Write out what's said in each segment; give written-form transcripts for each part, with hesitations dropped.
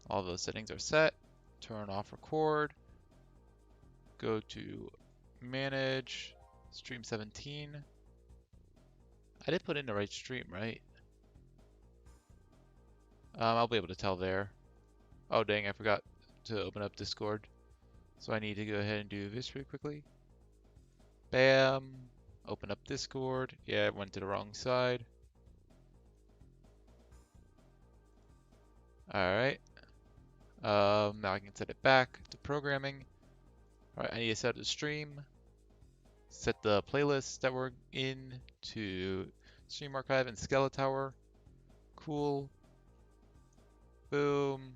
All those settings are set. Turn off record. Go to manage, stream 17. I did put in the right stream, right? I'll be able to tell there. Oh dang, I forgot to open up Discord. So I need to go ahead and do this really quickly. Bam. Open up Discord. Yeah, it went to the wrong side. Alright. Now I can set it back to programming. Alright, I need to set the stream. Set the playlist that we're in to Stream Archive and Skeletower. Cool. Boom.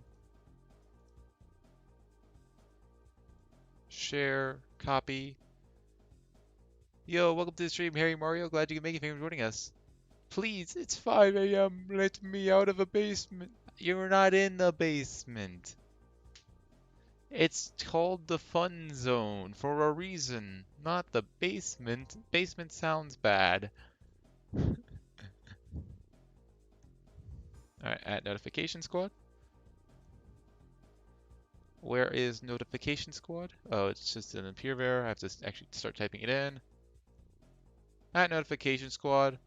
Share. Copy. Yo, welcome to the stream, Harry Mario. Glad you can make it. Thanks for joining us. Please, it's 5 a.m. Let me out of the basement. You're not in the basement. It's called the fun zone for a reason, not the basement. Basement sounds bad. Alright, add notification squad. Where is notification squad? Oh, it's just an appear there. I have to actually start typing it in. Add notification squad.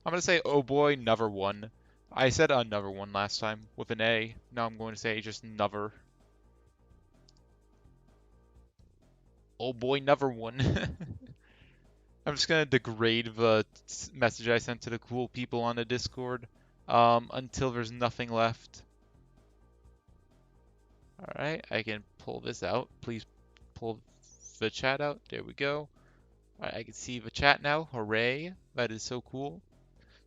I'm gonna say, oh boy, never one. I said another one last time with an A. Now I'm going to say just never. Oh boy, never one. I'm just gonna degrade the message I sent to the cool people on the Discord until there's nothing left. Alright, I can pull this out. Please pull the chat out. There we go. Alright, I can see the chat now. Hooray. That is so cool.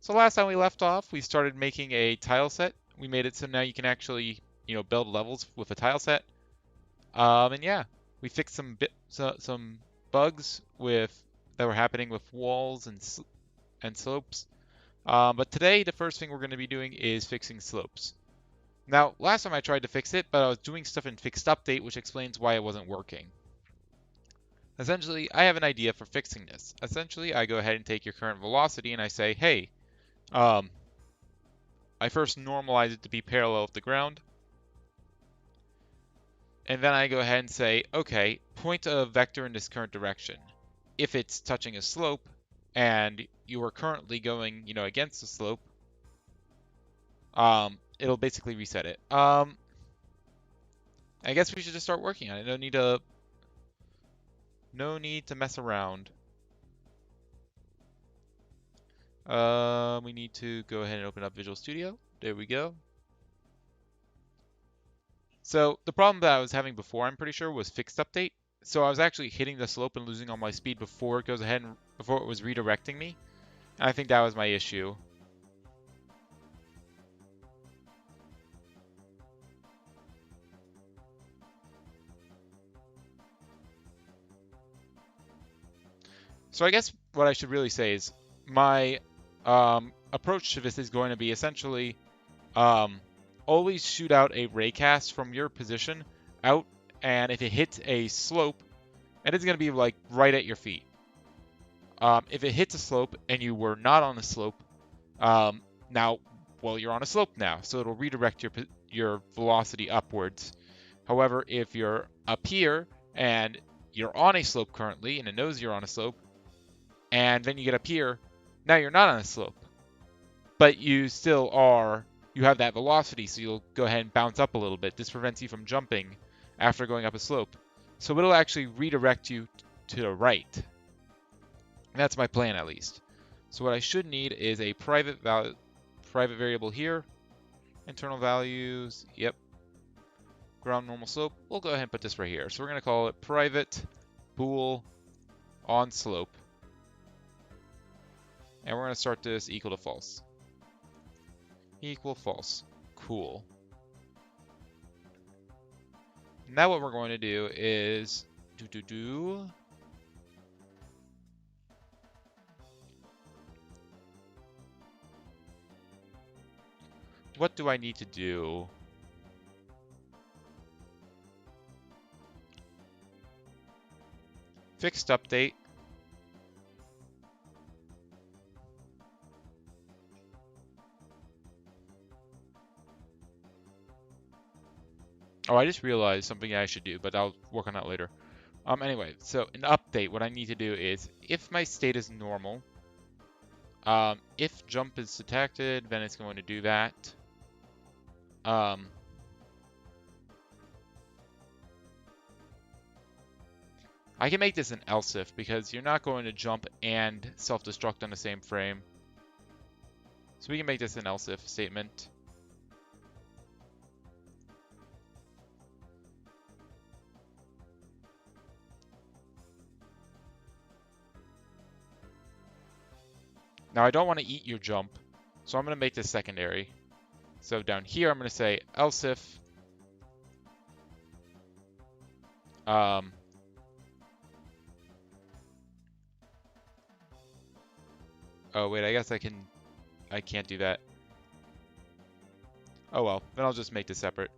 So last time we left off, we started making a tile set. We made it so now you can actually, build levels with a tile set. And yeah, we fixed some bugs that were happening with walls and slopes. But today, the first thing we're going to be doing is fixing slopes. Now, last time I tried to fix it, but I was doing stuff in fixed update, which explains why it wasn't working. Essentially, I have an idea for fixing this. Essentially, I go ahead and take your current velocity and I say, hey, I first normalize it to be parallel with the ground. And then I go ahead and say, okay, point a vector in this current direction. If it's touching a slope and you are currently going, against the slope, it'll basically reset it. I guess we should just start working on it. No need to mess around. We need to go ahead and open up Visual Studio. There we go. So the problem that I was having before, I'm pretty sure, was fixed update. So I was actually hitting the slope and losing all my speed before it was redirecting me. And I think that was my issue. So I guess what I should really say is my approach to this is going to be essentially always shoot out a raycast from your position out, and if it hits a slope, and it's going to be like right at your feet. If it hits a slope and you were not on a slope, you're on a slope now, so it'll redirect your velocity upwards. However, if you're up here and you're on a slope currently, and it knows you're on a slope, and then you get up here, now you're not on a slope, but you still are. You have that velocity, so you'll go ahead and bounce up a little bit. This prevents you from jumping after going up a slope. So it'll actually redirect you to the right. That's my plan, at least. So what I should need is a private variable here. Internal values, yep. Ground normal slope. We'll go ahead and put this right here. So we're going to call it private bool on slope. And we're going to start this equal to false. Equal false. Cool. Now what we're going to do is what do I need to do? Fixed update. Oh, I just realized something I should do, but I'll work on that later. Anyway, so an update, what I need to do is, if my state is normal, if jump is detected, then it's going to do that. I can make this an else if, because you're not going to jump and self-destruct on the same frame. So we can make this an else if statement. Now I don't want to eat your jump, so I'm going to make this secondary. So down here I'm going to say else if oh wait, I guess I can't do that. Oh well, then I'll just make this separate.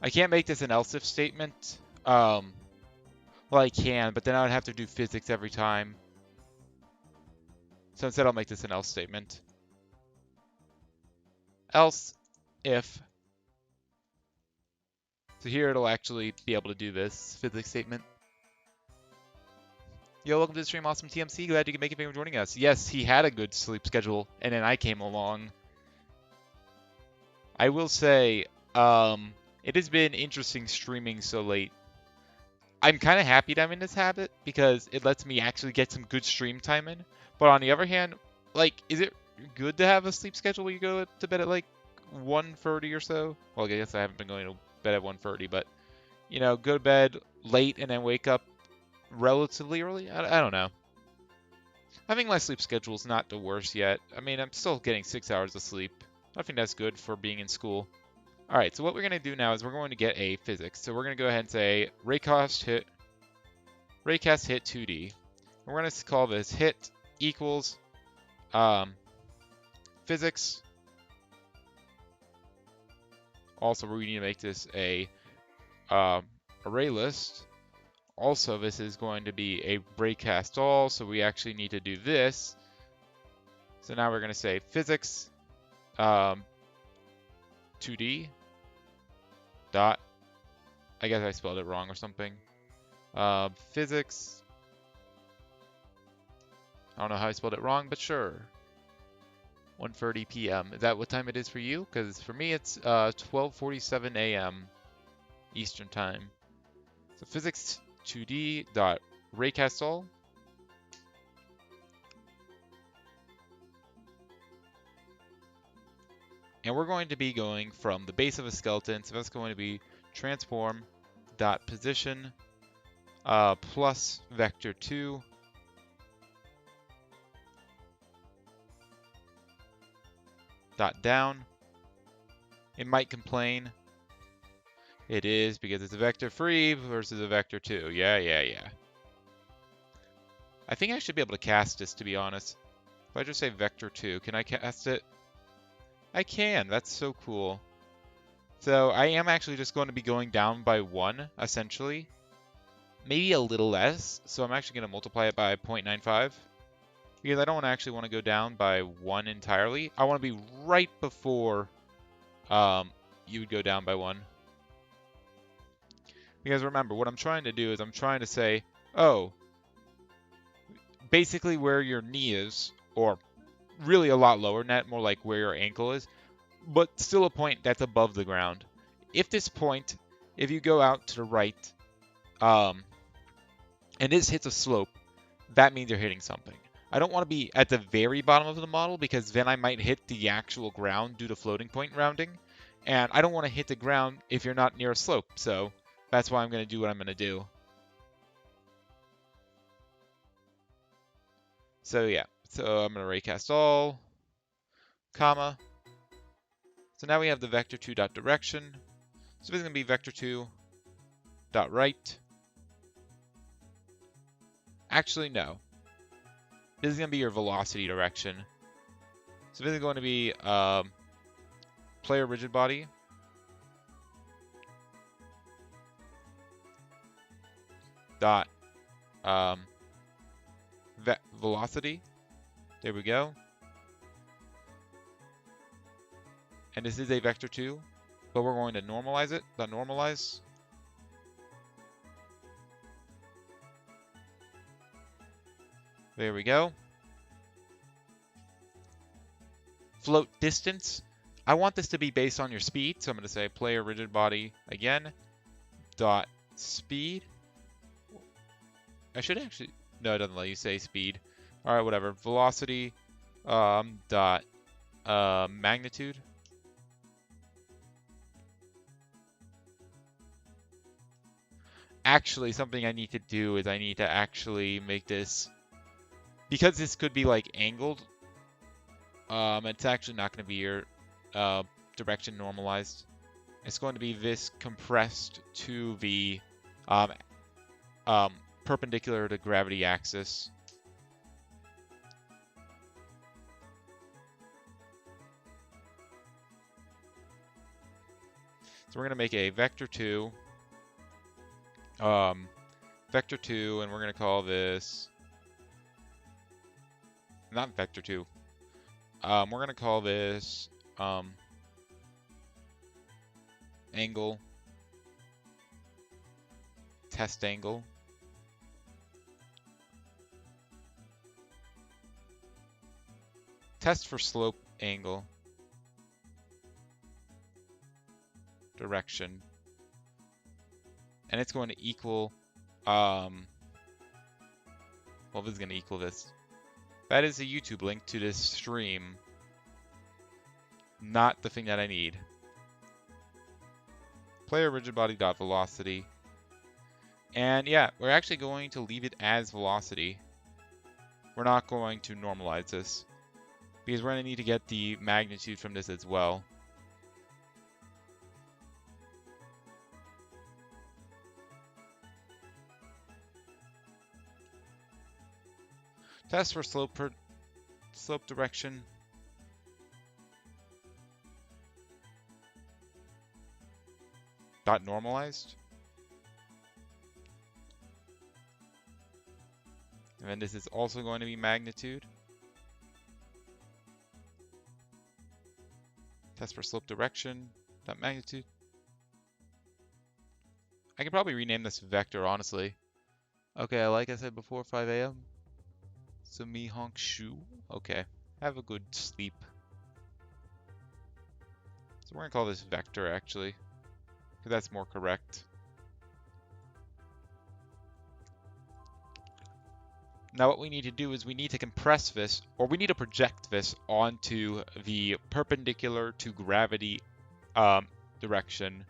I can't make this an else if statement. Well, I can, but then I would have to do physics every time. So instead I'll make this an else statement. Else if. So here it'll actually be able to do this physics statement. Yo, welcome to the stream, Awesome TMC. Glad you can make it for joining us. Yes, he had a good sleep schedule, and then I came along. I will say, it has been interesting streaming so late. I'm kind of happy that I'm in this habit because it lets me actually get some good stream time in. But on the other hand, like, is it good to have a sleep schedule where you go to bed at like 1:30 or so? Well, I guess I haven't been going to bed at 1:30, but you know, go to bed late and then wake up relatively early. I don't know. I think my sleep schedule is not the worst yet. I mean, I'm still getting 6 hours of sleep. I think that's good for being in school. All right, so what we're going to do now is we're going to get a physics. So we're going to go ahead and say raycast hit 2D. And we're going to call this hit equals physics. Also, we need to make this a array list. Also, this is going to be a raycast all, so we actually need to do this. So now we're going to say physics 2D dot, I guess I spelled it wrong or something. Physics, I don't know how I spelled it wrong, but sure. 1:30 p.m. Is that what time it is for you? Because for me it's 12:47 a.m. Eastern time. So physics 2D dot raycast all. And we're going to be going from the base of a skeleton, so that's going to be transform dot position plus vector 2 dot down. It might complain. It is because it's a vector free versus a vector 2. Yeah. I think I should be able to cast this, to be honest. If I just say vector 2, can I cast it? I can. That's so cool. So I am actually just going to be going down by 1, essentially. Maybe a little less. So I'm actually going to multiply it by 0.95. Because I don't actually want to go down by 1 entirely. I want to be right before you would go down by 1. Because remember, what I'm trying to do is I'm trying to say, oh, basically where your knee is, or really a lot lower than that, more like where your ankle is, but still a point that's above the ground. If this point, if you go out to the right, and this hits a slope, that means you're hitting something. I don't want to be at the very bottom of the model because then I might hit the actual ground due to floating point rounding. And I don't want to hit the ground if you're not near a slope, so that's why I'm going to do what I'm going to do. So yeah, so I'm going to raycast all, comma. So now we have the vector 2 dot direction. So this is going to be vector 2 dot right. Actually, no. This is going to be your velocity direction. So this is going to be player rigid body dot velocity. There we go. And this is a vector 2, but we're going to normalize it. Dot normalize. There we go. Float distance. I want this to be based on your speed, so I'm going to say player rigid body again dot speed. I should actually, no, it doesn't let you say speed. All right, whatever. Velocity dot magnitude. Actually, something I need to do is I need to actually make this, because this could be like angled. It's actually not going to be your direction normalized. It's going to be this compressed to the perpendicular to gravity axis. So we're going to make a vector 2, and we're going to call this, not vector 2, we're going to call this angle, test angle. Test for slope angle. Direction. And it's going to equal, well, this is going to equal this. That is a YouTube link to this stream. Not the thing that I need. Player rigid body dot velocity. And yeah, we're actually going to leave it as velocity. We're not going to normalize this, because we're going to need to get the magnitude from this as well. Test for slope direction. Dot normalized. And then this is also going to be magnitude. Test for slope direction. Dot magnitude. I could probably rename this vector, honestly. Okay, like I said before, 5 a.m. So me honk shoe. Okay, have a good sleep. So we're gonna call this vector actually, because that's more correct. Now what we need to do is we need to compress this, or we need to project this onto the perpendicular to gravity direction.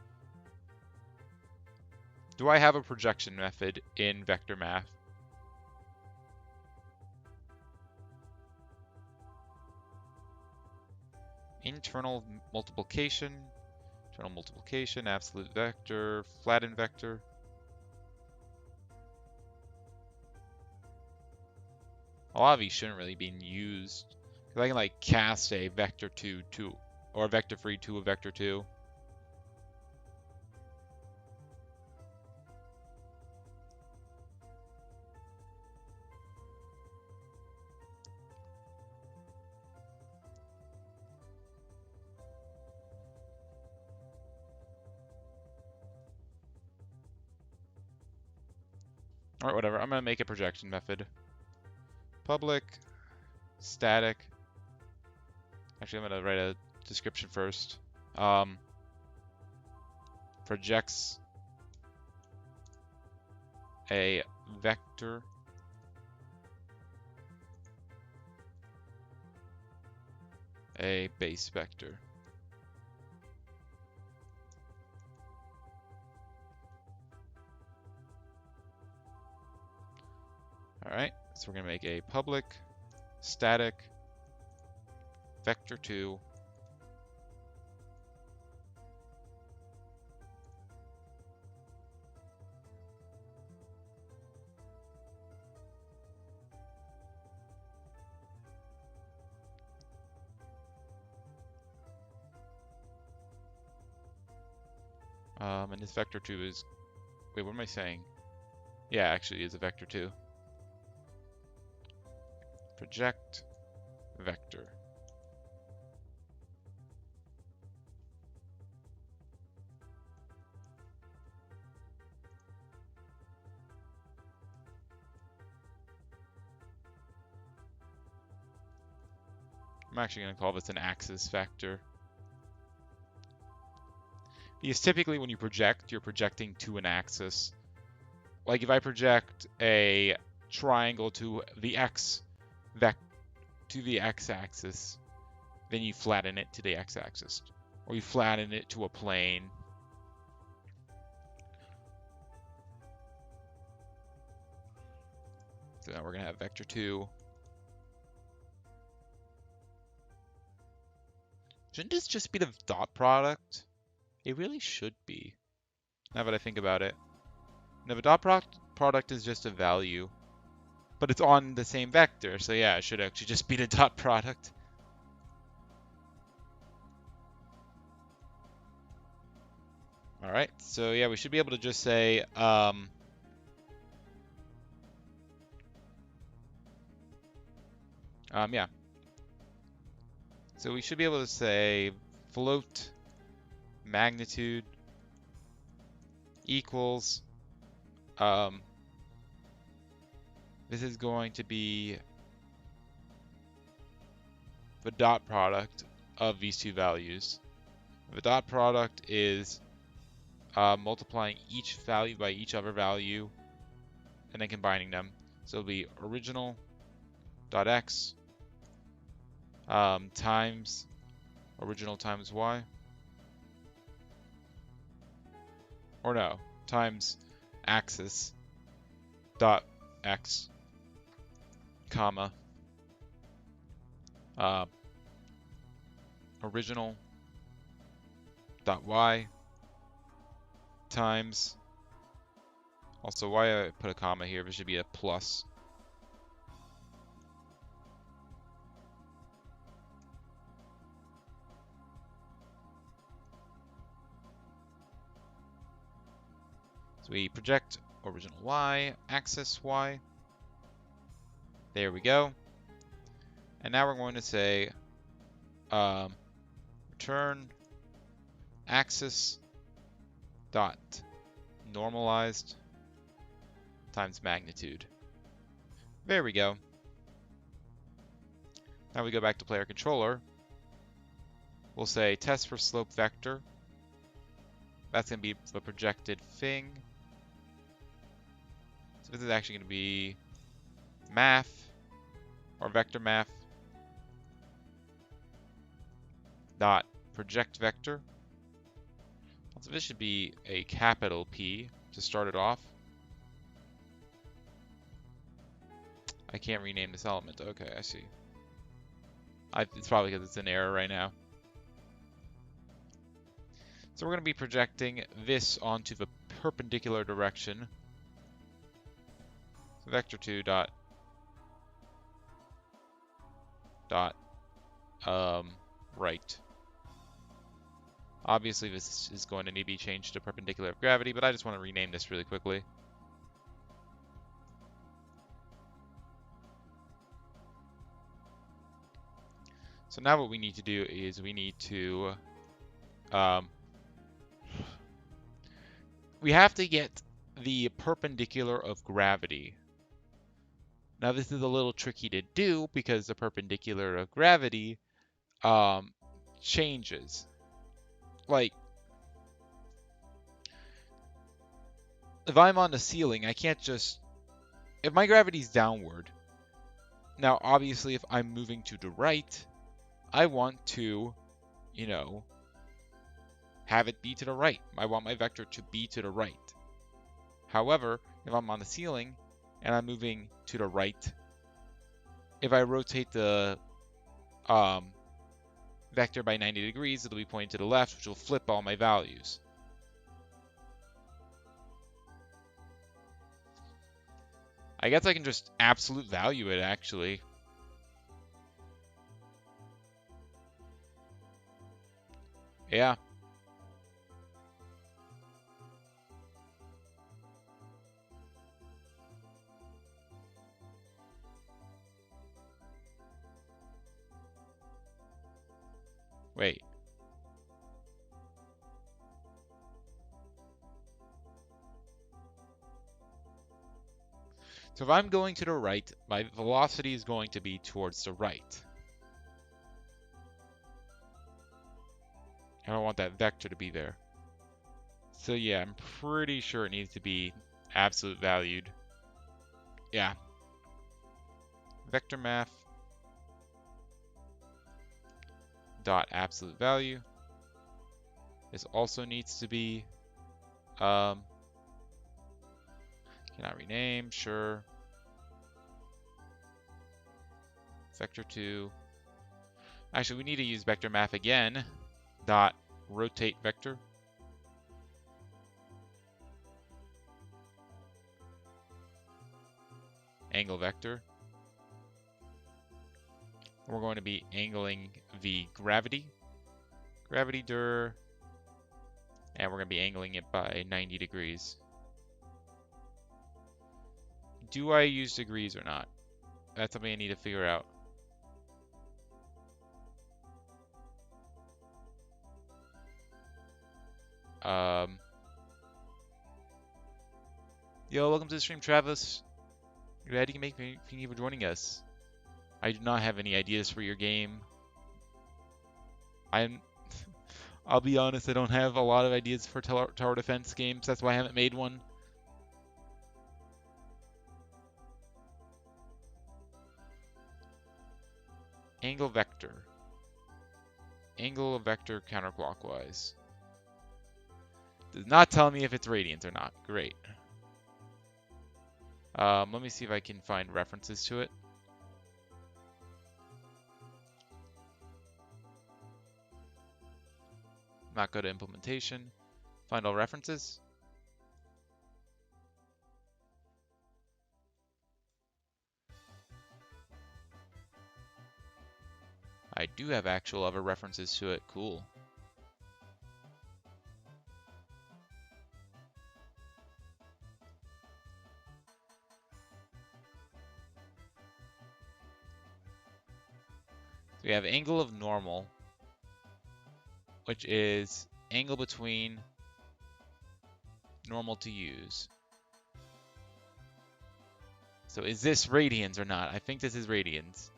Do I have a projection method in vector math? Internal multiplication, absolute vector, flattened vector. A lot of these shouldn't really be used, because I can like cast a vector 2 to, or a vector 3 to a vector 2. Alright, whatever. I'm going to make a projection method. Public, static. Actually, I'm going to write a description first. Projects a vector a base vector. Alright, so we're going to make a public static vector 2 and this vector 2 is, wait, what am I saying? Yeah, actually it's a vector 2. Project vector. I'm actually going to call this an axis vector. Because typically when you project, you're projecting to an axis. Like if I project a triangle to the x-axis, then you flatten it to the x-axis, or you flatten it to a plane. So now we're going to have vector 2. Shouldn't this just be the dot product? It really should be, now that I think about it. Now the dot product is just a value, but it's on the same vector, so yeah, it should actually just be the dot product. Alright, so yeah, we should be able to just say, yeah. So we should be able to say float magnitude equals, this is going to be the dot product of these two values. The dot product is multiplying each value by each other value and then combining them. So it'll be original dot x times original times y, or no, times axis dot x comma original dot y times, also why I put a comma here, this should be a plus, so we project original y, axis y, there we go, and now we're going to say return axis dot normalized times magnitude. There we go. Now we go back to player controller. We'll say test for slope vector. That's going to be the projected thing. So this is actually going to be math or vector math dot project vector. So this should be a capital P to start it off. I can't rename this element. Okay, I see. It's probably because it's an error right now. So we're going to be projecting this onto the perpendicular direction. So vector 2 dot right. Obviously this is going to need to be changed to perpendicular of gravity, but I just want to rename this really quickly. So now what we need to do is we need to we have to get the perpendicular of gravity. Now this is a little tricky to do because the perpendicular of gravity changes. Like, if I'm on the ceiling, I can't just, if my gravity's downward, now obviously if I'm moving to the right, I want to, you know, have it be to the right. I want my vector to be to the right. However, if I'm on the ceiling and I'm moving to the right, if I rotate the vector by 90 degrees, it'll be pointing to the left, which will flip all my values. I guess I can just absolute value it, actually. Yeah. Wait. So if I'm going to the right, my velocity is going to be towards the right. I don't want that vector to be there. So yeah, I'm pretty sure it needs to be absolute valued. Yeah. Vector math dot absolute value. This also needs to be cannot rename, sure. Vector2. Actually, we need to use vector math again. Dot rotate vector. Angle vector. We're going to be angling the gravity. Gravity dir. And we're going to be angling it by 90 degrees. Do I use degrees or not? That's something I need to figure out. Yo, welcome to the stream, Travis. Glad you can make me. Thank you for joining us. I do not have any ideas for your game. I'll be honest, I don't have a lot of ideas for tower defense games. That's why I haven't made one. Angle vector. Angle vector counterclockwise. Does not tell me if it's radians or not. Great. Let me see if I can find references to it. Not go to implementation. Find all references. I do have actual other references to it. Cool. So we have angle of normal, which is angle between normal to use. So is this radians or not? I think this is radians.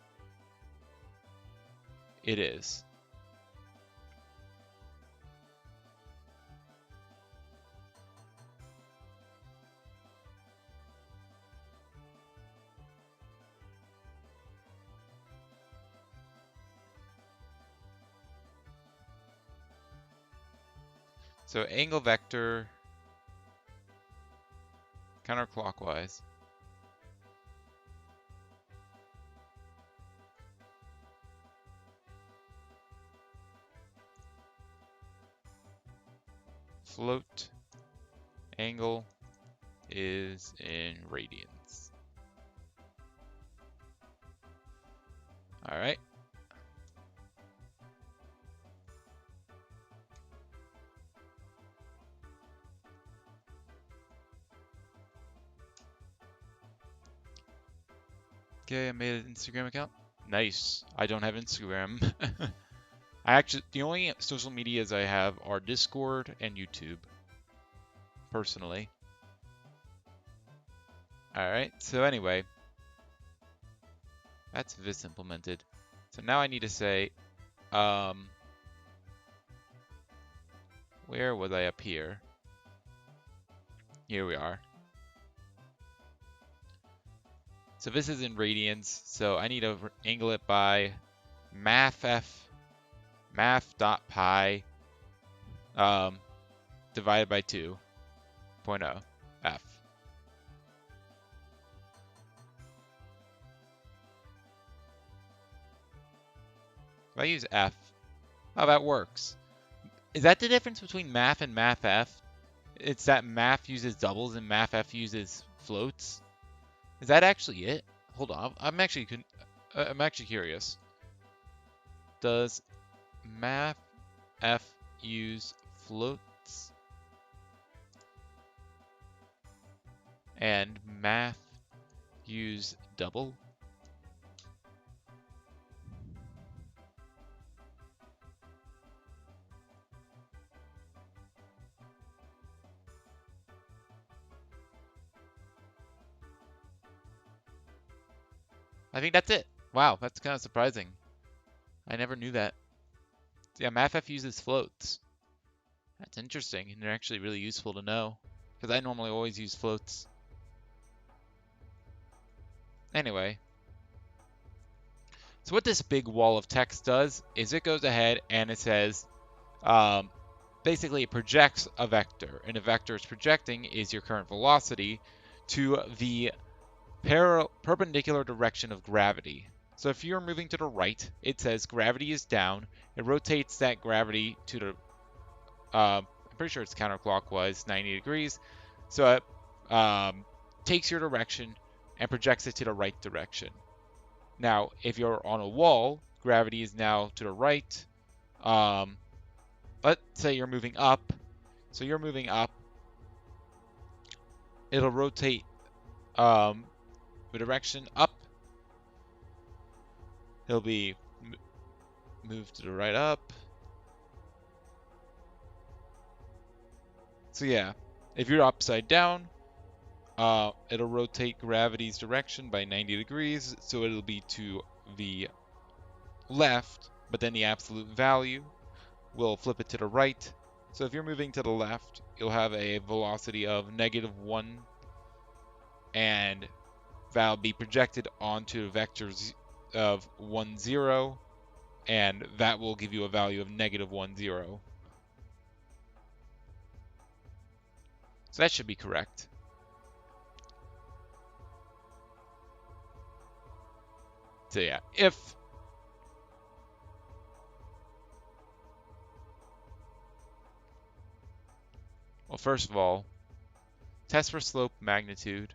It is. So angle vector counterclockwise. Float angle is in radians. All right. Okay, I made an Instagram account. Nice. I don't have Instagram. The only social medias I have are Discord and YouTube, personally. Alright, so anyway, that's this implemented. So now I need to say, where was I up here? Here we are. So this is in radians, so I need to angle it by math.pi divided by 2.0 f. If I use f, oh, that works. Is that the difference between math and math-f? It's that math uses doubles and math-f uses floats? Is that actually it? Hold on, I'm actually curious. Does math-f use floats? And math use double? I think that's it. Wow, that's kind of surprising. I never knew that. Yeah, MathF uses floats. That's interesting, and they're actually really useful to know, because I normally always use floats. Anyway, so what this big wall of text does is it goes ahead and it says, basically it projects a vector, and a vector it's projecting is your current velocity to the perpendicular direction of gravity. So if you're moving to the right, it says gravity is down. It rotates that gravity to the, I'm pretty sure it's counterclockwise, 90 degrees. So it takes your direction and projects it to the right direction. Now, if you're on a wall, gravity is now to the right. Let's say you're moving up. So you're moving up. It'll rotate the direction up. It'll be moved to the right up. So yeah, if you're upside down, it'll rotate gravity's direction by 90 degrees, so it'll be to the left, but then the absolute value will flip it to the right. So if you're moving to the left, you'll have a velocity of -1, and that'll be projected onto vectors of 1, 0, and that will give you a value of -1, 0. So that should be correct. So yeah, well, first of all, test for slope magnitude.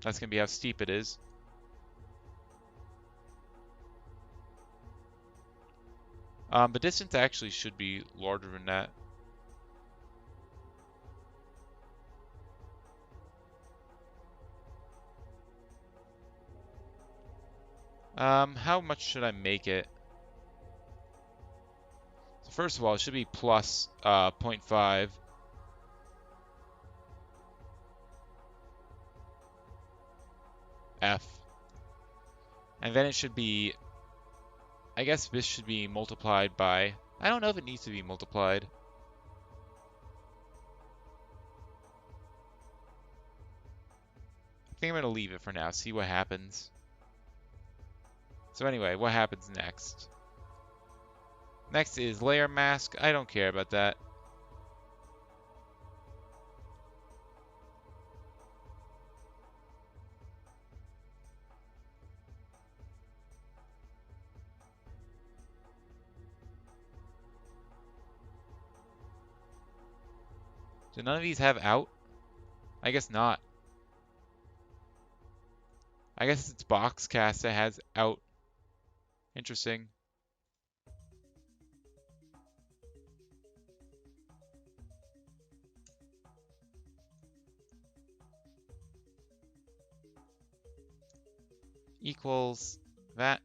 That's going to be how steep it is. The distance actually should be larger than that. How much should I make it? So first of all, it should be plus 0.5. F. And then it should be, I guess this should be multiplied by, I don't know if it needs to be multiplied. I think I'm going to leave it for now, see what happens. So anyway, what happens next? Next is layer mask. I don't care about that. Do none of these have out? I guess not. I guess it's Boxcast that has out. Interesting. Equals that.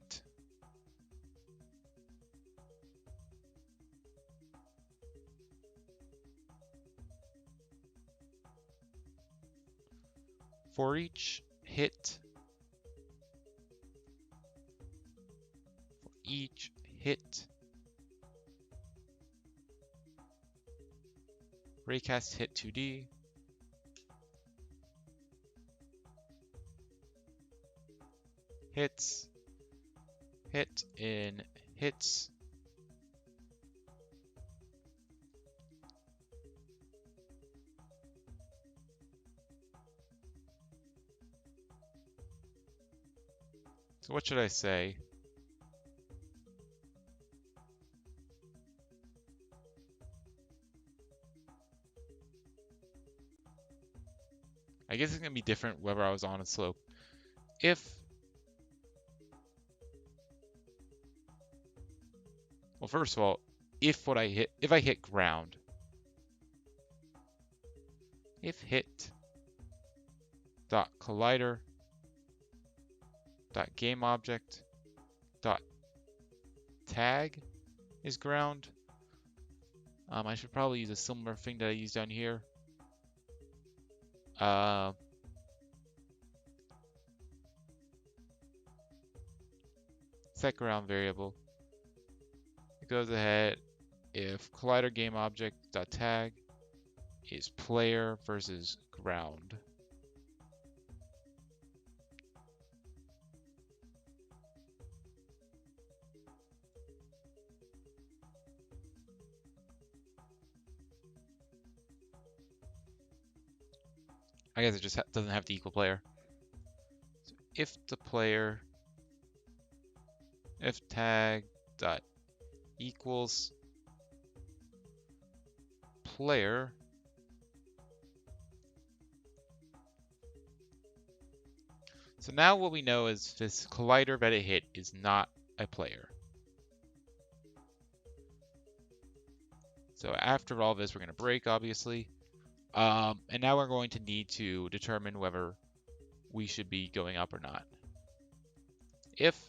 For each hit, raycast hit 2D, hits, hit in hits, so what should I say? I guess it's going to be different whether I was on a slope. Well, first of all, if I hit ground, if hit dot collider dot game object dot tag is ground, I should probably use a similar thing that I use down here. Set ground variable. it goes ahead if collider game object dot tag is player versus ground. I guess it just doesn't have to equal player. So if tag dot equals player, so now what we know is this collider that it hit is not a player. So after all this, we're going to break, obviously. And now we're going to need to determine whether we should be going up or not. If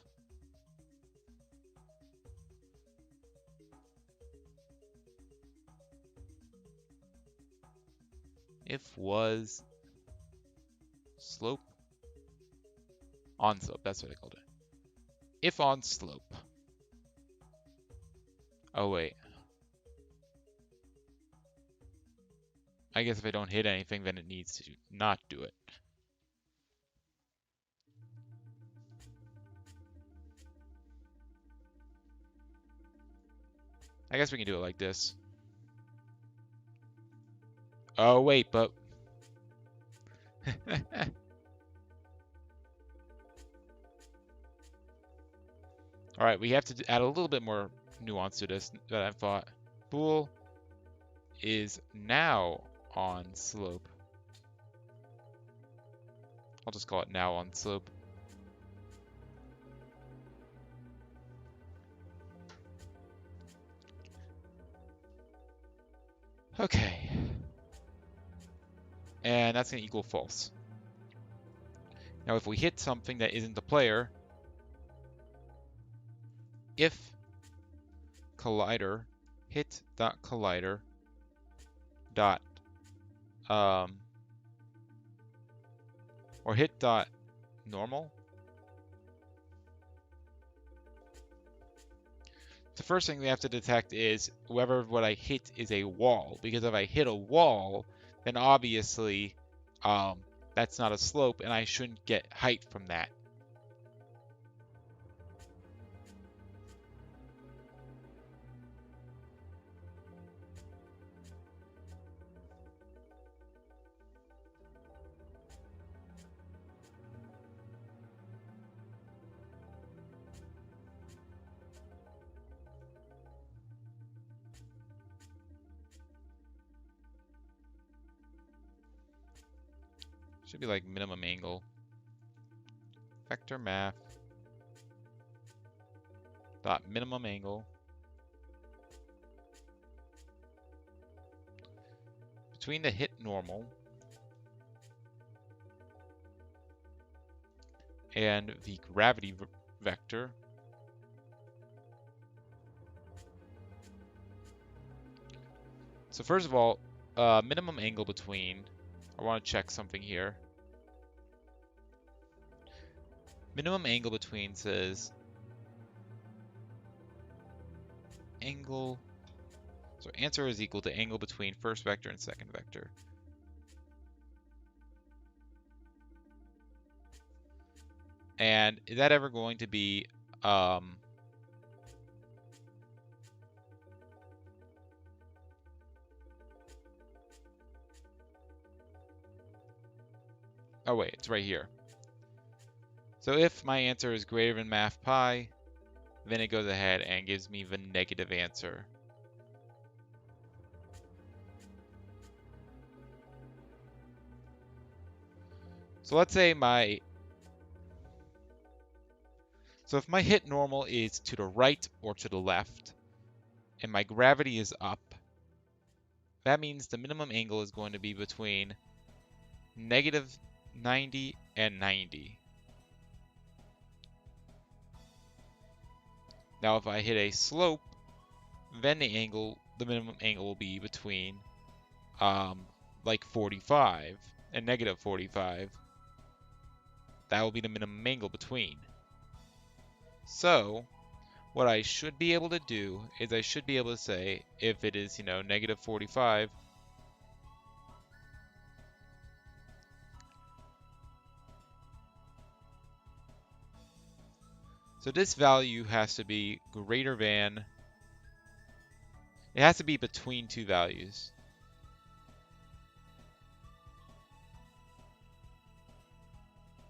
was slope on slope, that's what I called it. If on slope. Oh, wait. I guess if I don't hit anything, then it needs to not do it. I guess we can do it like this. Oh, wait, but... Alright, we have to add a little bit more nuance to this that I thought. Bool is now on slope. I'll just call it now on slope. Okay. And that's going to equal false. Now if we hit something that isn't the player, if collider hit.collider dot or hit dot normal. The first thing we have to detect is whether what I hit is a wall, because if I hit a wall, then obviously that's not a slope and I shouldn't get height from that. Should be like minimum angle. Vector math dot minimum angle between the hit normal and the gravity vector So first of all, minimum angle between, I want to check something here. Minimum angle between says angle, so answer is equal to angle between first vector and second vector. And is that ever going to be oh wait, it's right here. So if my answer is greater than math pi, then it goes ahead and gives me the negative answer. So let's say so if my hit normal is to the right or to the left, and my gravity is up, that means the minimum angle is going to be between negative 90 and 90. Now if I hit a slope, then the minimum angle will be between like 45 and negative 45. That will be the minimum angle between. So What I should be able to do is I should be able to say if it is, negative 45, so this value has to be greater than, it has to be between two values.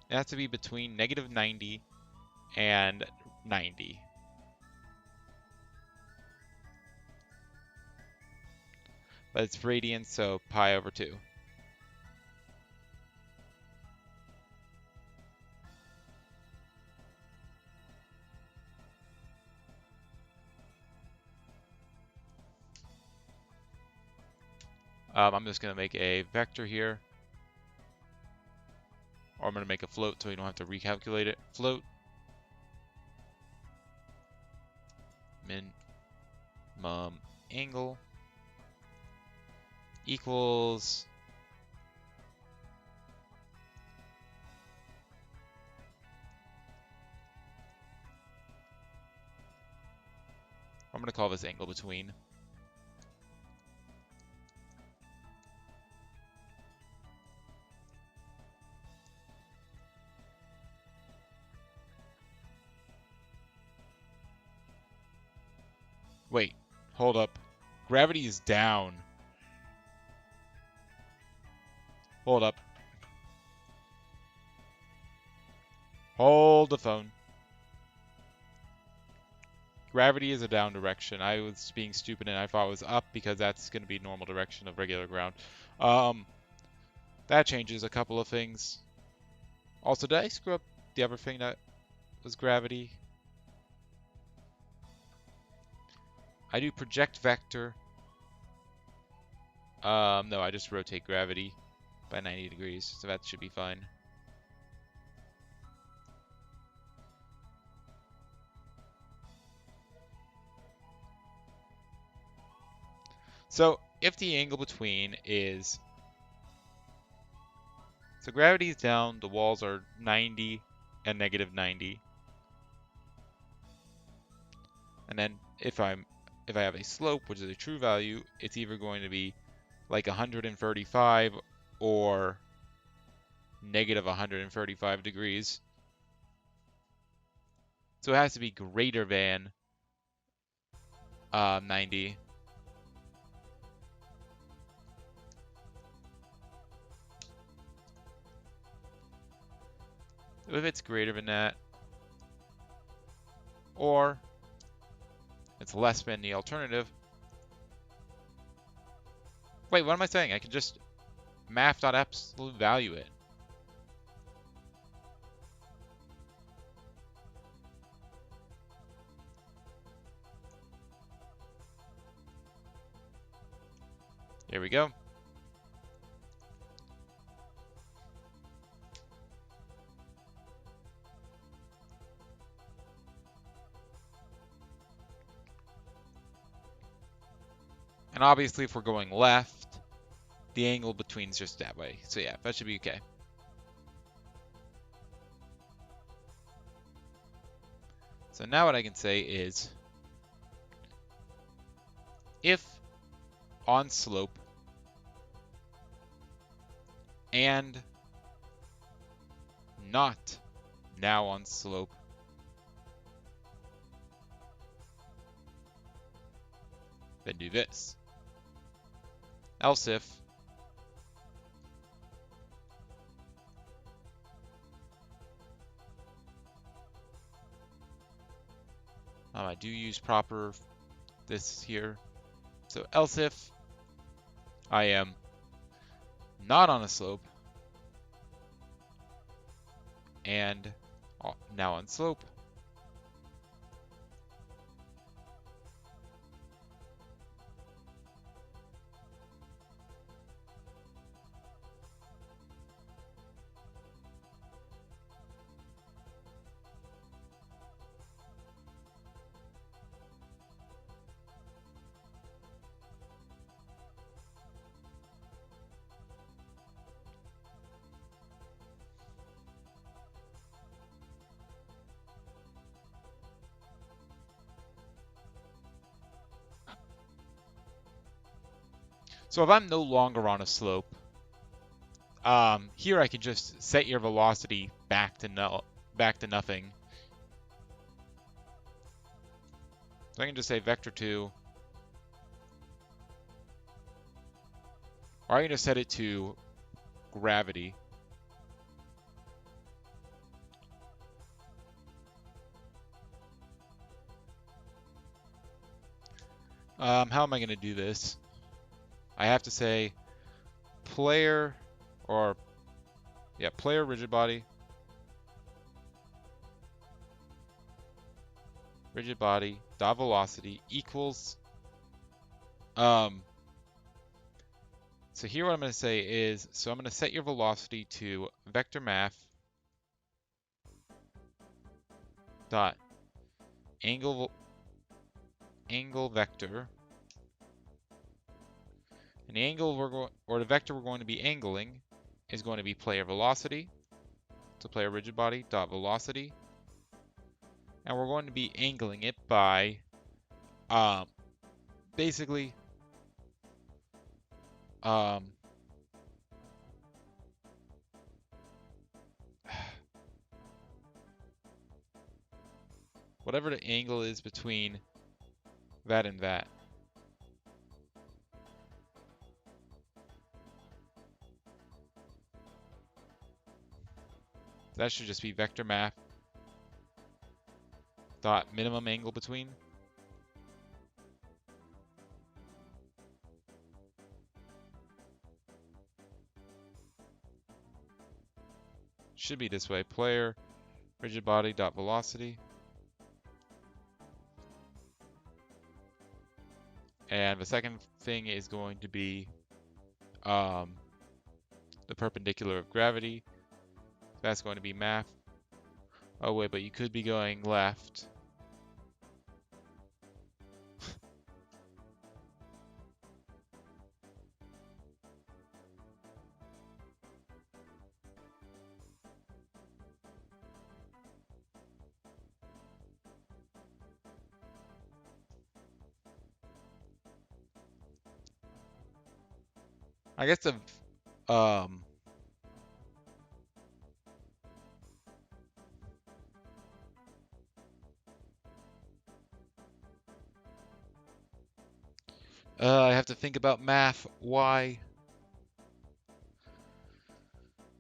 It has to be between negative 90 and 90. But it's radians, so pi over 2. I'm just going to make a vector here. Or I'm going to make a float so you don't have to recalculate it. Float. Minimum angle equals I'm going to call this angle between. Wait, hold up. Gravity is down. Hold up. Hold the phone. Gravity is a down direction. I was being stupid and I thought it was up because that's going to be normal direction of regular ground. That changes a couple of things. Also, did I screw up the other thing that was gravity? I do project vector. No, I just rotate gravity by 90 degrees, so that should be fine. So if the angle between is, so gravity is down, the walls are 90 and negative 90. And then if I have a slope, which is a true value, it's either going to be like 135 or negative 135 degrees. So it has to be greater than 90. If it's greater than that, or it's less than the alternative. Wait, what am I saying? I can just math.absolute value it. Here we go. And obviously, if we're going left, the angle between is just that way. So yeah, that should be okay. So now what I can say is, if on slope and not now on slope, then do this. Else if I do use proper this here. So else if I am not on a slope and now on slope, So if I'm no longer on a slope, here I can just set your velocity back to nothing. So I can just say vector 2, or I can just set it to gravity. How am I going to do this? I have to say player, or yeah, player rigid body dot velocity equals. So here what I'm going to say is, so I'm going to set your velocity to vector math dot angle vector, and the angle the vector we're going to be angling is going to be player velocity. So player rigid body dot velocity, and we're going to be angling it by basically whatever the angle is between that and that. That should just be vector math dot minimum angle between. Should be this way, player rigid body dot velocity, and the second thing is going to be the perpendicular of gravity. That's going to be math. Oh wait, but you could be going left. I guess the I have to think about math. Why?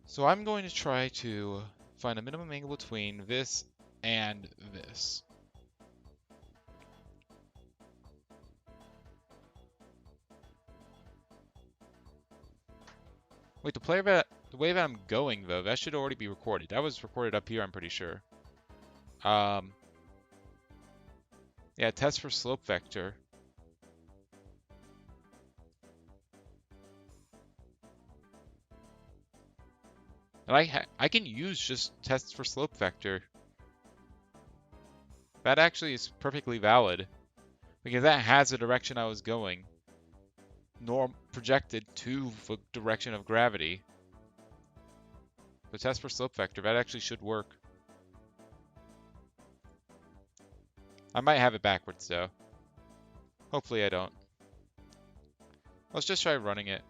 So I'm going to try to find a minimum angle between this and this. Wait, the way that I'm going though, that should already be recorded. That was recorded up here, I'm pretty sure. Yeah, test for slope vector. And I can use just tests for slope vector. That actually is perfectly valid, because that has the direction I was going, norm projected to the direction of gravity. The test for slope vector, that actually should work. I might have it backwards though. Hopefully I don't. Let's just try running it.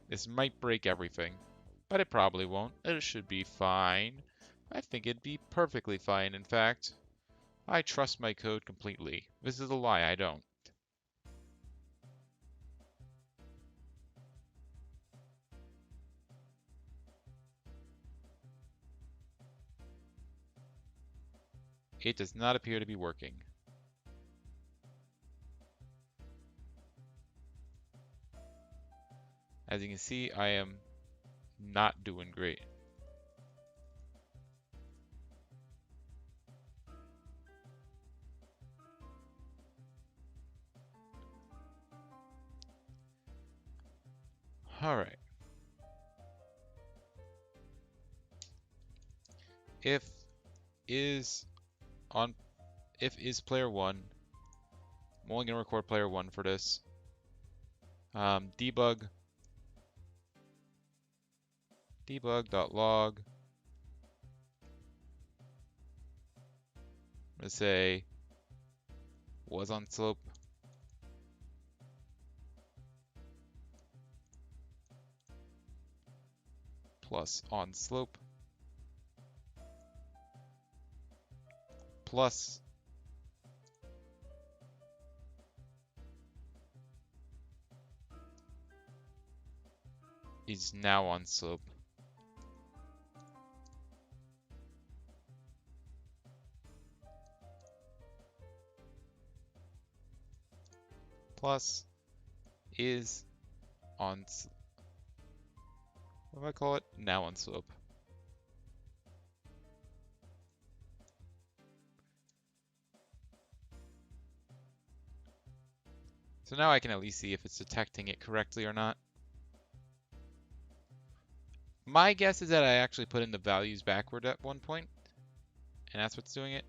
This might break everything, but it probably won't. It should be fine. I think it'd be perfectly fine, in fact. I trust my code completely. This is a lie, I don't. It does not appear to be working. As you can see, I am not doing great. All right. If is player 1, I'm only gonna record player 1 for this. Debug debug.log. I'm gonna say was on slope. Plus on slope. Plus is now on slope. Plus is on, what do I call it? Now on slope. So now I can at least see if it's detecting it correctly or not. My guess is that I actually put in the values backward at one point, and that's what's doing it.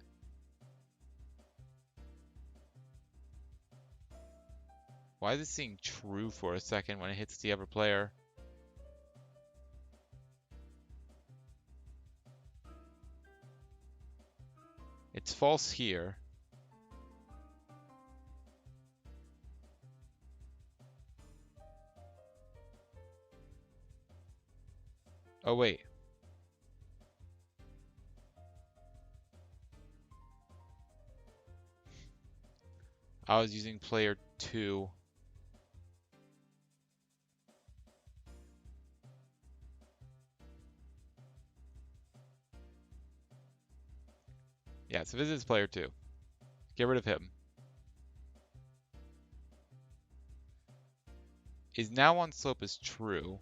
Why is it seeing true for a second when it hits the other player? It's false here. Oh, wait. I was using player 2. Yeah, so this is player 2. Get rid of him. Is now on slope is true.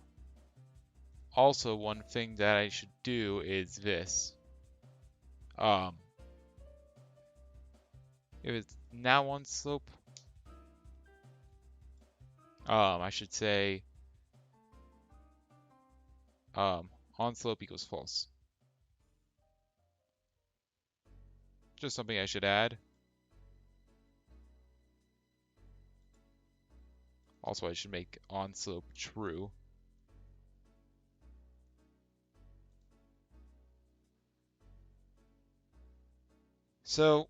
Also, one thing that I should do is this. If it's now on slope, I should say on slope equals false. Just something I should add. Also, I should make on slope true. So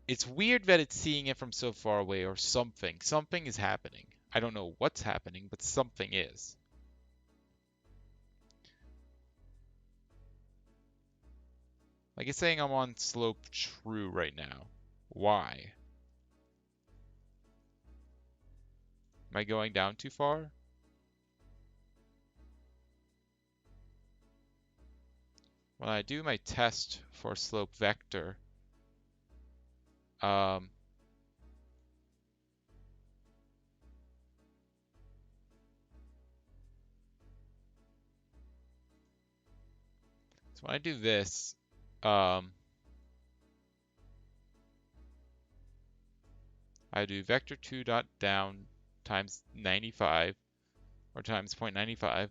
it's weird that it's seeing it from so far away or something. Something is happening. I don't know what's happening, but something is. Like it's saying I'm on slope true right now. Why? Am I going down too far? When I do my test for slope vector, so when I do this, I do vector 2 dot down times 95 or times 0.95.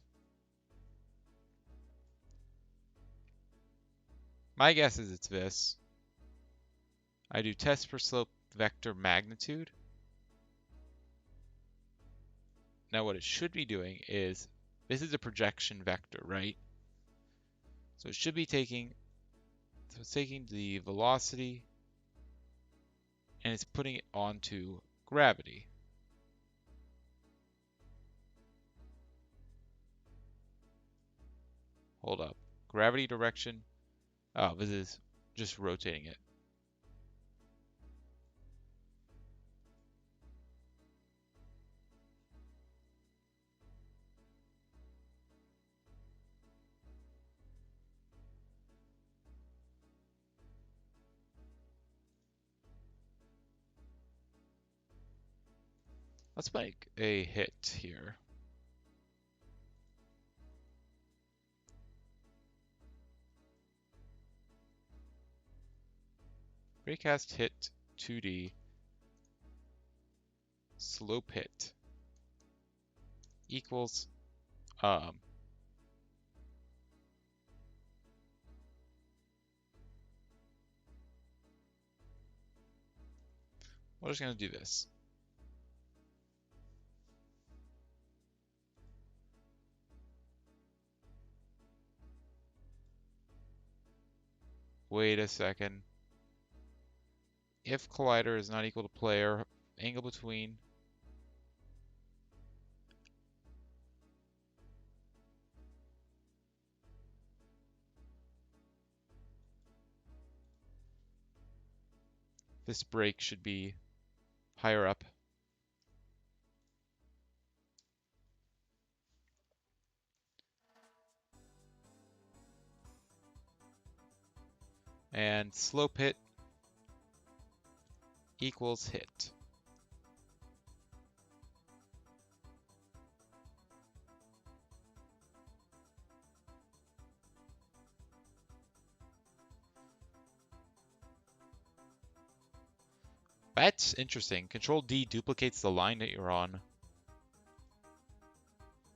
My guess is it's this. I do test for slope vector magnitude. Now what it should be doing is, this is a projection vector, right? So it should be taking, so it's taking the velocity and it's putting it onto gravity. Hold up. Gravity direction. Oh, this is just rotating it. Let's make a hit here. Raycast hit 2D slope hit equals we're just gonna do this. Wait a second. If collider is not equal to player, angle between this break should be higher up. And slope hit equals hit. That's interesting. Control D duplicates the line that you're on.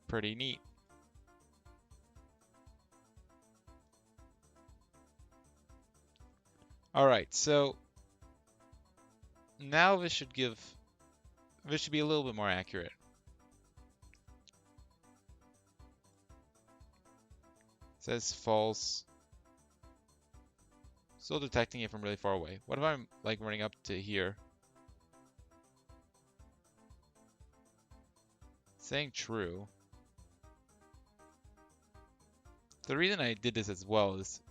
Pretty neat. All right, so now this should be a little bit more accurate. It says false. Still detecting it from really far away. What if I'm like running up to here? Saying true. The reason I did this as well is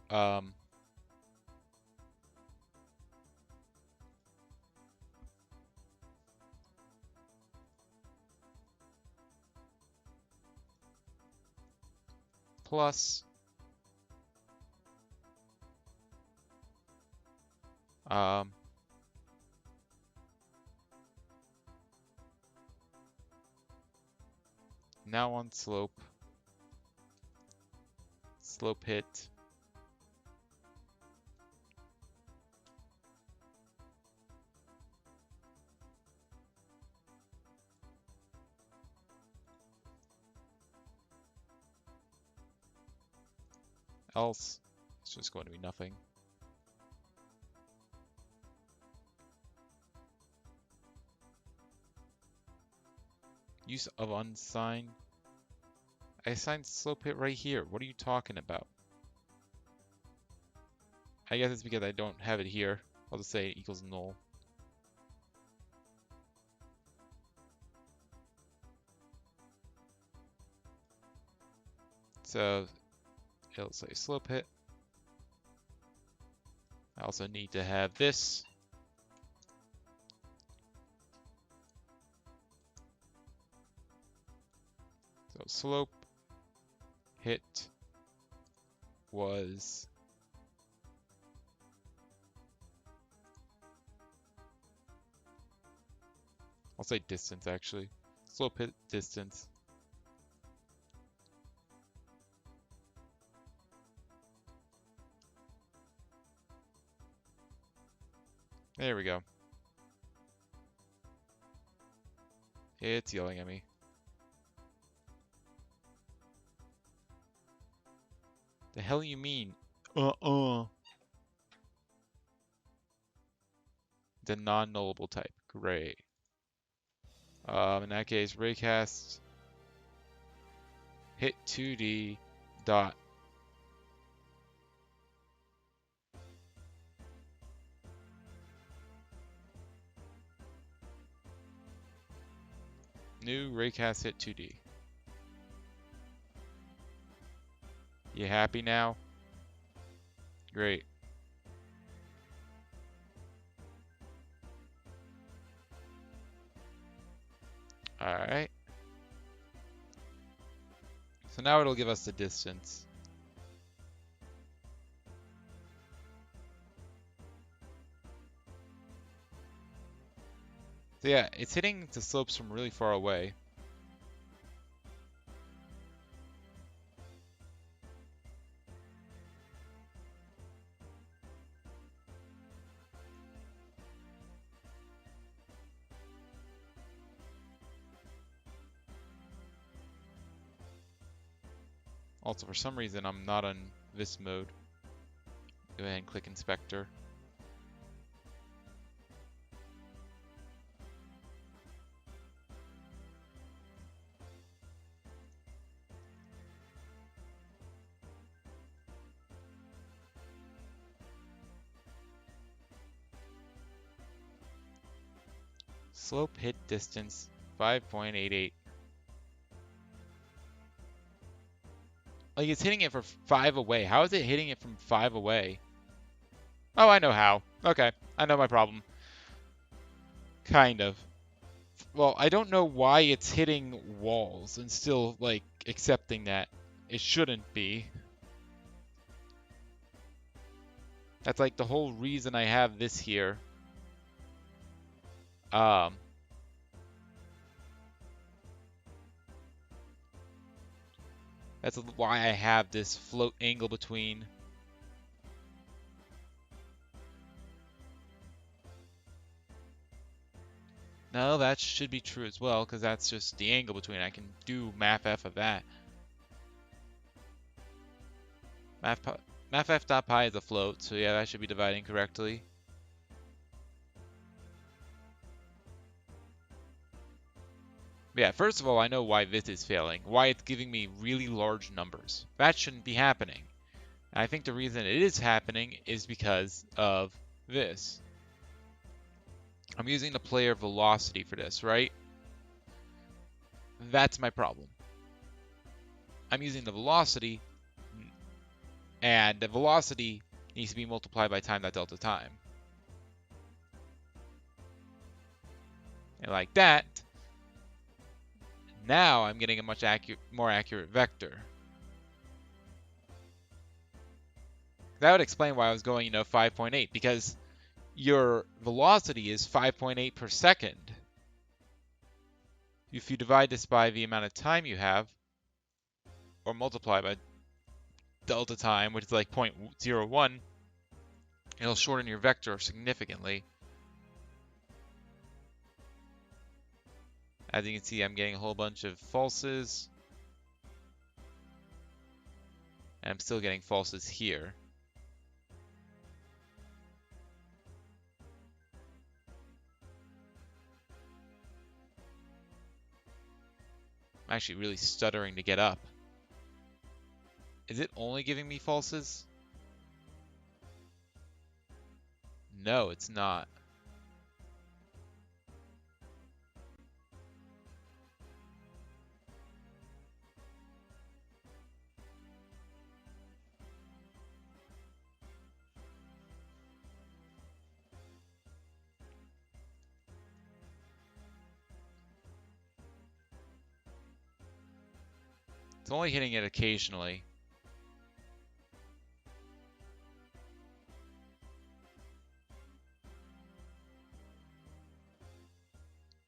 plus now on slope hit else it's just going to be nothing. Use of unsigned. I assigned slope hit right here. What are you talking about? I guess it's because I don't have it here. I'll just say it equals null. So it'll say slope hit. I also need to have this. So slope hit was I'll say distance actually. Slope hit distance. There we go. It's yelling at me. The hell you mean? The non-nullable type. Great. In that case, raycast hit 2D dot new raycast hit 2D. You happy now? Great. Alright. So now it'll give us the distance. So yeah, it's hitting the slopes from really far away. Also, for some reason, I'm not on this mode. Go ahead and click Inspector. Slope hit distance 5.88. Like, it's hitting it for 5 away. How is it hitting it from 5 away? Oh, I know how. Okay, I know my problem. Kind of. Well, I don't know why it's hitting walls and still, like, accepting that. It shouldn't be. That's, like, the whole reason I have this here. That's why I have this float angle between. No, that should be true as well, because that's just the angle between. I can do mathf of that. Mathf.pi is a float, so yeah, that should be dividing correctly. Yeah, first of all, I know why this is failing, why it's giving me really large numbers. That shouldn't be happening. And I think the reason it is happening is because of this. I'm using the player velocity for this, right? That's my problem. I'm using the velocity, and the velocity needs to be multiplied by time.delta time. And like that, now I'm getting a much more accurate vector. That would explain why I was going, 5.8, because your velocity is 5.8 per second. If you divide this by the amount of time you have, or multiply by delta time, which is like 0.01, it'll shorten your vector significantly. As you can see, I'm getting a whole bunch of falses. And I'm still getting falses here. I'm actually really stuttering to get up. Is it only giving me falses? No, it's not. It's only hitting it occasionally.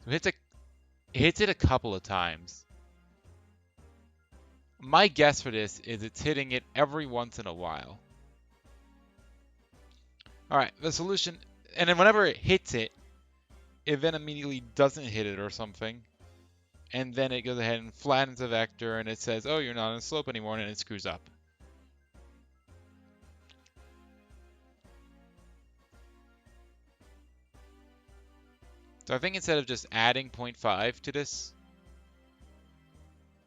It hits it a couple of times. My guess for this is it's hitting it every once in a while. Alright, the solution, and then whenever it hits it, it then immediately doesn't hit it or something. And then it goes ahead and flattens the vector and it says, oh, you're not on a slope anymore, and it screws up. So I think instead of just adding 0.5 to this,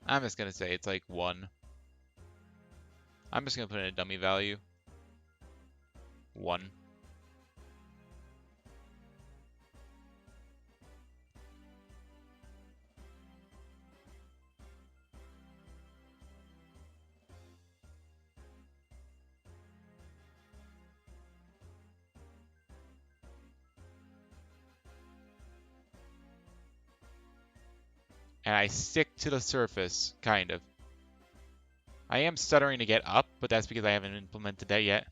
I'm just going to say it's like 1. I'm just going to put in a dummy value. 1. And I stick to the surface, kind of. I am stuttering to get up, but that's because I haven't implemented that yet.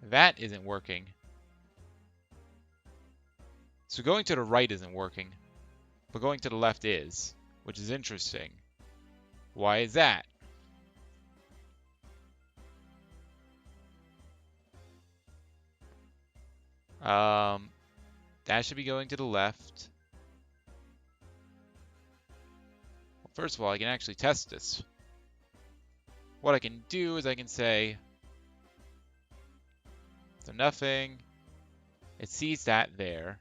That isn't working. So going to the right isn't working, but going to the left is, which is interesting. Why is that? That should be going to the left. Well, first of all, I can actually test this. What I can do is I can say, so nothing. It sees that there.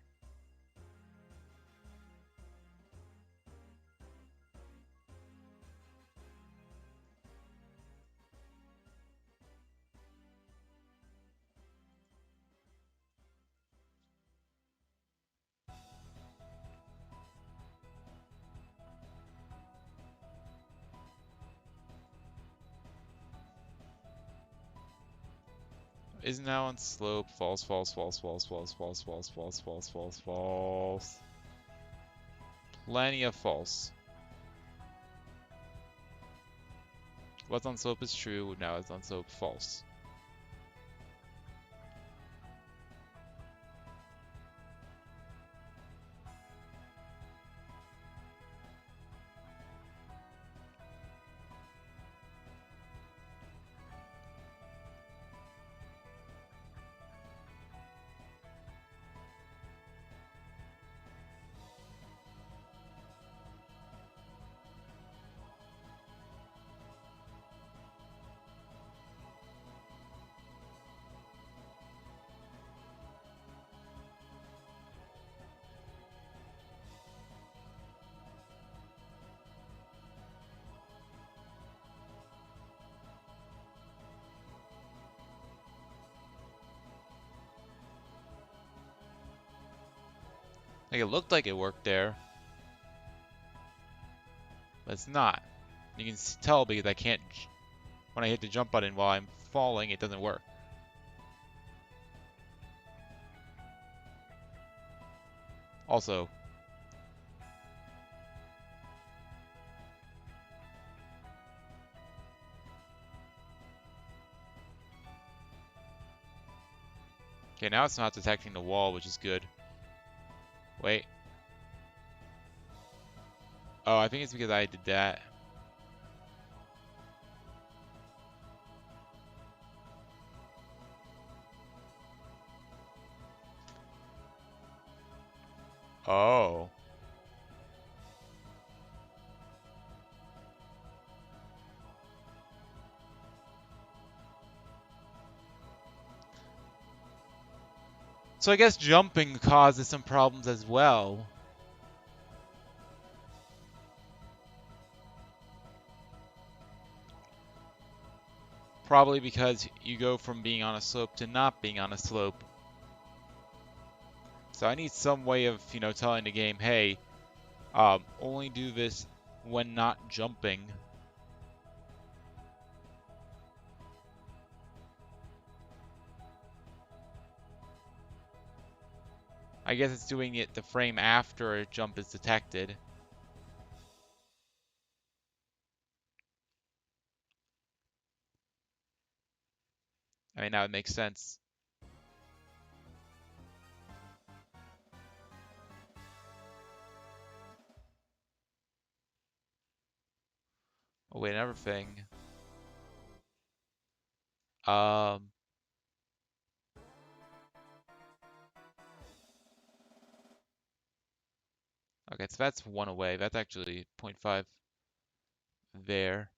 is now on slope. False, false, false, false, false, false, false, false, false, false, false. Plenty of false. What's on slope is true, now it's on slope false. Like it looked like it worked there, but it's not. You can tell because I can't, when I hit the jump button while I'm falling, it doesn't work. Also, okay, now it's not detecting the wall, which is good. Wait. Oh, I think it's because I did that. Oh. So I guess jumping causes some problems as well. Probably because you go from being on a slope to not being on a slope. So I need some way of, telling the game, hey, only do this when not jumping. I guess it's doing it the frame after a jump is detected. I mean, that would make sense. Oh, wait, another thing. Um, okay, so that's one away. That's actually 0.5 there.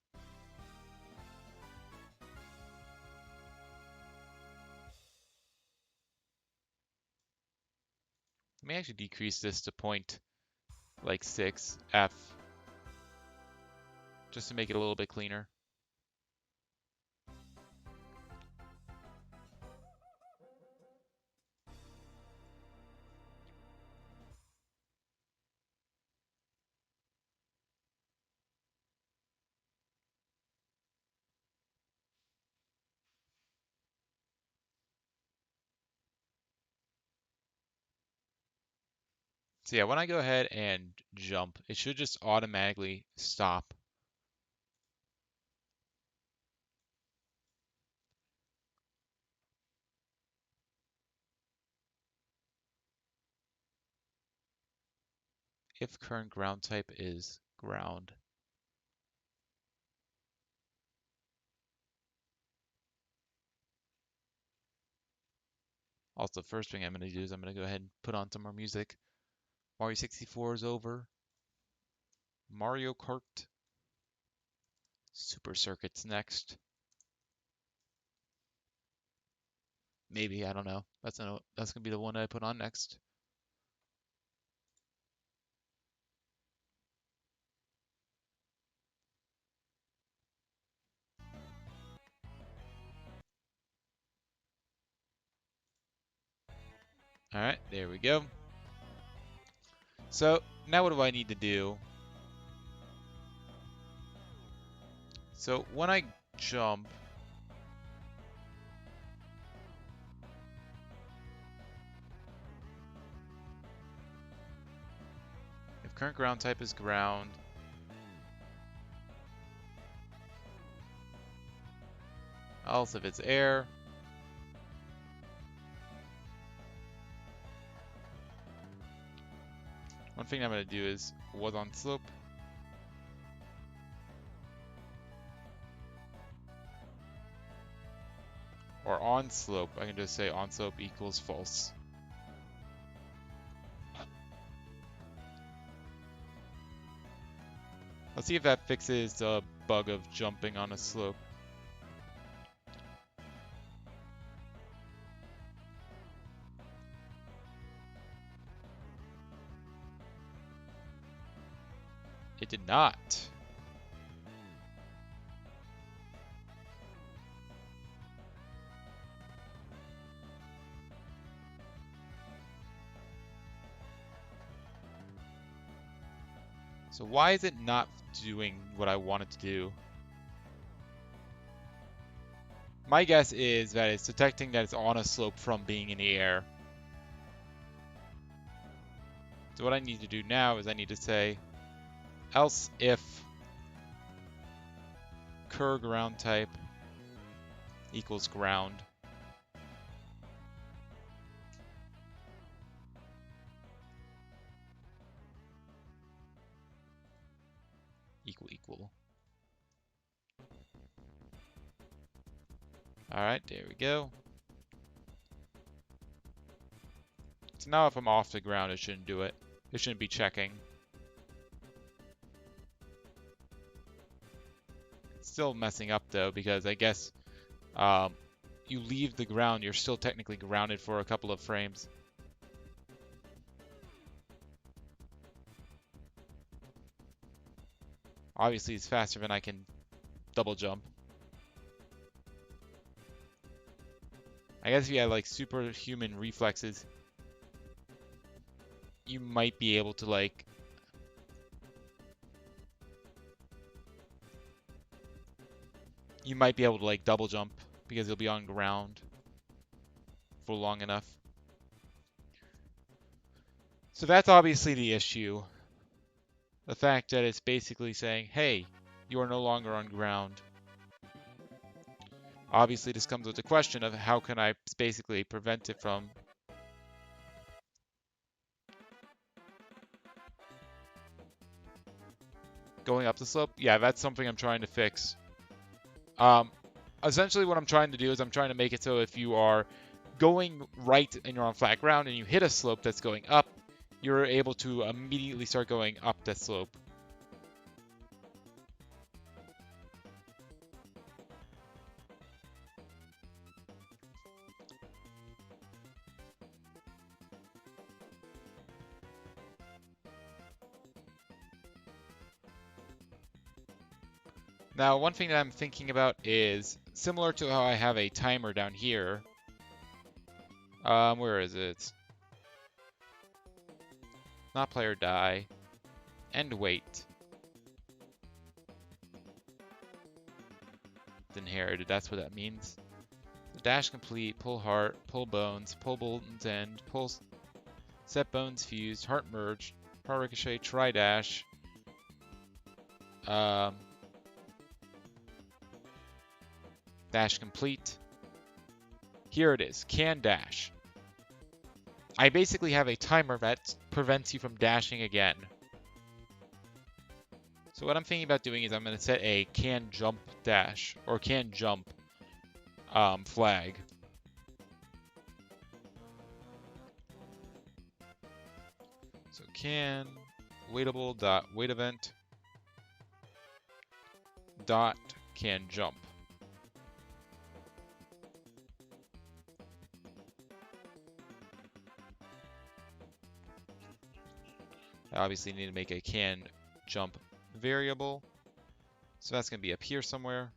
Let me actually decrease this to 0.6 F, just to make it a little bit cleaner. So yeah, when I go ahead and jump, it should just automatically stop. If current ground type is ground. Also, first thing I'm going to do is I'm going to go ahead and put on some more music. Mario 64 is over. Mario Kart Super Circuit's next. Maybe, I don't know. That's going to be the one I put on next. All right, there we go. So now what do I need to do? So when I jump, current ground type is ground. Else if it's air. One thing I'm going to do is was on slope. Or on slope. I can just say on slope equals false. Let's see if that fixes the bug of jumping on a slope. It did not. So why is it not doing what I want it to do? My guess is that it's detecting that it's on a slope from being in the air. So what I need to do now is I need to say else if cur ground type equals ground. Equal. Alright, there we go. So now if I'm off the ground, it shouldn't do it. It shouldn't be checking. It's still messing up though, because I guess you leave the ground, you're still technically grounded for a couple of frames. Obviously, it's faster than I can double jump. I guess if you had like superhuman reflexes, you might be able to like double jump because you'll be on ground for long enough. So that's obviously the issue. The fact that it's basically saying, hey, you are no longer on ground. Obviously, this comes with the question of how can I basically prevent it from going up the slope? Yeah, that's something I'm trying to fix. Essentially what I'm trying to do is I'm trying to make it so if you are going right and you're on flat ground and you hit a slope that's going up, you're able to immediately start going up that slope. Now, one thing that I'm thinking about is similar to how I have a timer down here. Where is it? Not play or die. End wait. Inherited, that's what that means. So dash complete, pull heart, pull bones end, pull set bones fused, heart merge, heart ricochet, try dash. Dash complete. Here it is, can dash. I basically have a timer that prevents you from dashing again. So what I'm thinking about doing is I'm going to set a can jump dash, or can jump flag. So can waitable dot wait event dot can jump. I obviously need to make a can jump variable. So that's going to be up here somewhere.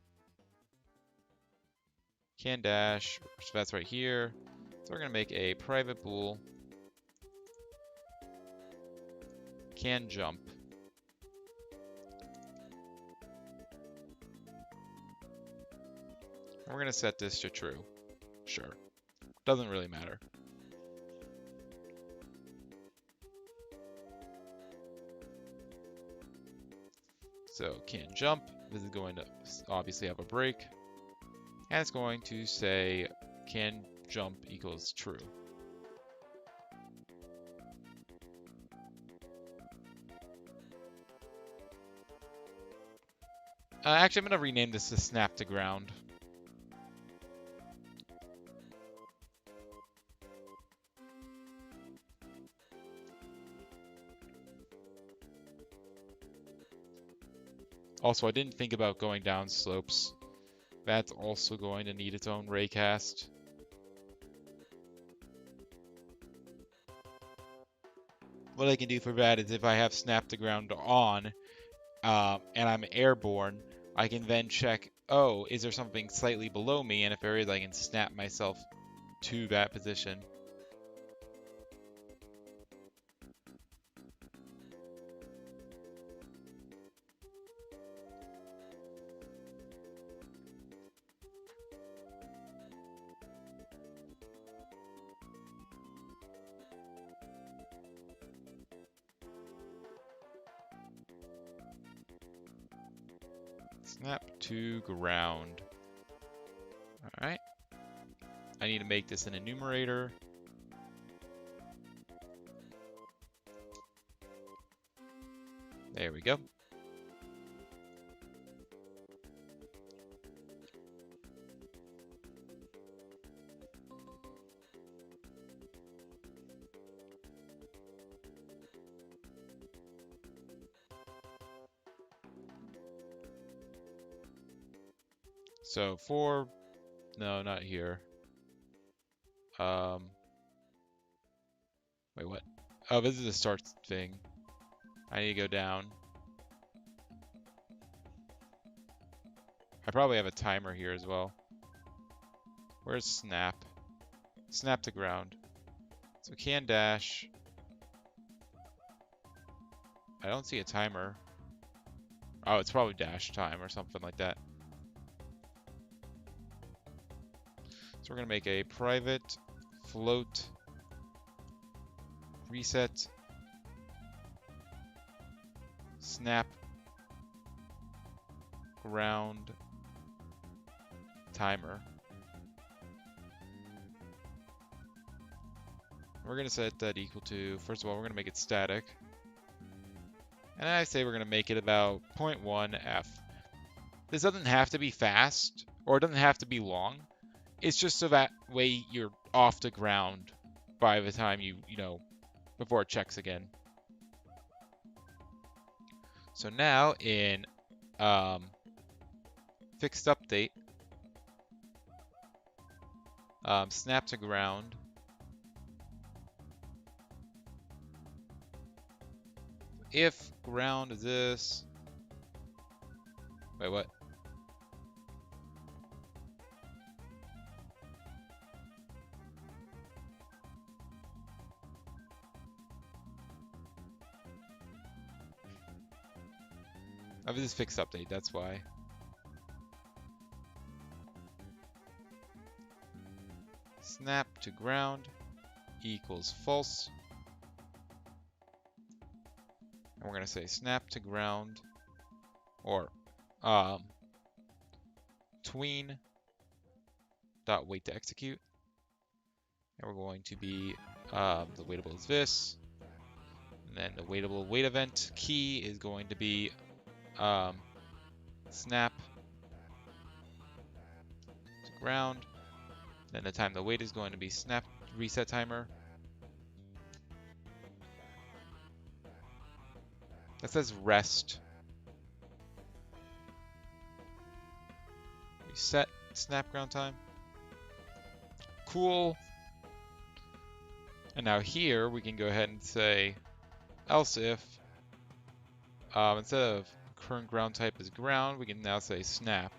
Can dash, so that's right here. So we're going to make a private bool can jump. And we're going to set this to true. Sure. Doesn't really matter. So can't jump. This is going to obviously have a break. And it's going to say can jump equals true. Actually, I'm going to rename this to snap to ground. Also, I didn't think about going down slopes. That's also going to need its own raycast. What I can do for that is if I have snap to ground on, and I'm airborne, I can then check, oh, is there something slightly below me? And if there is, I can snap myself to that position. Snap to ground. Alright. I need to make this an enumerator. There we go. So for, no, not here. Wait, what? Oh, this is a start thing. I need to go down. I probably have a timer here as well. Where's snap? Snap to ground. So can dash. I don't see a timer. Oh, it's probably dash time or something like that. So we're going to make a private float reset snap ground timer. We're going to set that equal to, first of all, we're going to make it static. And I say we're going to make it about 0.1 F. This doesn't have to be fast, or it doesn't have to be long. It's just so that way you're off the ground by the time you know, before it checks again. So now in fixed update, snap to ground, if ground is this, wait, what? Oh, this is fixed update, that's why. Snap to ground equals false. And we're going to say snap to ground or tween dot wait to execute. And we're going to be the waitable is this. And then the waitable wait event key is going to be snap to ground. Then the time the wait is going to be snap reset timer. That says rest. Reset snap ground time. Cool. And now here we can go ahead and say else if instead of current ground type is ground, we can now say snap.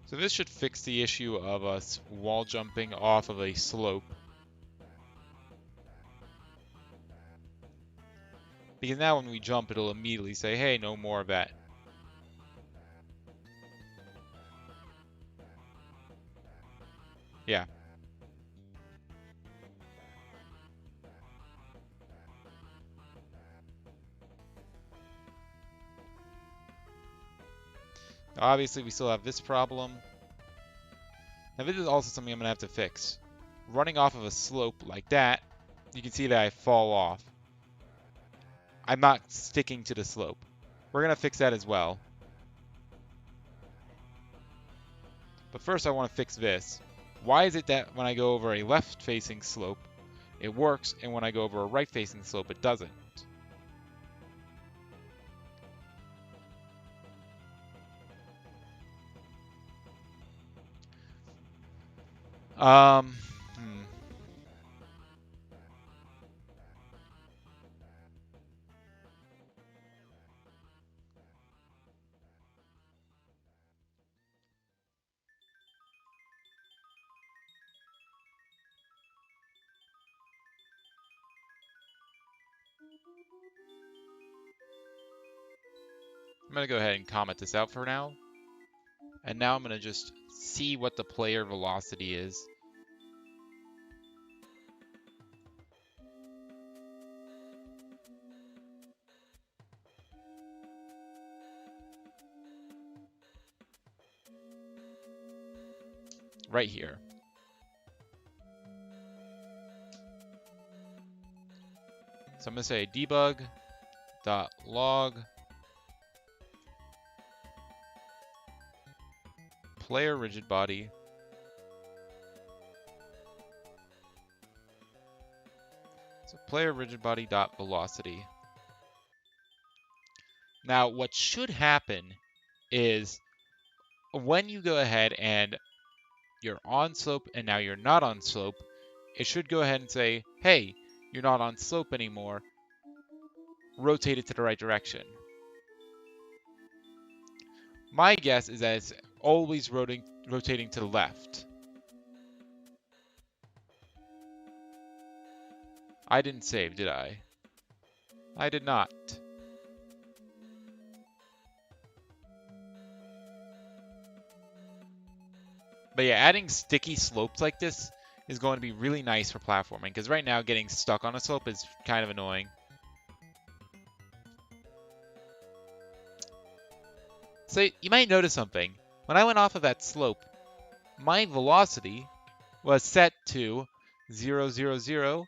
So this should fix the issue of us wall jumping off of a slope. Because now when we jump, it'll immediately say, hey, no more of that. Yeah. Obviously, we still have this problem. Now, this is also something I'm going to have to fix. Running off of a slope like that, you can see that I fall off. I'm not sticking to the slope. We're going to fix that as well. But first, I want to fix this. Why is it that when I go over a left-facing slope, it works, and when I go over a right-facing slope, it doesn't? Um, hmm. I'm going to go ahead and comment this out for now. And now I'm going to just see what the player velocity is. Right here. So I'm going to say debug.log player rigid body so player rigid body dot velocity. Now what should happen is when you go ahead and you're on slope and now you're not on slope, it should go ahead and say, hey, you're not on slope anymore, rotate it to the right direction. My guess is that it's always rotating to the left. I didn't save, did I? I did not. But yeah, adding sticky slopes like this is going to be really nice for platforming, because right now getting stuck on a slope is kind of annoying. So you might notice something. When I went off of that slope, my velocity was set to 0, 0, 0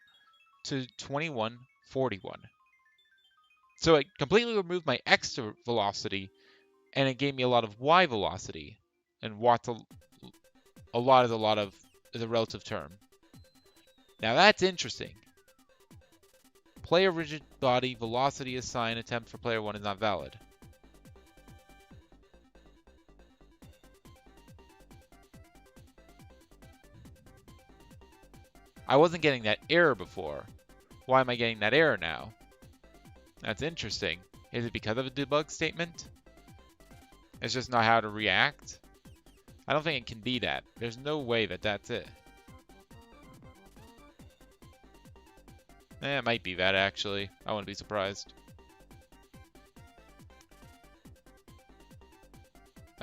to 21, 41. So it completely removed my x velocity, and it gave me a lot of y velocity. And what's a lot is a relative term. Now that's interesting. Player rigid body velocity assign attempt for player 1 is not valid. I wasn't getting that error before. Why am I getting that error now? That's interesting. Is it because of a debug statement? It's just not how to react? I don't think it can be that. There's no way that that's it. It might be that, actually. I wouldn't be surprised.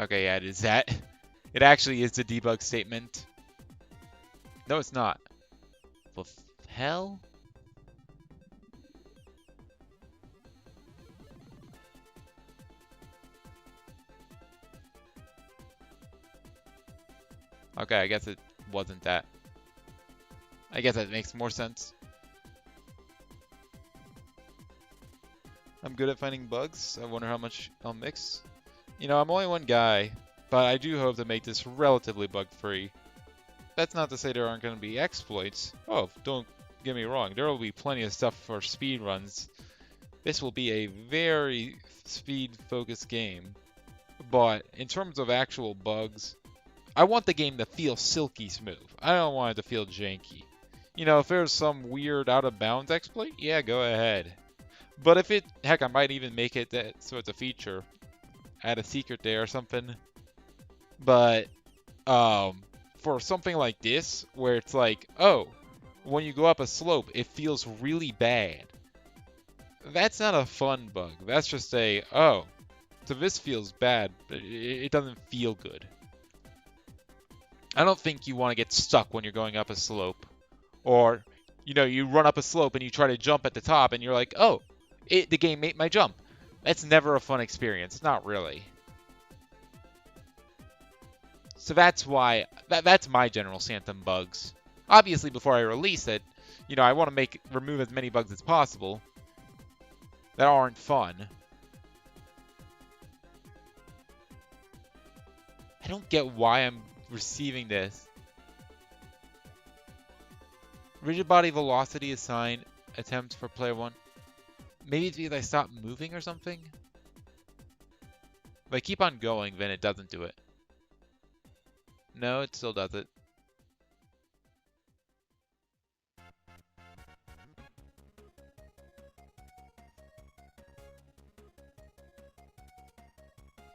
Okay, yeah, it is that. It actually is the debug statement. No, it's not. What the hell? Okay, I guess it wasn't that. I guess that makes more sense. I'm good at finding bugs. I wonder how much I'll mix. You know, I'm only one guy, but I do hope to make this relatively bug-free. That's not to say there aren't going to be exploits. Oh, don't get me wrong. There will be plenty of stuff for speed runs. This will be a very speed-focused game. But in terms of actual bugs, I want the game to feel silky smooth. I don't want it to feel janky. You know, if there's some weird out-of-bounds exploit, yeah, go ahead. But if it, heck, I might even make it that so it's a feature. Add a secret there or something. But, for something like this, where it's like, oh, when you go up a slope, it feels really bad. That's not a fun bug. That's just a, oh, so this feels bad, but it doesn't feel good. I don't think you want to get stuck when you're going up a slope. Or, you run up a slope and you try to jump at the top and you're like, oh, the game made my jump. That's never a fun experience. Not really. So that's why, that's my general stance on bugs. Obviously, before I release it, I want to remove as many bugs as possible that aren't fun. I don't get why I'm receiving this. Rigid body velocity assign attempt for player 1. Maybe it's because I stopped moving or something? If I keep on going, then it doesn't do it. No, it still does it.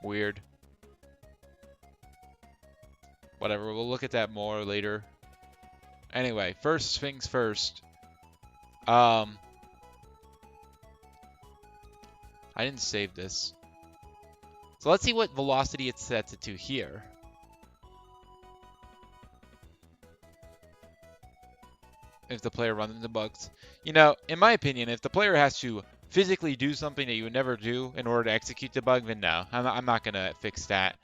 Weird. Whatever, we'll look at that more later. Anyway, first things first. I didn't save this. So let's see what velocity it sets it to here. If the player runs into bugs. In my opinion, if the player has to physically do something that you would never do in order to execute the bug, then no. I'm not going to fix that.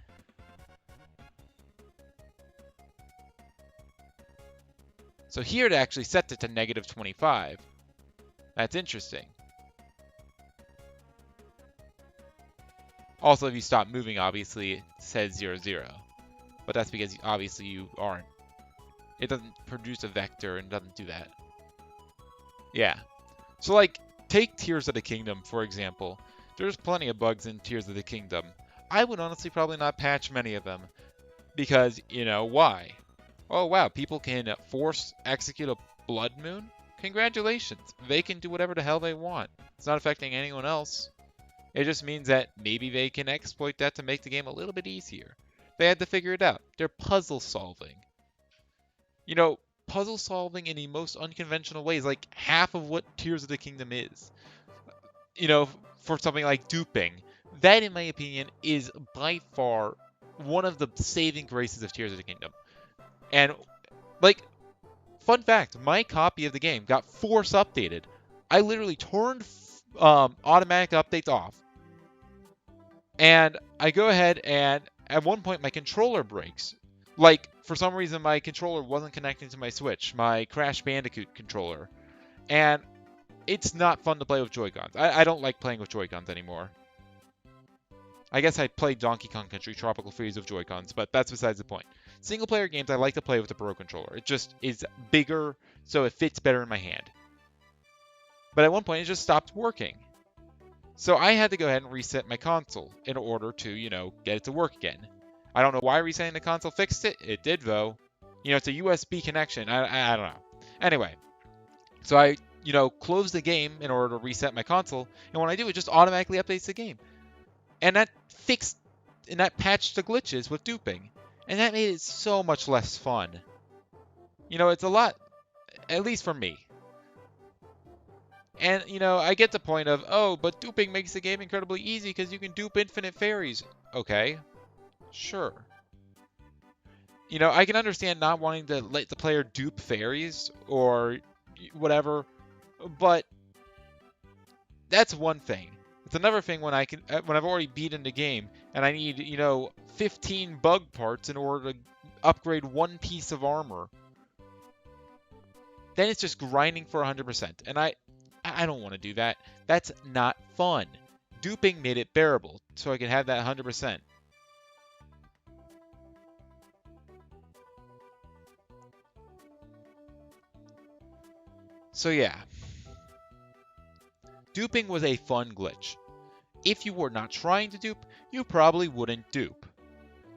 So here it actually sets it to -25. That's interesting. Also, if you stop moving, obviously, it says 0, 0. But that's because, obviously, you aren't. It doesn't produce a vector and doesn't do that. Yeah. So, like, take Tears of the Kingdom, for example. There's plenty of bugs in Tears of the Kingdom. I would honestly probably not patch many of them. Because, why? Oh, wow, people can force execute a Blood Moon? Congratulations. They can do whatever the hell they want. It's not affecting anyone else. It just means that maybe they can exploit that to make the game a little bit easier. They had to figure it out. They're puzzle solving. Puzzle solving in the most unconventional ways, like half of what Tears of the Kingdom is. For something like duping. That, in my opinion, is by far one of the saving graces of Tears of the Kingdom. And, fun fact, my copy of the game got force updated. I literally turned automatic updates off. And I go ahead and at one point my controller breaks. For some reason my controller wasn't connecting to my Switch, my Crash Bandicoot controller. And it's not fun to play with Joy-Cons. I don't like playing with Joy-Cons anymore. I guess I played Donkey Kong Country Tropical Freeze with Joy-Cons, but that's besides the point. Single-player games I like to play with a Pro Controller. It just is bigger, so it fits better in my hand. But at one point it just stopped working. So I had to go ahead and reset my console in order to, get it to work again. I don't know why resetting the console fixed it. It did, though. It's a USB connection. I don't know. Anyway, so I, close the game in order to reset my console. And when I do, it just automatically updates the game. And that patched the glitches with duping. And that made it so much less fun. It's a lot, at least for me. And, I get the point of, oh, but duping makes the game incredibly easy because you can dupe infinite fairies. Okay, sure. I can understand not wanting to let the player dupe fairies or whatever, but that's one thing. It's another thing when I've already beaten the game and I need, 15 bug parts in order to upgrade one piece of armor. Then it's just grinding for 100%, and I don't want to do that. That's not fun. Duping made it bearable, so I could have that 100%. So yeah. Duping was a fun glitch. If you were not trying to dupe, you probably wouldn't dupe.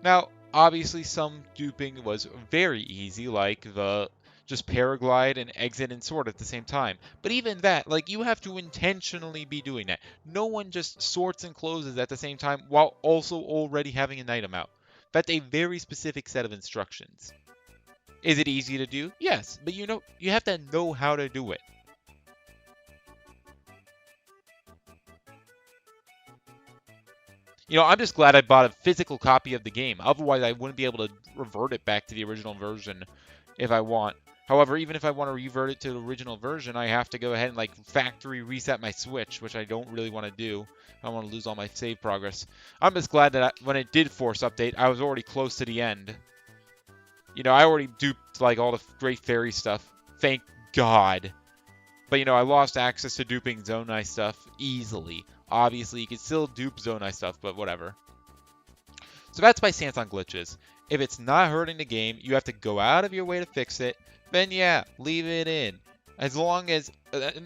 Now, obviously some duping was very easy, like the just paraglide and exit and sort at the same time. But even that, you have to intentionally be doing that. No one just sorts and closes at the same time while also already having an item out. That's a very specific set of instructions. Is it easy to do? Yes, but you have to know how to do it. I'm just glad I bought a physical copy of the game. Otherwise, I wouldn't be able to revert it back to the original version if I want. However, even if I want to revert it to the original version, I have to go ahead and like factory reset my Switch, which I don't really want to do. I don't want to lose all my save progress. I'm just glad that when it did force update, I was already close to the end. I already duped like all the great fairy stuff. Thank God. But I lost access to duping Zonai stuff easily. Obviously, you can still dupe Zonai stuff, but whatever. So that's my stance on glitches. If it's not hurting the game, you have to go out of your way to fix it, then yeah, leave it in. As long as,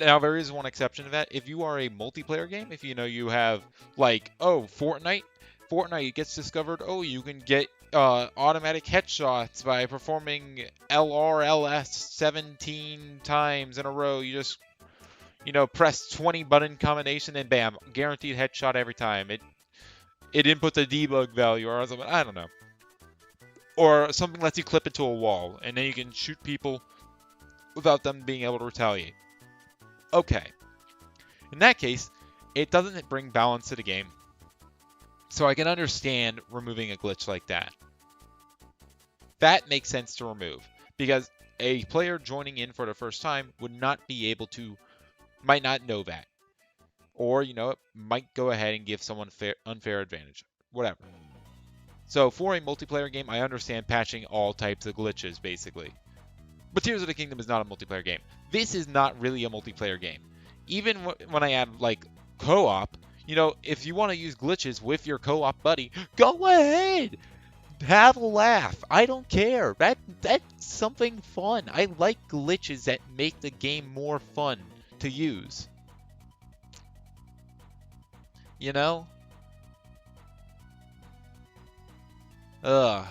now there is one exception to that. If you are a multiplayer game, if you have like, oh, Fortnite gets discovered, oh, you can get automatic headshots by performing LRLS 17 times in a row. You just, press 20 button combination and bam, guaranteed headshot every time. It inputs a debug value or something, I don't know. Or something lets you clip into a wall, and then you can shoot people without them being able to retaliate. Okay. In that case, it doesn't bring balance to the game. So I can understand removing a glitch like that. That makes sense to remove, because a player joining in for the first time would not be able to, might not know that. Or, it might go ahead and give someone unfair advantage. Whatever. So for a multiplayer game, I understand patching all types of glitches, basically. But Tears of the Kingdom is not a multiplayer game. This is not really a multiplayer game. Even when I add, like, co-op, if you want to use glitches with your co-op buddy, go ahead! Have a laugh. I don't care. That's something fun. I like glitches that make the game more fun to use. Ugh.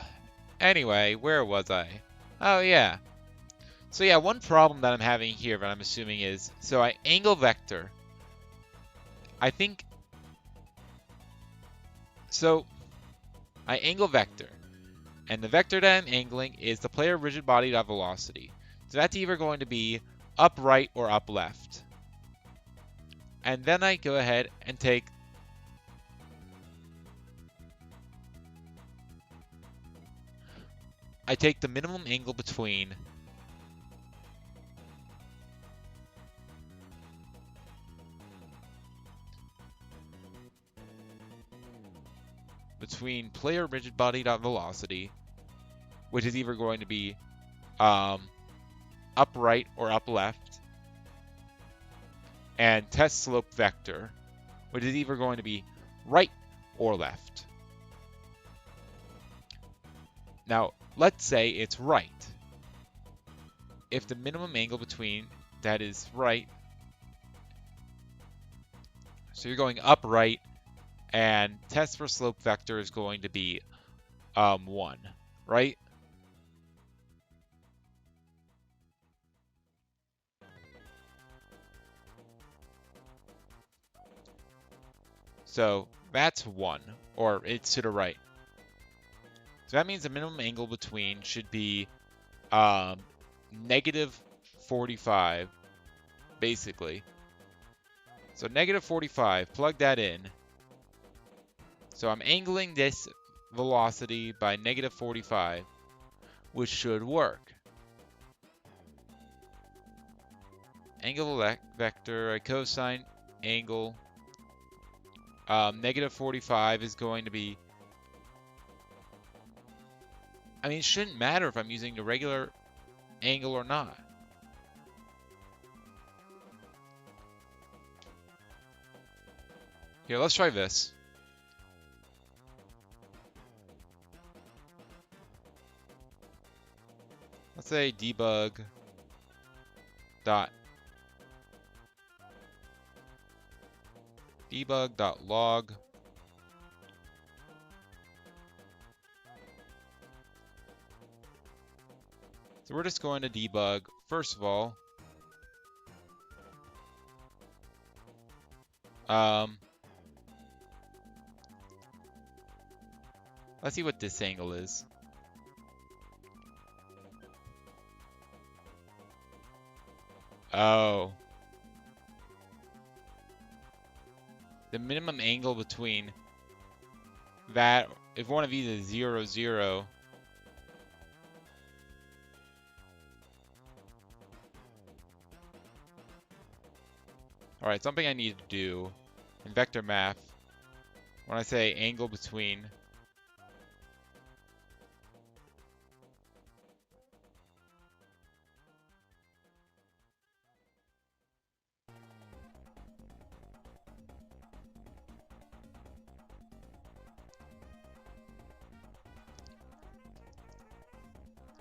Anyway, where was I? Oh, yeah. So yeah, one problem that I'm having here, that I'm assuming is, so I angle vector. I think, so I angle vector. And the vector that I'm angling is the player rigid body dot velocity. So that's either going to be up right or up left. And then I go ahead and take the minimum angle between player rigid body dot velocity, which is either going to be up right or up left, and test slope vector, which is either going to be right or left. Now, let's say it's right. If the minimum angle between that is right, so you're going up right, and test for slope vector is going to be 1, right? So that's 1, or it's to the right. So that means the minimum angle between should be negative 45, basically. So negative 45, plug that in. So I'm angling this velocity by negative 45, which should work. Angle vector, I cosine angle. Negative 45 is going to be, I mean, it shouldn't matter if I'm using the regular angle or not. Here, let's try this. Let's say debug dot log. So we're just going to debug, first of all, let's see what this angle is. Oh. The minimum angle between that, if one of these is 0, 0, alright, something I need to do in vector math, when I say angle between,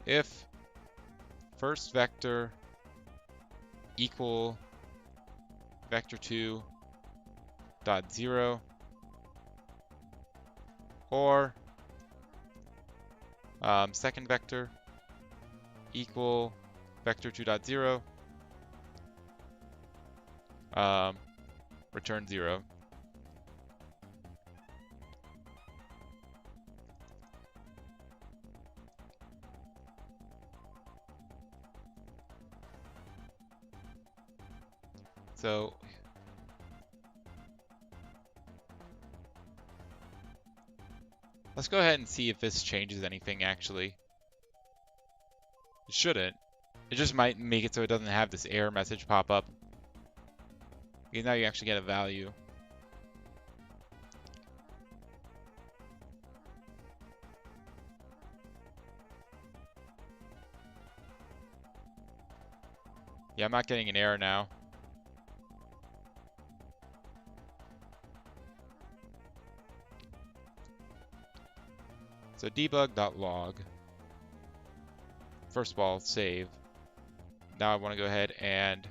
if first vector equal vector 2 dot 0, or second vector equal vector 2 dot 0, return 0. So let's go ahead and see if this changes anything actually. It shouldn't. It just might make it so it doesn't have this error message pop up. Because now you actually get a value. Yeah, I'm not getting an error now. So debug.log. First of all, save. Now I want to go ahead and...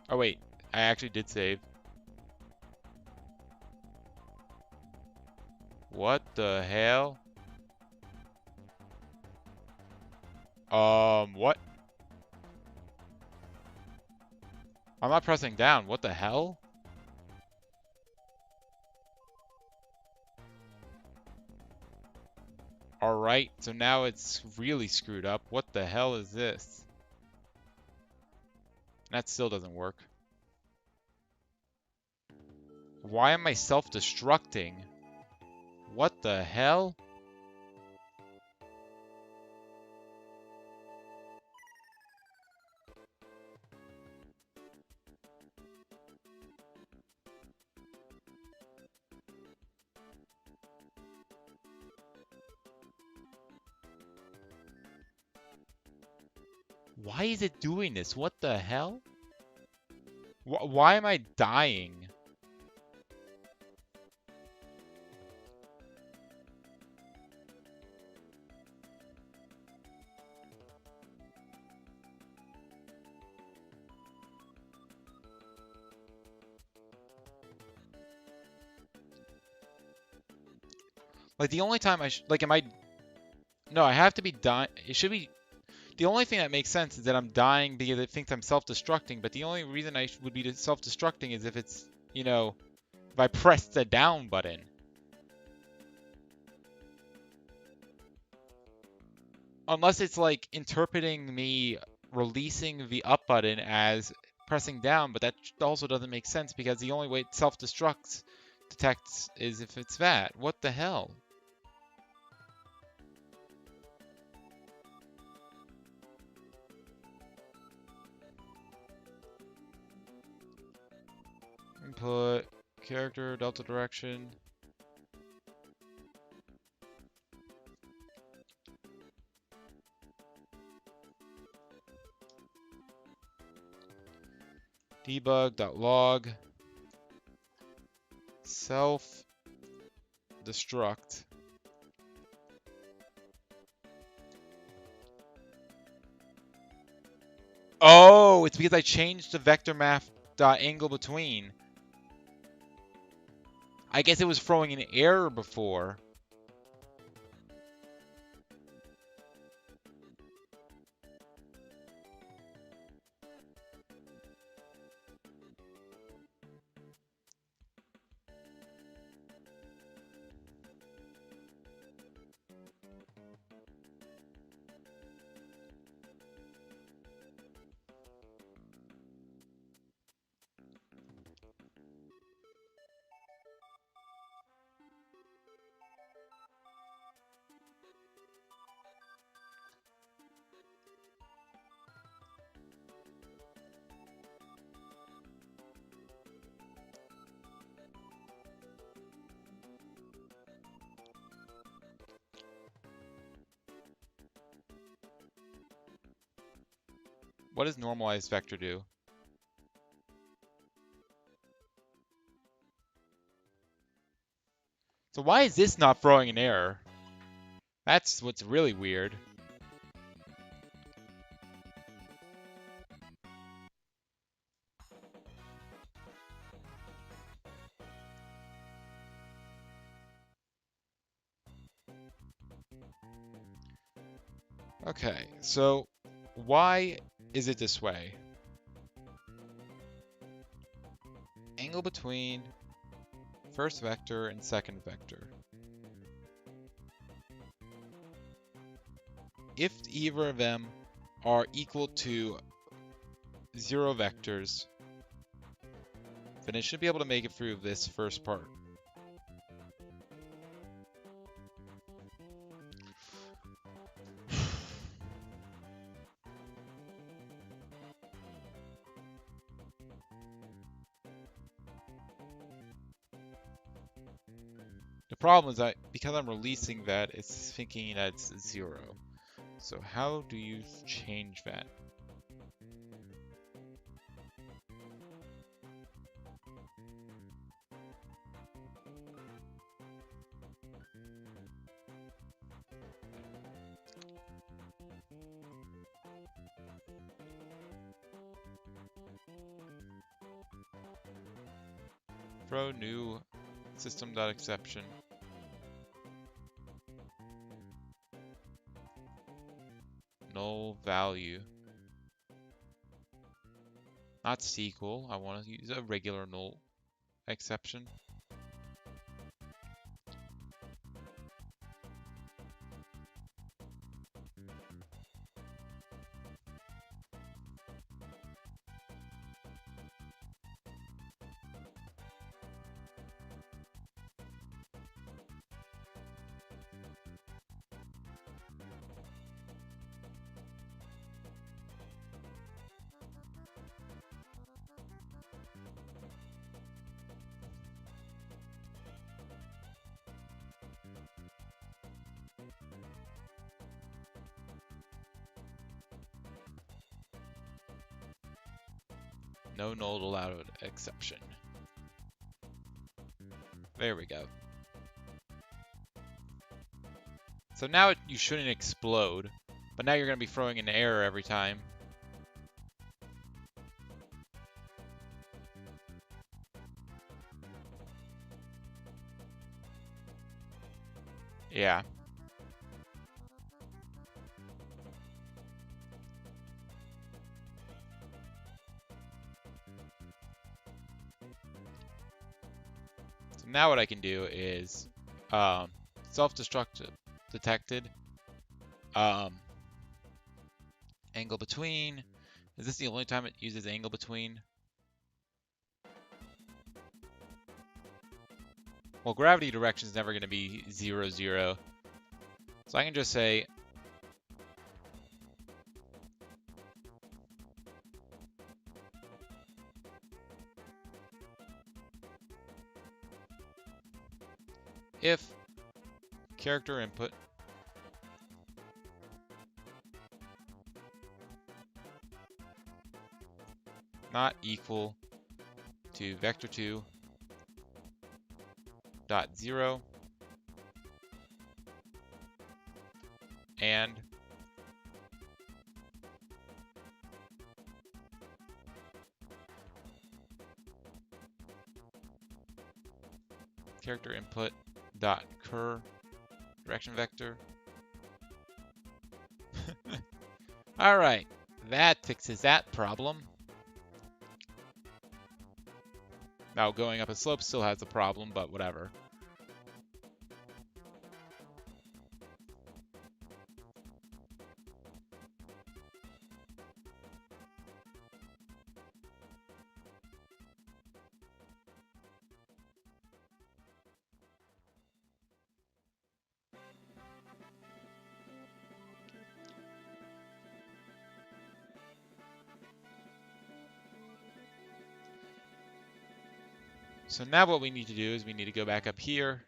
Oh wait, I actually did save. What the hell? What? I'm not pressing down. What the hell? Alright, so now it's really screwed up. What the hell is this? That still doesn't work. Why am I self-destructing? What the hell? Why is it doing this? What the hell? Why am I dying? Like, the only time am I... No, I have to be dying. It should be... The only thing that makes sense is that I'm dying because it thinks I'm self-destructing, but the only reason I would be self-destructing is if it's, you know, if I press the down button. Unless it's, like, interpreting me releasing the up button as pressing down, but that also doesn't make sense because the only way it self-destructs detects is if it's that. What the hell? Input, character, delta direction. Debug.log. Self-destruct. Oh, it's because I changed the vector math angle between. I guess it was throwing an error before. What does normalized vector do? So why is this not throwing an error? That's what's really weird. Okay, so why is it this way? Angle between first vector and second vector. If either of them are equal to 0 vectors, then it should be able to make it through this first part. The problem is that because I'm releasing that, it's thinking that it's 0. So how do you change that? Throw new system.exception. Null value. Not SQL. I want to use a regular null exception. No null allowed exception. There we go. So now you shouldn't explode, but now you're going to be throwing an error every time. Yeah. So now what I can do is self-destruct detected. Angle between. Is this the only time it uses angle between? Well, gravity direction is never going to be 0, 0. So I can just say if character input not equal to vector2 dot 0 and character input dot cur direction vector. All right, that fixes that problem. Now going up a slope still has a problem, but whatever. So now what we need to do is we need to go back up here.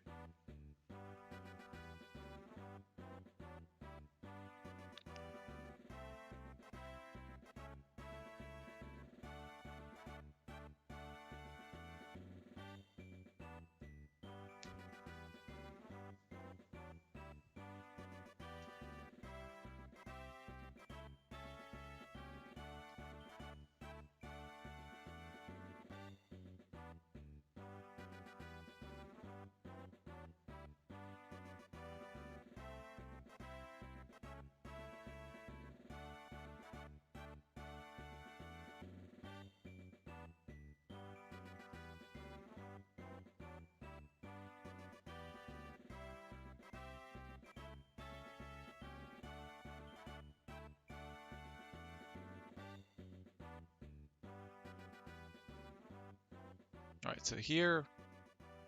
Alright, so here,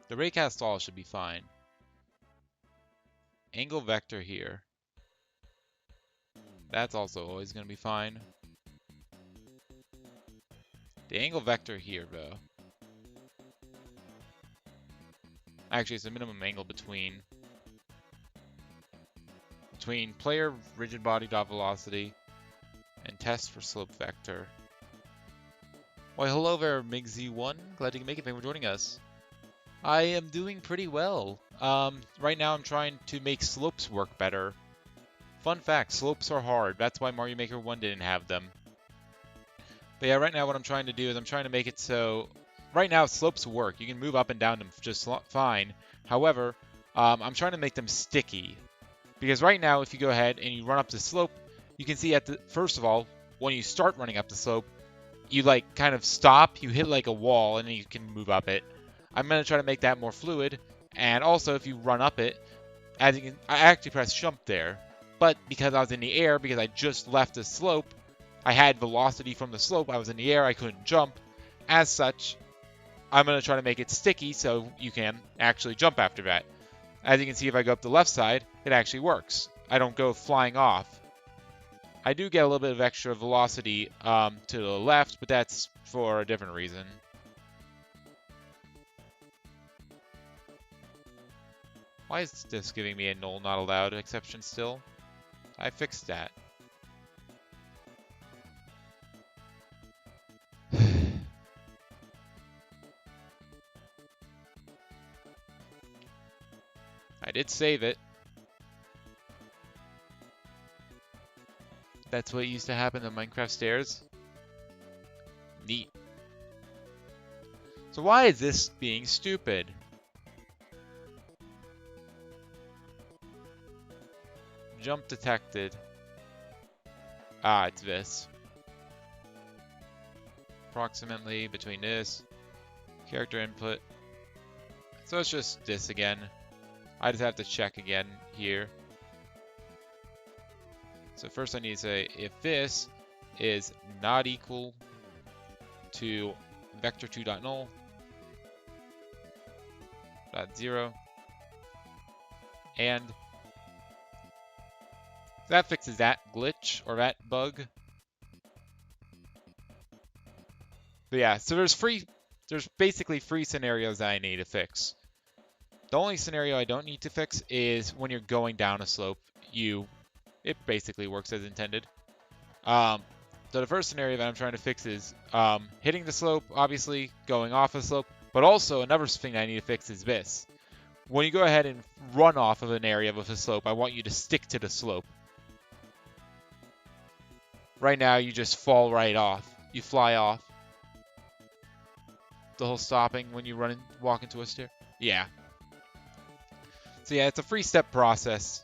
the raycast all should be fine. Angle vector here. That's also always going to be fine. The angle vector here, though. Actually, it's the minimum angle between player rigid body dot velocity and test for slope vector. Why, hello there, MigZ1. Glad you can make it. Thank you for joining us. I am doing pretty well. Right now I'm trying to make slopes work better. Fun fact, slopes are hard. That's why Mario Maker 1 didn't have them. But yeah, right now what I'm trying to do is I'm trying to make it so... Right now, slopes work. You can move up and down them just fine. However, I'm trying to make them sticky. Because right now, if you go ahead and you run up the slope, you can see first of all, when you start running up the slope, you like kind of stop, you hit like a wall, and then you can move up it. I'm going to try to make that more fluid. And also, if you run up it, as you can, I actually pressed jump there. But because I was in the air, because I just left the slope, I had velocity from the slope, I was in the air, I couldn't jump. As such, I'm going to try to make it sticky so you can actually jump after that. As you can see, if I go up the left side, it actually works. I don't go flying off. I do get a little bit of extra velocity to the left, but that's for a different reason. Why is this giving me a null not allowed exception still? I fixed that. I did save it. That's what used to happen on Minecraft stairs. Neat. So why is this being stupid? Jump detected. Ah, it's this. Approximately between this. Character input. So it's just this again. I just have to check again here. So first I need to say if this is not equal to vector2.null .0 and that fixes that glitch or that bug. But yeah, so there's basically three scenarios that I need to fix. The only scenario I don't need to fix is when you're going down a slope. It basically works as intended. So the first scenario that I'm trying to fix is hitting the slope, obviously going off a slope, but also another thing I need to fix is this. When you go ahead and run off of an area with a slope, I want you to stick to the slope. Right now, you just fall right off. You fly off. The whole stopping when you walk into a stair. Yeah. So yeah, it's a 3-step process.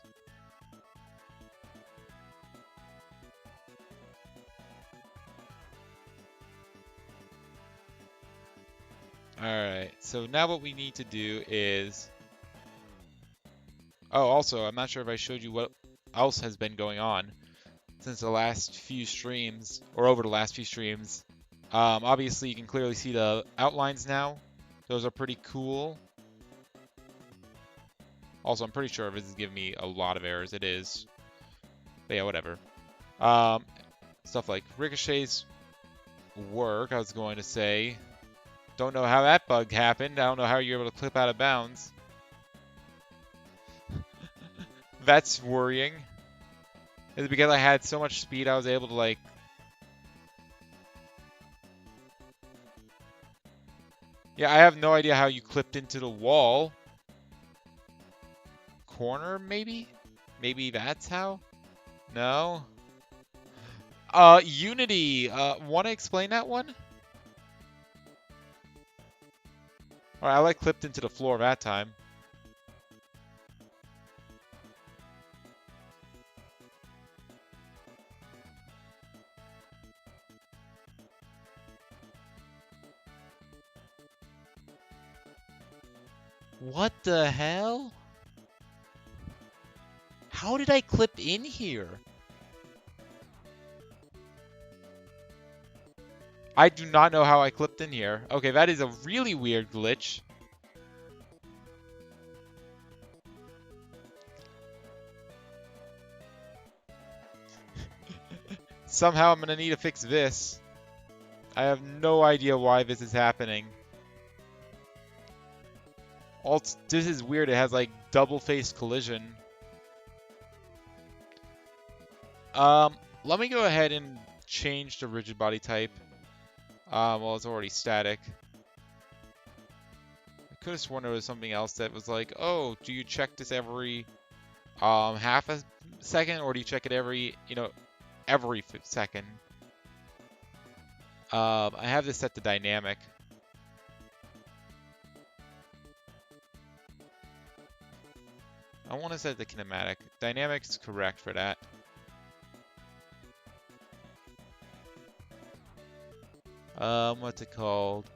Alright, so now what we need to do is... Oh, also, I'm not sure if I showed you what else has been going on since the last few streams, or over the last few streams. Obviously, you can clearly see the outlines now. Those are pretty cool. Also, I'm pretty sure this is giving me a lot of errors. It is. But yeah, whatever. Stuff like ricochets work, I was going to say. Don't know how that bug happened. I don't know how you're able to clip out of bounds. That's worrying. Is it because I had so much speed I was able to, like... Yeah, I have no idea how you clipped into the wall. Corner, maybe? Maybe that's how? No? Unity! Want to explain that one? Alright, I like clipped into the floor that time. What the hell? How did I clip in here? I do not know how I clipped in here. Okay, that is a really weird glitch. Somehow I'm gonna need to fix this. I have no idea why this is happening. This is weird. It has like double face collision. Let me go ahead and change the rigid body type. Well, it's already static. I could have sworn there was something else that was like, oh, do you check this every half a second, or do you check it every, every second? I have this set to dynamic. I want to set the kinematic. Dynamic's correct for that. What's it called?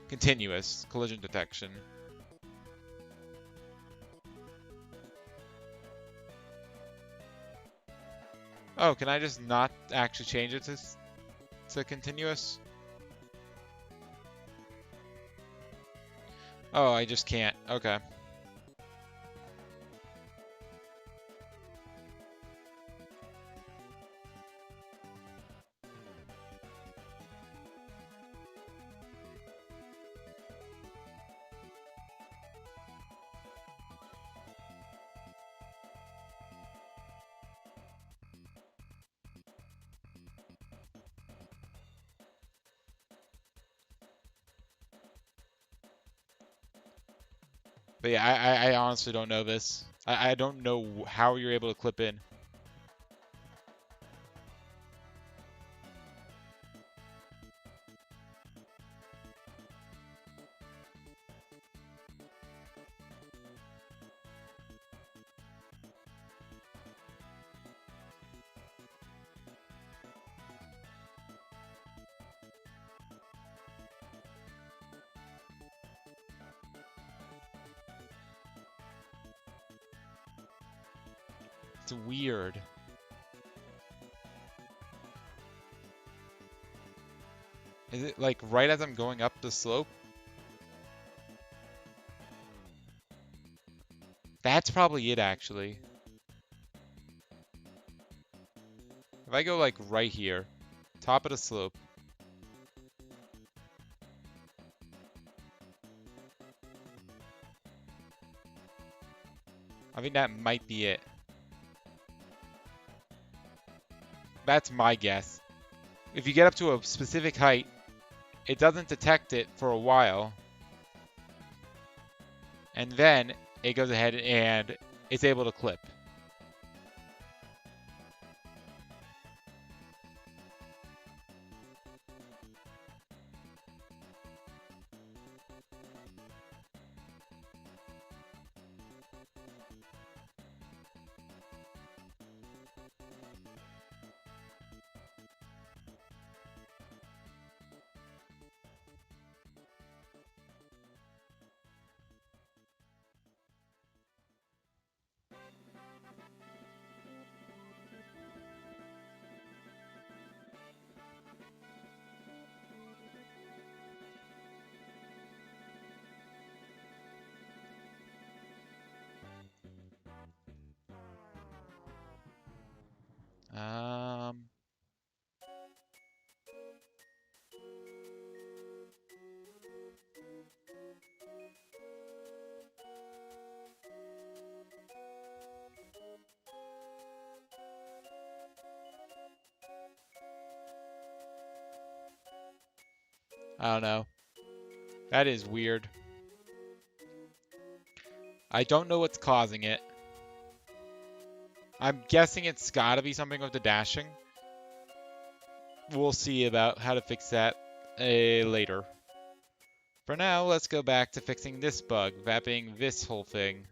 Continuous collision detection. Oh, can I just not actually change it to continuous? Oh, I just can't. Okay. But yeah, I honestly don't know this. I don't know how you're able to clip in. It's weird. Is it like right as I'm going up the slope? That's probably it, actually. If I go like right here, top of the slope. I think that might be it. That's my guess. If you get up to a specific height, it doesn't detect it for a while. And then it goes ahead and it's able to clip. Um, I don't know. That is weird. I don't know what's causing it. I'm guessing it's gotta be something with the dashing. We'll see about how to fix that later. For now, let's go back to fixing this bug, that being this whole thing.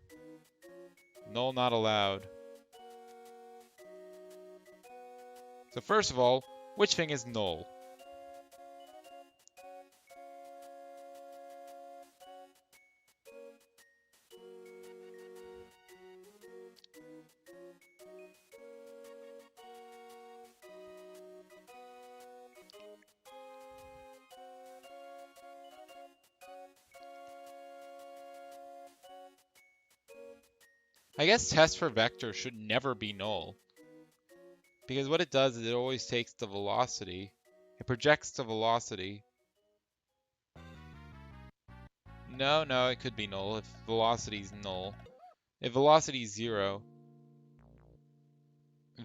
Null not allowed. So first of all, which thing is null? I guess test for vector should never be null. Because what it does is it always takes the velocity. It projects the velocity. No, it could be null if velocity is null. If velocity is 0,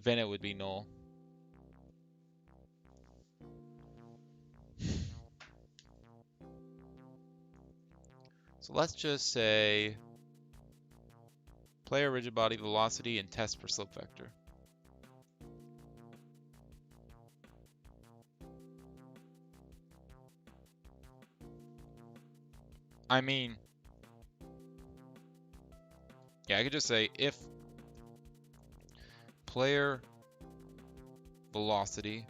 then it would be null. So let's just say player rigid body velocity and test for slope vector. I mean, yeah, I could just say if player velocity,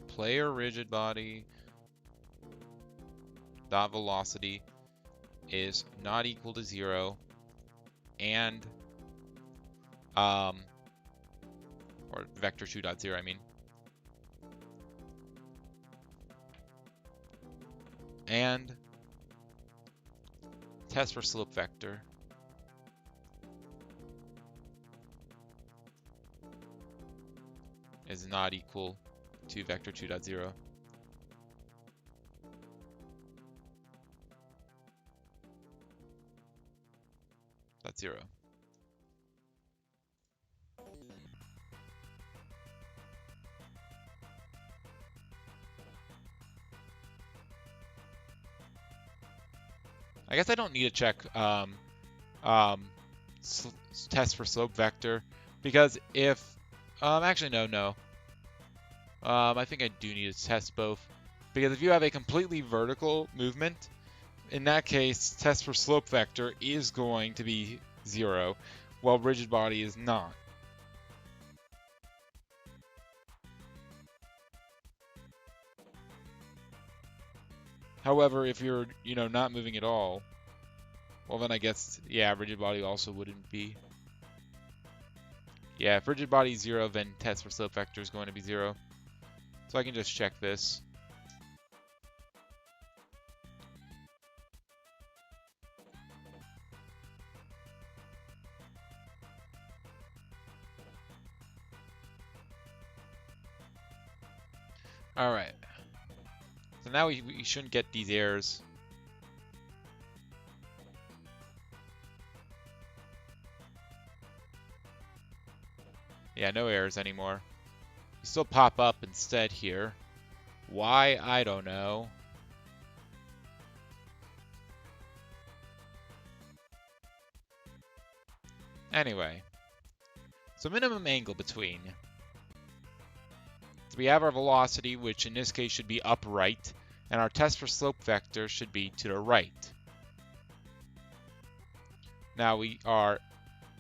player rigid body dot velocity is not equal to 0, and or vector 2.0, I mean, and test for slope vector is not equal to vector 2.0. That's 0. I guess I don't need to check test for slope vector, because if actually no. I think I do need to test both, because if you have a completely vertical movement, in that case, test for slope vector is going to be 0, while rigid body is not. However, if you're, not moving at all, well then I guess, yeah, rigid body also wouldn't be. Yeah, if rigid body is 0, then test for slope vector is going to be 0. So I can just check this. Alright. So now we shouldn't get these errors. Yeah, no errors anymore. They still pop up instead here. Why? I don't know. Anyway. So minimum angle between. So we have our velocity, which in this case should be upright, and our test for slope vector should be to the right. Now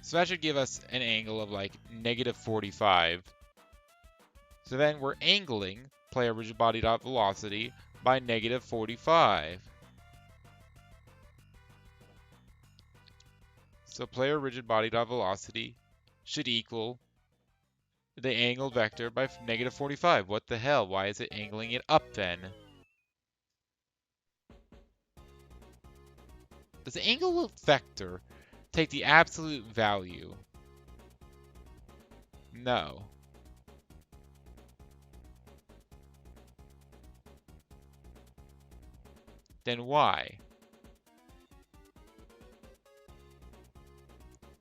so that should give us an angle of like -45. So then we're angling player rigid body dot velocity by -45. So player rigid body dot velocity should equal the angled vector by -45. What the hell? Why is it angling it up then? Does the angle vector take the absolute value? No. Then why?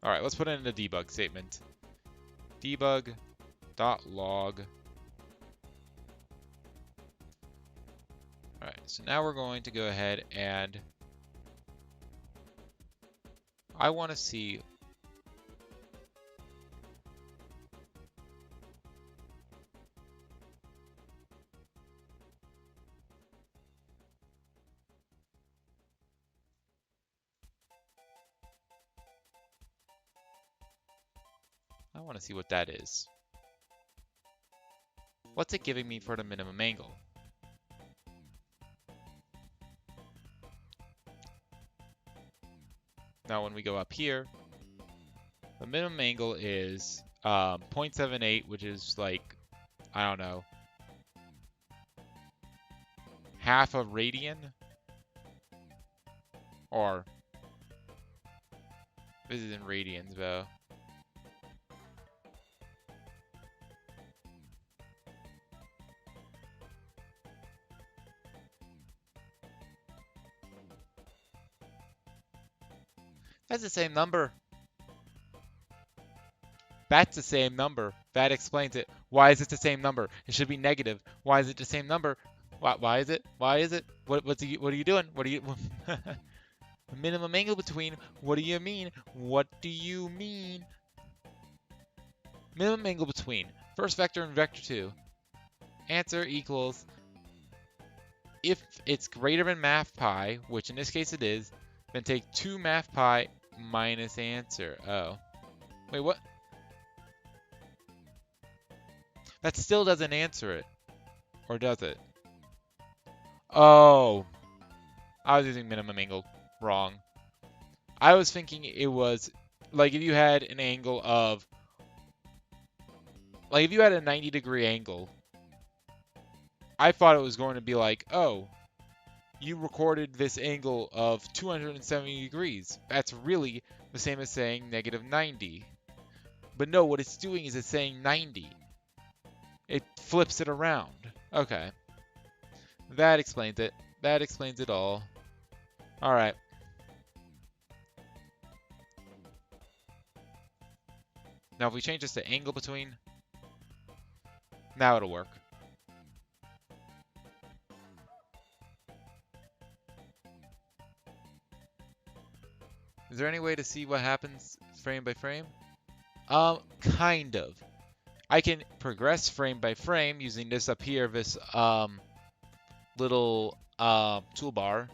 All right, let's put it in the debug statement. Debug.log. All right, so now we're going to go ahead and I want to see what that is. What's it giving me for the minimum angle? Now when we go up here, the minimum angle is 0.78, which is like, I don't know, half a radian? Or This is in radians, though. That's the same number. That's the same number. That explains it. Why is it the same number? It should be negative. Why is it the same number? Why is it? Why is it? What are you doing? What are you minimum angle between? What do you mean? What do you mean? Minimum angle between first vector and vector 2. Answer equals, if it's greater than math pi, which in this case it is, then take 2 math pi minus answer. Oh. Wait, what? That still doesn't answer it. Or does it? Oh. I was using minimum angle wrong. I was thinking it was, like, if you had an angle of, like, if you had a 90-degree angle, I thought it was going to be like, oh, you recorded this angle of 270 degrees. That's really the same as saying negative 90. But no, what it's doing is it's saying 90. It flips it around. Okay. That explains it. That explains it all. Alright. Now if we change this to angle between, now it'll work. Is there any way to see what happens frame by frame? Kind of. I can progress frame by frame using this up here, this little toolbar.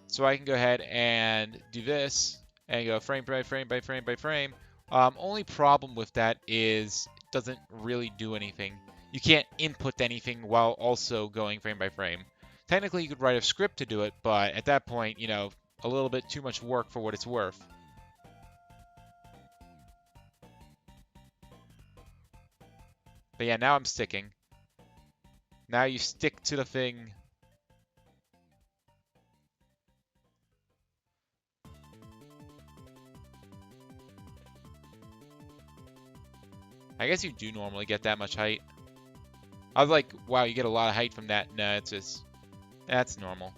So I can go ahead and do this and go frame by frame by frame by frame. Only problem with that is it doesn't really do anything. You can't input anything while also going frame by frame. Technically, you could write a script to do it, but at that point, you know, a little bit too much work for what it's worth. But yeah, now I'm sticking. Now you stick to the thing. I guess you do normally get that much height. I was like, wow, you get a lot of height from that. No, it's just, that's normal.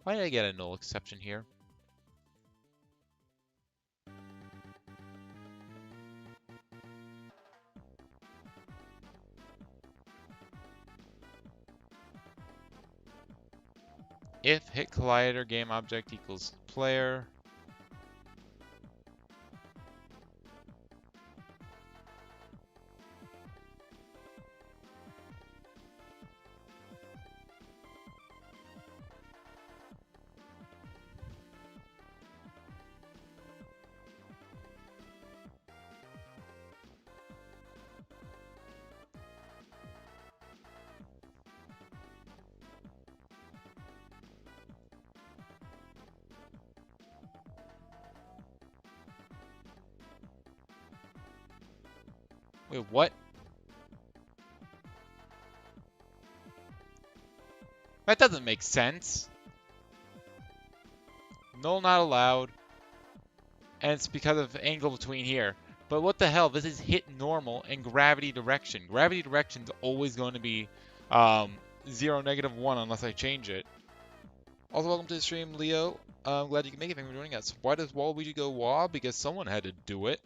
Why did I get a null exception here? If hit collider game object equals player. Wait, what? That doesn't make sense. Null not allowed. And it's because of angle between here. But what the hell? This is hit normal and gravity direction. Gravity direction's always going to be 0, -1 unless I change it. Also, welcome to the stream, Leo. I'm glad you can make it. Thank you for joining us. Why does Waluigi go wah? Because someone had to do it.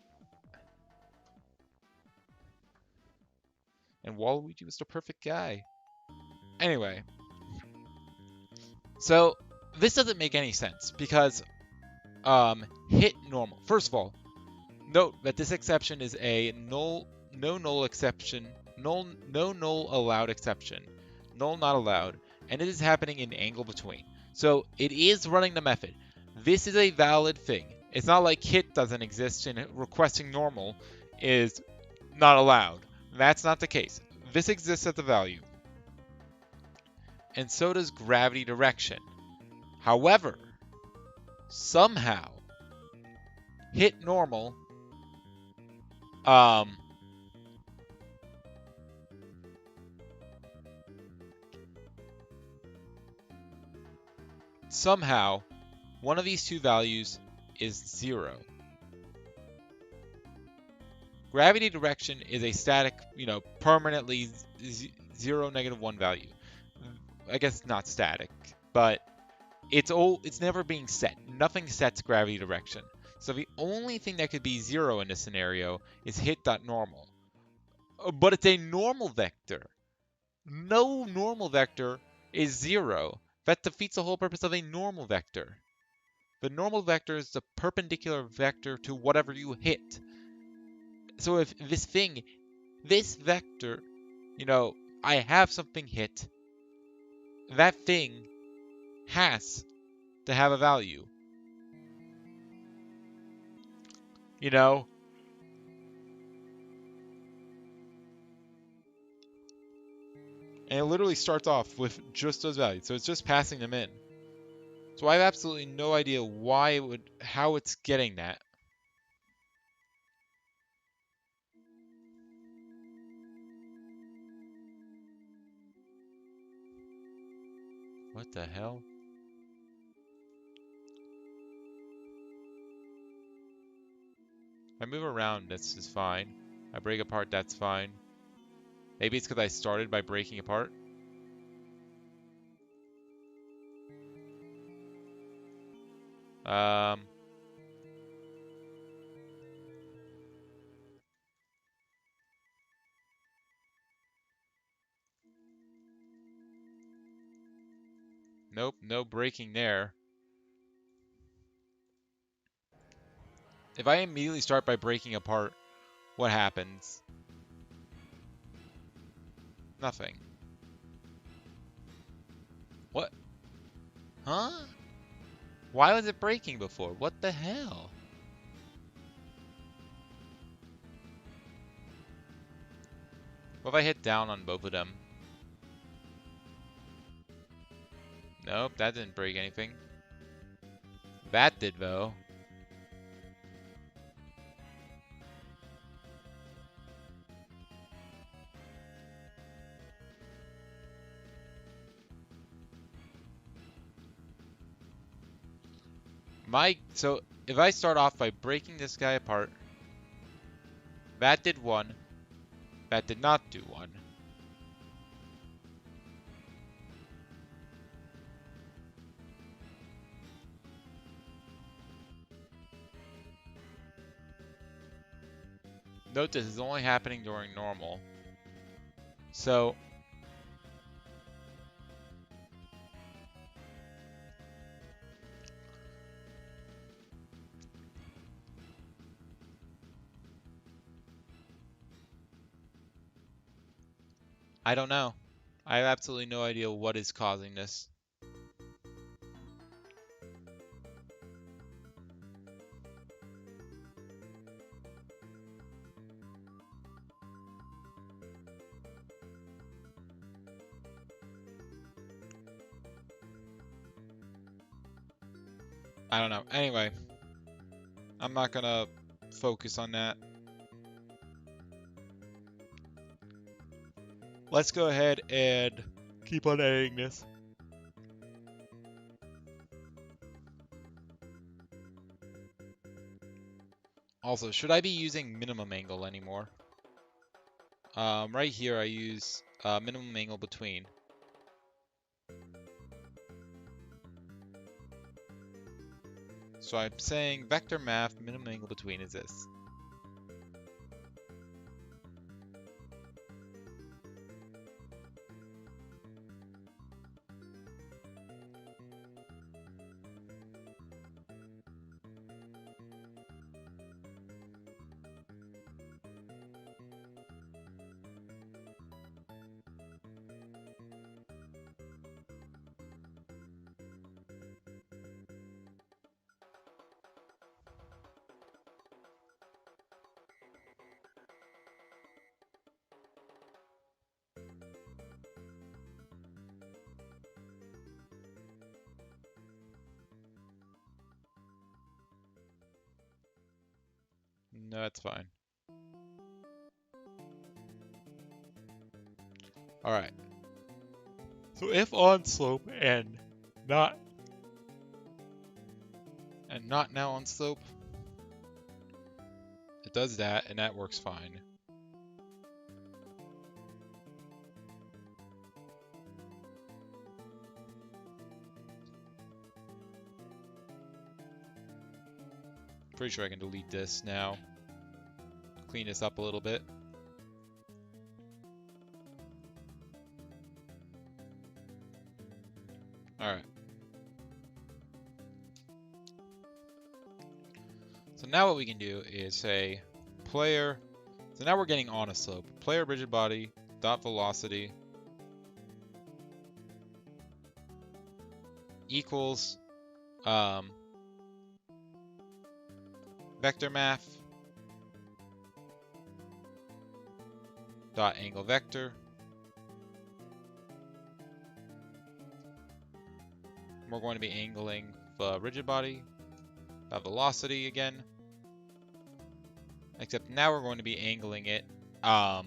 And Waluigi was the perfect guy. Anyway. So, this doesn't make any sense because hit normal. First of all, note that this exception is a no null exception, no null allowed exception, null not allowed, and it is happening in angle between. So it is running the method. This is a valid thing. It's not like hit doesn't exist and requesting normal is not allowed. That's not the case. This exists as a value. And so does gravity direction. However, somehow, hit normal somehow one of these two values is 0. Gravity direction is a static, permanently 0, -1 value. I guess it's not static, but it's never being set. Nothing sets gravity direction. So the only thing that could be 0 in this scenario is hit.normal. But it's a normal vector. No normal vector is 0. That defeats the whole purpose of a normal vector. The normal vector is the perpendicular vector to whatever you hit. So if this vector, I have something hit, that thing has to have a value. And it literally starts off with just those values. So it's just passing them in. So I have absolutely no idea how it's getting that. What the hell? If I move around, this is fine. I break apart, that's fine. Maybe it's because I started by breaking apart. Nope, no breaking there. If I immediately start by breaking apart, what happens? Nothing. What? Huh? Why was it breaking before? What the hell? What if I hit down on both of them? Nope, that didn't break anything. That did, though. So if I start off by breaking this guy apart, that did 1, that did not do 1. Note this is only happening during normal. So I don't know. I have absolutely no idea what is causing this. I don't know. Anyway, I'm not gonna focus on that. Let's go ahead and keep on editing this. Also, should I be using minimum angle anymore? Right here I use minimum angle between. So I'm saying vector math minimum angle between is this. No, that's fine. Alright. So if on slope and not and not now on slope. It does that, and that works fine. Pretty sure I can delete this now. Clean this up a little bit. Alright. So now what we can do is say player. So now we're getting on a slope. Player rigid body dot velocity equals vector math dot angle vector. We're going to be angling the rigid body dot velocity again. Except now we're going to be angling it up.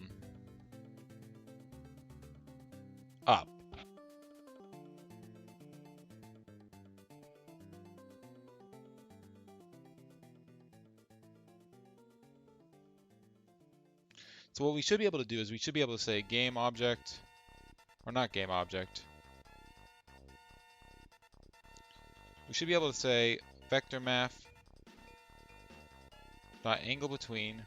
So what we should be able to do is we should be able to say game object, or not game object. We should be able to say vector math dot angle between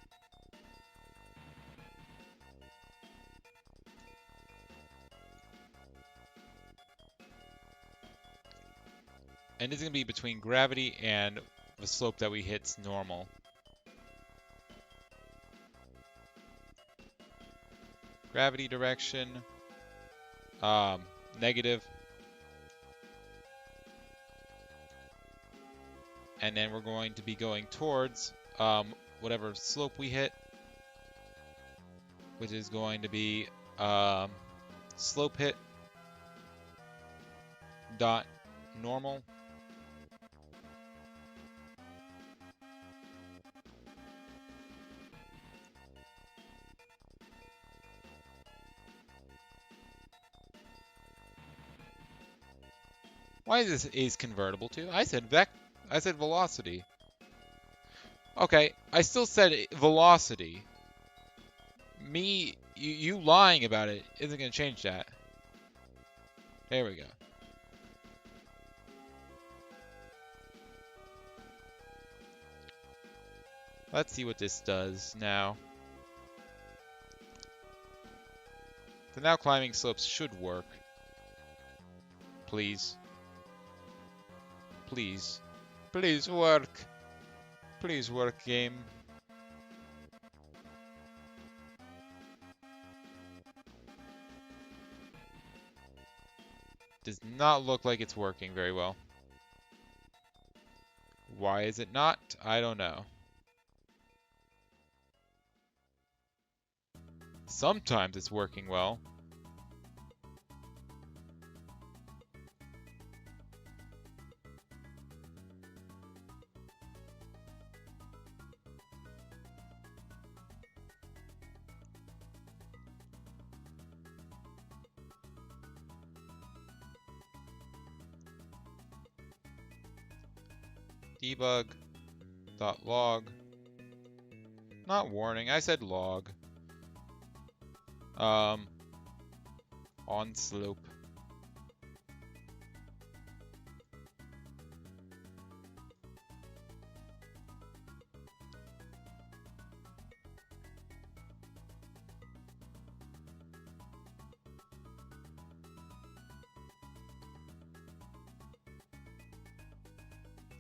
and this is going to be between gravity and the slope that we hit's normal. Gravity direction, negative. And then we're going to be going towards whatever slope we hit, which is going to be slope hit dot normal. Why is this is convertible to? I said velocity. Okay, I still said velocity. You lying about it isn't going to change that. There we go. Let's see what this does now. So now climbing slopes should work. Please. Please. Please work. Please work, game. Does not look like it's working very well. Why is it not? I don't know. Sometimes it's working well. Debug.log. Not warning, I said log. On slope.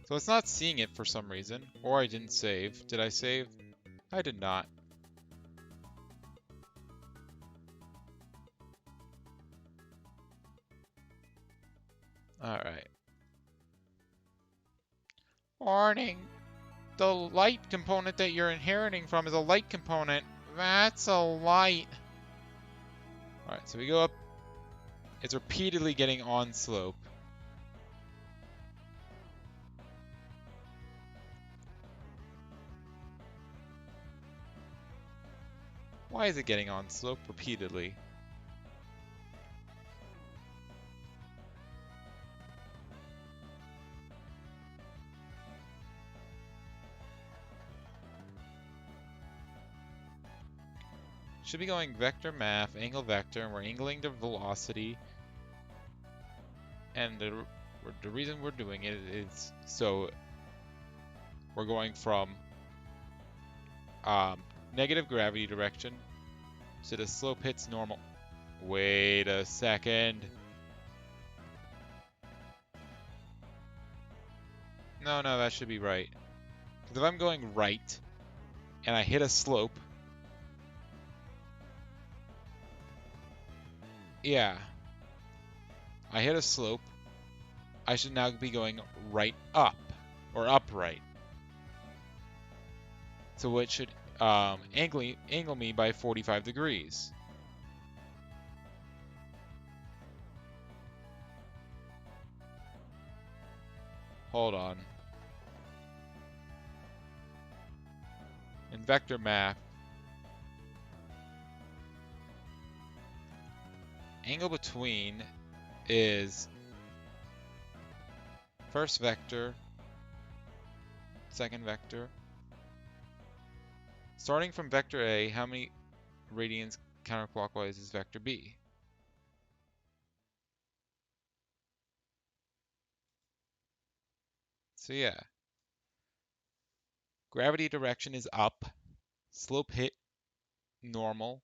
So it's not seeing it for some reason, or I didn't save. Did I save? I did not. Alright. Warning! The light component that you're inheriting from is a light component. That's a light. Alright, so we go up. It's repeatedly getting on slope. Why is it getting on slope repeatedly? Should be going vector math, angle vector, and we're angling the velocity. And the reason we're doing it is so we're going from negative gravity direction so the slope hits normal. Wait a second. No, that should be right. Because if I'm going right and I hit a slope, yeah, I hit a slope, I should now be going right up, or upright. So it should angle me by 45 degrees. Hold on. In vector math, angle between is first vector, second vector. Starting from vector A, how many radians counterclockwise is vector B? So yeah, gravity direction is up, slope hit normal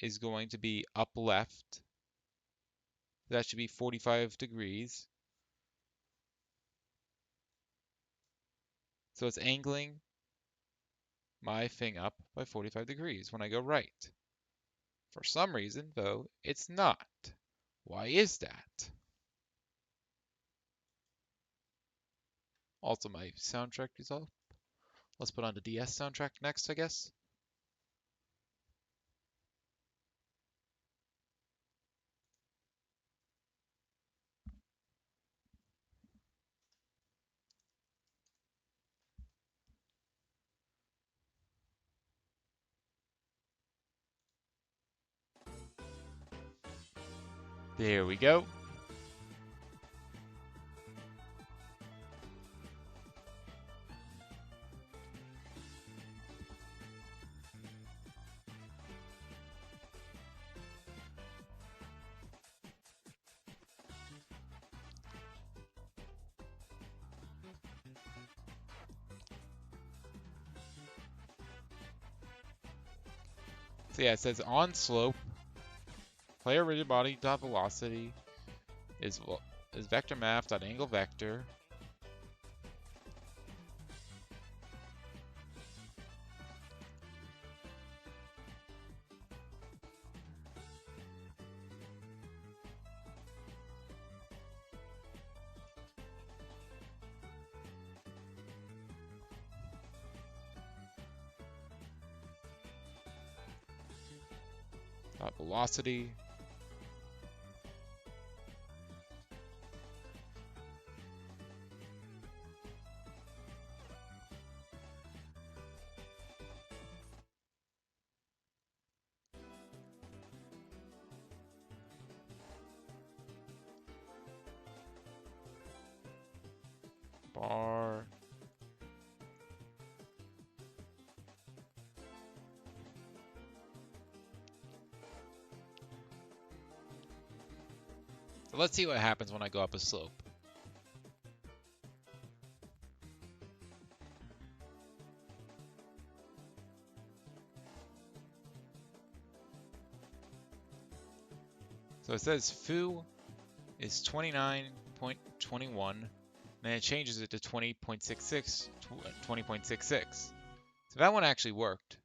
is going to be up left. That should be 45 degrees. So it's angling my thing up by 45 degrees when I go right. For some reason, though, it's not. Why is that? Also, my soundtrack is off. Let's put on the DS soundtrack next, I guess. There we go. So yeah, it says on slope, player rigid body dot velocity is vector math dot angle vector. Dot velocity. Bar. So let's see what happens when I go up a slope. So it says foo is 29.21, and it changes it to 20.66, 20.66. So that one actually worked.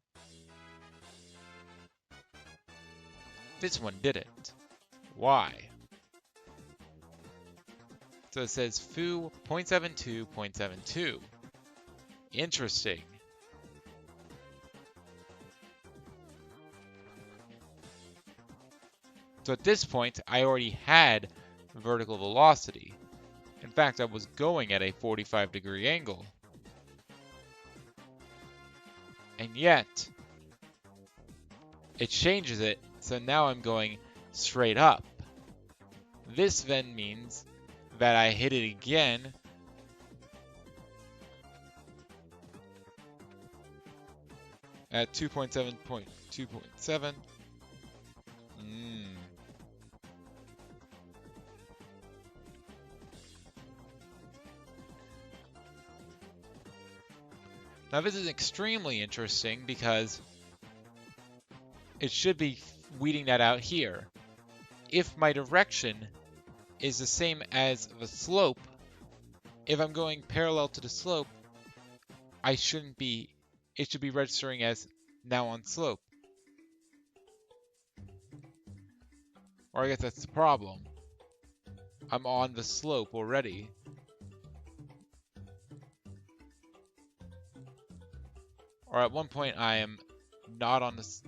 This one didn't. Why? So it says foo 0.72.72. Interesting. So at this point, I already had vertical velocity. In fact, I was going at a 45-degree angle. And yet, it changes it, so now I'm going straight up. This then means that I hit it again, at 2.7.2.7. Now this is extremely interesting because it should be weeding that out here. If my direction is the same as the slope, if I'm going parallel to the slope, it should be registering as now on slope. Or I guess that's the problem. I'm on the slope already. Or at one point I am not on this.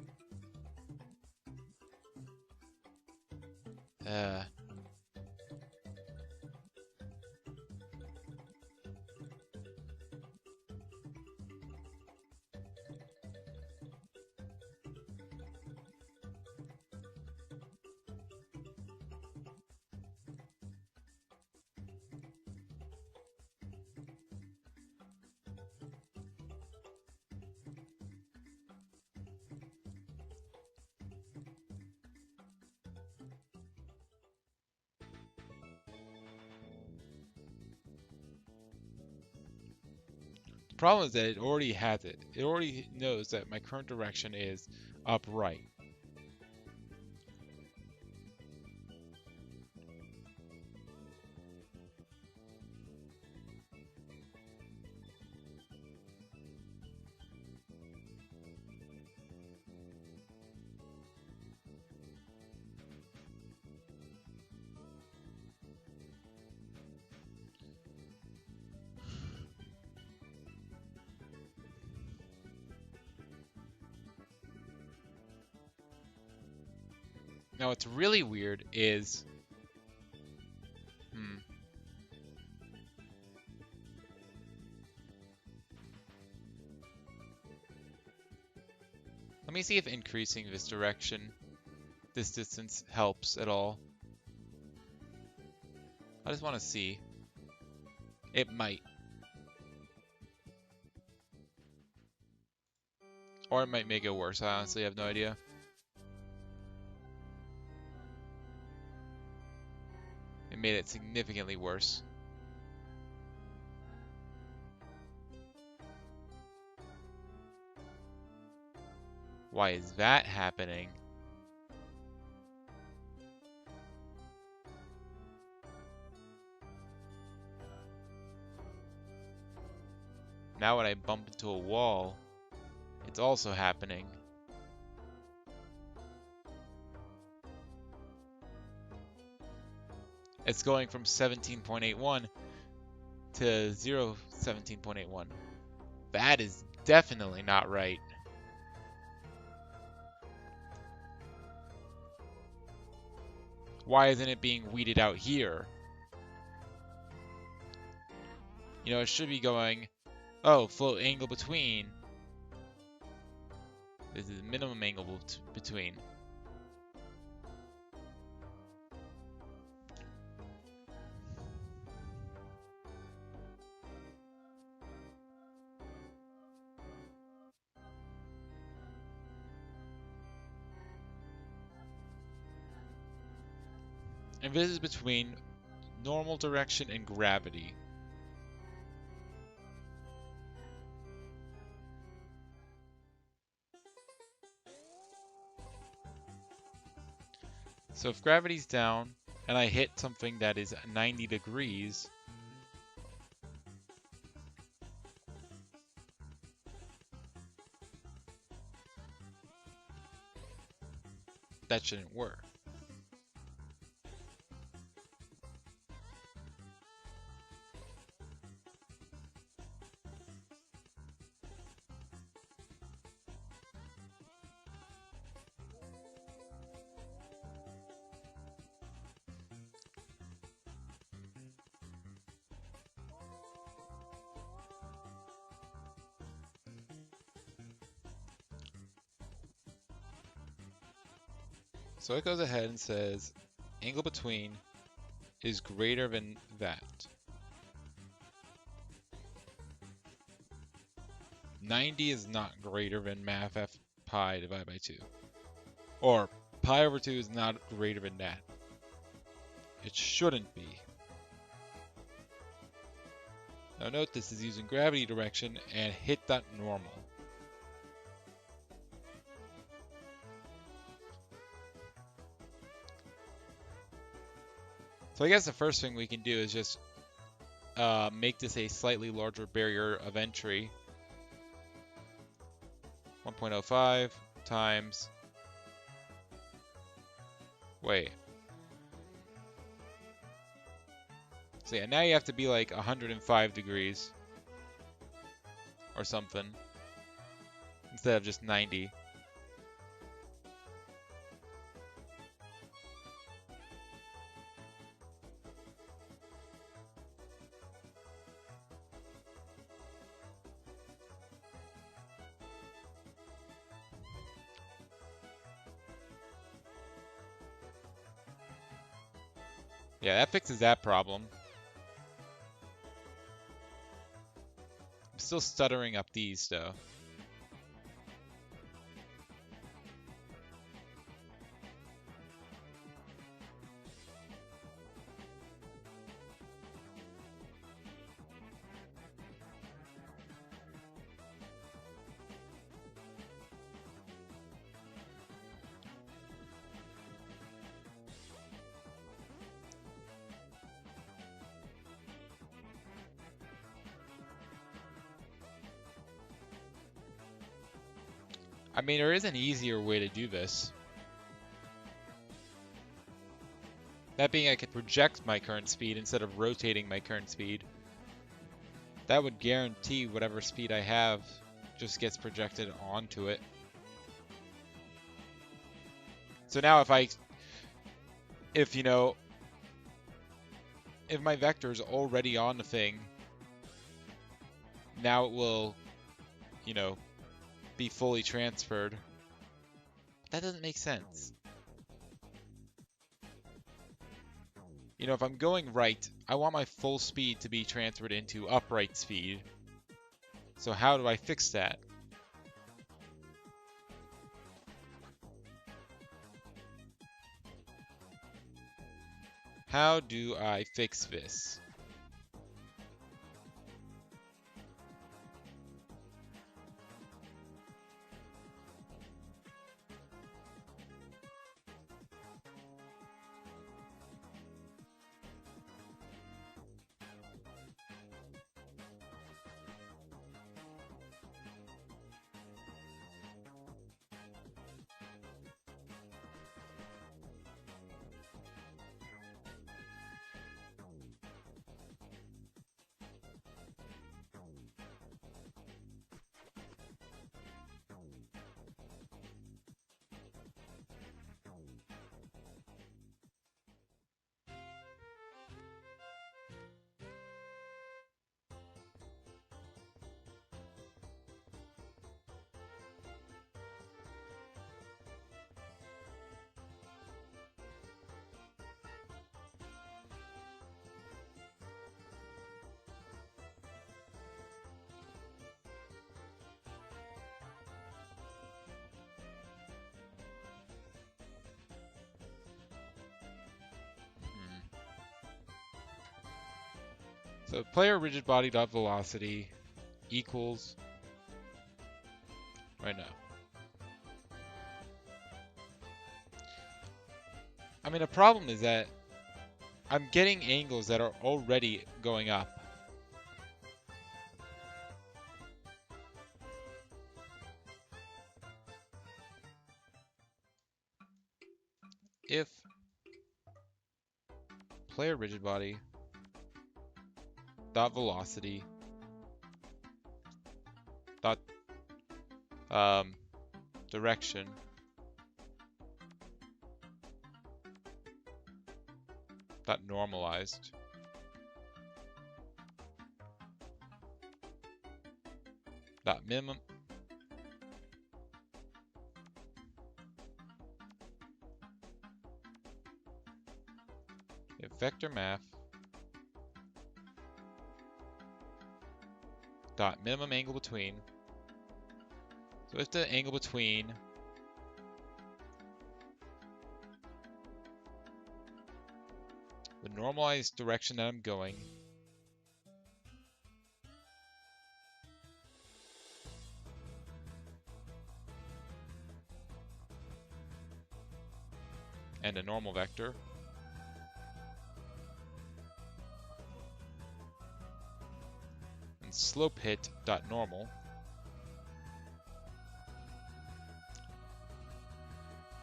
The problem is that it already has it. It already knows that my current direction is upright. Now what's really weird is... Let me see if increasing this distance helps at all. I just want to see. It might. Or it might make it worse. I honestly have no idea. It made it significantly worse. Why is that happening? Now when I bump into a wall, it's also happening. It's going from 17.81 to 17.81. That is definitely not right. Why isn't it being weeded out here? You know, it should be going, oh, float angle between. This is minimum angle between. And this is between normal direction and gravity. So if gravity's down and I hit something that is 90 degrees, that shouldn't work. So it goes ahead and says angle between is greater than that. 90 is not greater than math f pi divided by 2. Or pi over 2 is not greater than that. It shouldn't be. Now note this is using gravity direction and hit that normal. So I guess the first thing we can do is just make this a slightly larger barrier of entry. 1.05 times... Wait. So yeah, now you have to be like 105 degrees. Or something. Instead of just 90. Yeah, that fixes that problem. I'm still stuttering up these, though. I mean, there is an easier way to do this. That being, I could project my current speed instead of rotating my current speed. That would guarantee whatever speed I have just gets projected onto it. So now if my vector is already on the thing, now it will, be fully transferred. That doesn't make sense. If I'm going right, I want my full speed to be transferred into upright speed. So how do I fix that? How do I fix this? So player rigid body dot velocity equals right now. I mean, the problem is that I'm getting angles that are already going up. If player rigid body dot velocity dot direction dot normalized dot minimum if vector math dot minimum angle between So if the angle between the normalized direction that I'm going and a normal vector, and slope hit dot normal.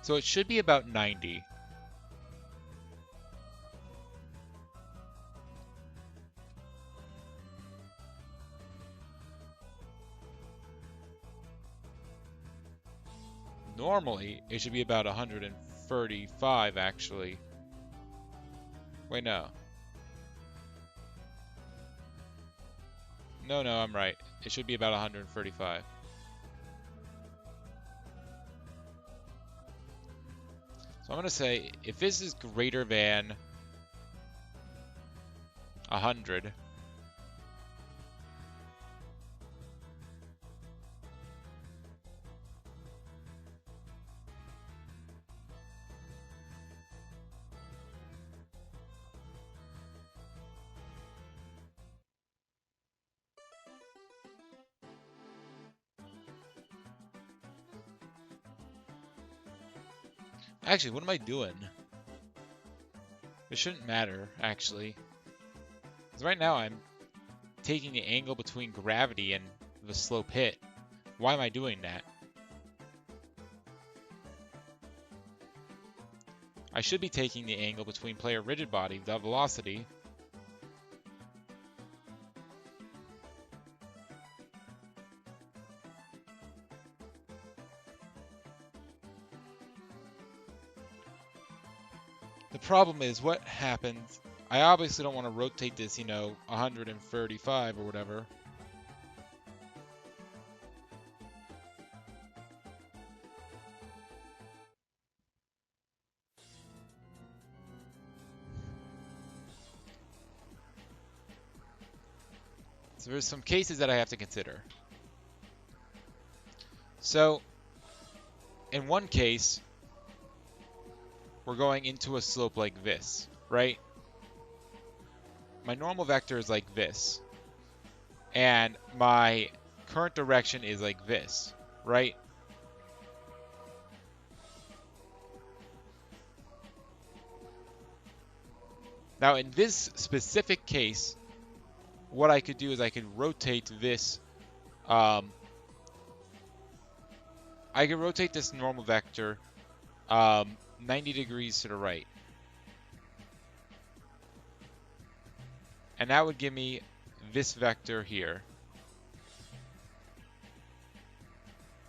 So it should be about 90. Normally, it should be about 135, actually. Wait, no. No, I'm right. It should be about 135. So I'm going to say, if this is greater than 100, actually, what am I doing? It shouldn't matter, actually. Because right now I'm taking the angle between gravity and the slope hit. Why am I doing that? I should be taking the angle between player rigid body, the velocity, the problem is what happens. I obviously don't want to rotate this, 135 or whatever. So there's some cases that I have to consider. So in one case, we're going into a slope like this, right? My normal vector is like this, and my current direction is like this, right? Now, in this specific case, what I could do is I could rotate this. I could rotate this normal vector 90 degrees to the right. And that would give me this vector here.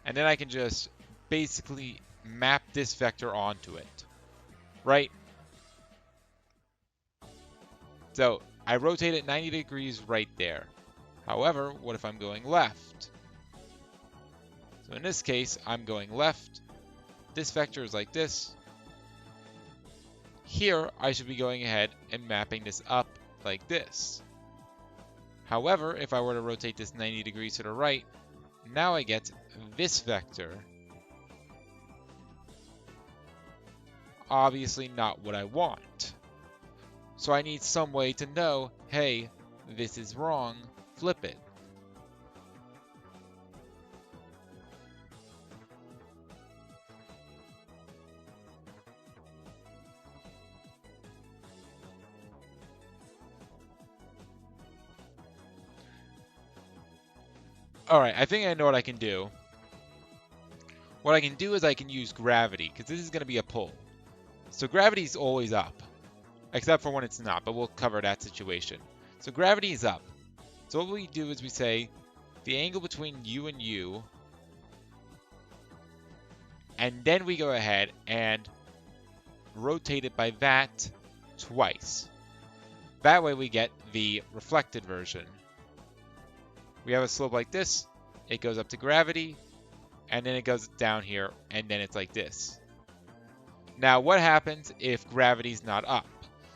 And then I can just basically map this vector onto it, right? So I rotate it 90 degrees right there. However, what if I'm going left? So in this case, I'm going left. This vector is like this. Here, I should be going ahead and mapping this up like this. However, if I were to rotate this 90 degrees to the right, now I get this vector. Obviously not what I want. So I need some way to know, hey, this is wrong, flip it. Alright, I think I know what I can do. What I can do is I can use gravity, because this is going to be a pull. So gravity is always up, except for when it's not, but we'll cover that situation. So gravity is up. So what we do is we say the angle between you and you, and then we go ahead and rotate it by that twice. That way we get the reflected version. We have a slope like this, it goes up to gravity, and then it goes down here, and then it's like this. Now, what happens if gravity's not up?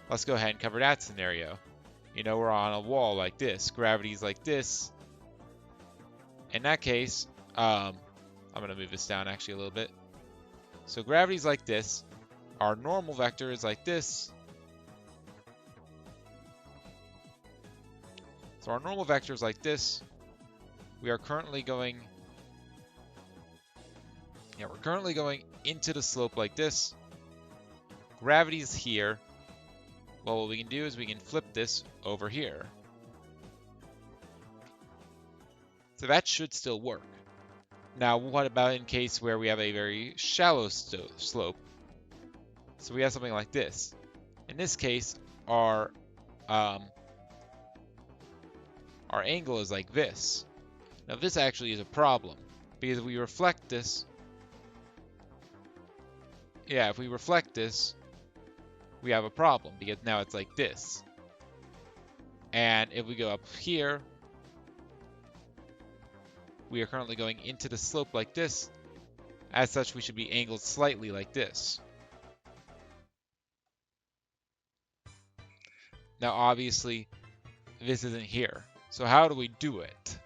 Let's go ahead and cover that scenario. We're on a wall like this. Gravity's like this. In that case, I'll I'm going to move this down actually a little bit. So gravity's like this. Our normal vector is like this. So our normal vector is like this. We are currently going... Yeah, we're currently going into the slope like this. Gravity's here. Well, what we can do is we can flip this over here. So that should still work. Now, what about in case where we have a very shallow slope? So we have something like this. In this case, our angle is like this. Now, this actually is a problem because if we reflect this, yeah, if we reflect this, we have a problem because now it's like this. And if we go up here, we are currently going into the slope like this. As such, we should be angled slightly like this. Now, obviously, this isn't here. So how do we do it?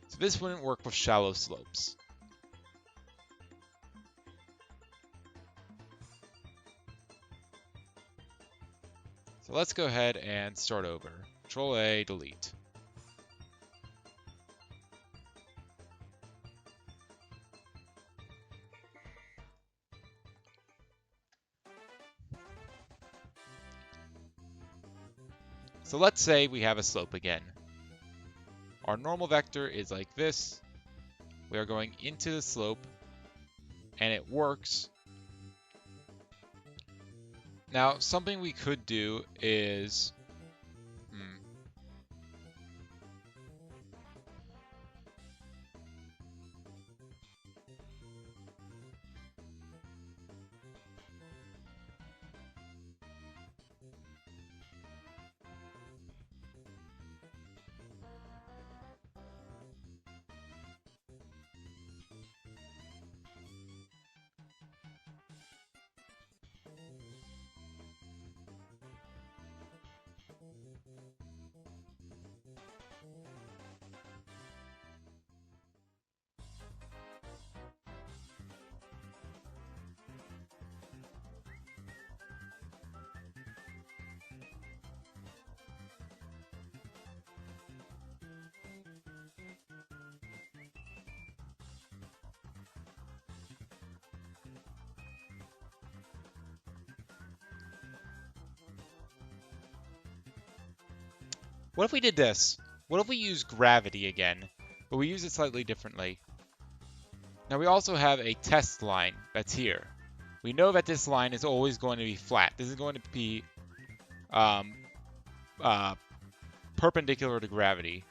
So this wouldn't work with shallow slopes. So let's go ahead and start over. Control A, delete. So let's say we have a slope again. Our normal vector is like this. We are going into the slope, and it works. Now, something we could do is... What if we did this? What if we use gravity again, but we use it slightly differently? Now we also have a test line that's here. We know that this line is always going to be flat. This is going to be perpendicular to gravity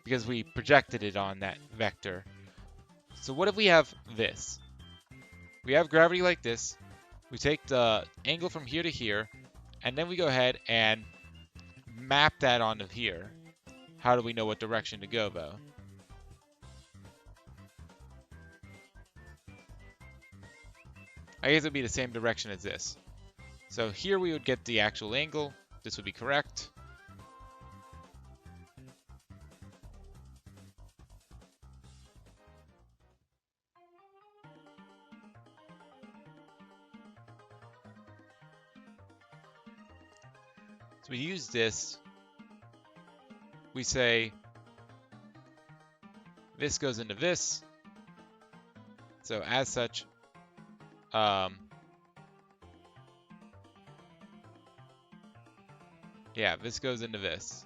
because we projected it on that vector. So what if we have this? We have gravity like this. We take the angle from here to here, and then we go ahead and map that onto here. How do we know what direction to go, though? I guess it would be the same direction as this. So here we would get the actual angle. This would be correct. So we use this. We say this goes into this. So as such, yeah, this goes into this.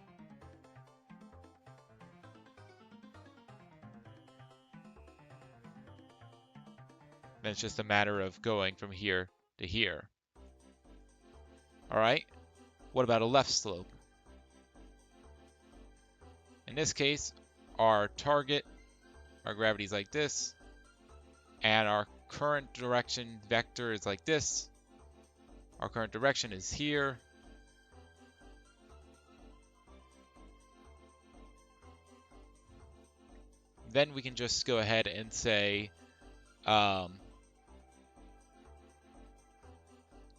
Then it's just a matter of going from here to here. All right. What about a left slope? In this case, our target, our gravity is like this, and our current direction vector is like this. Our current direction is here. Then we can just go ahead and say, well,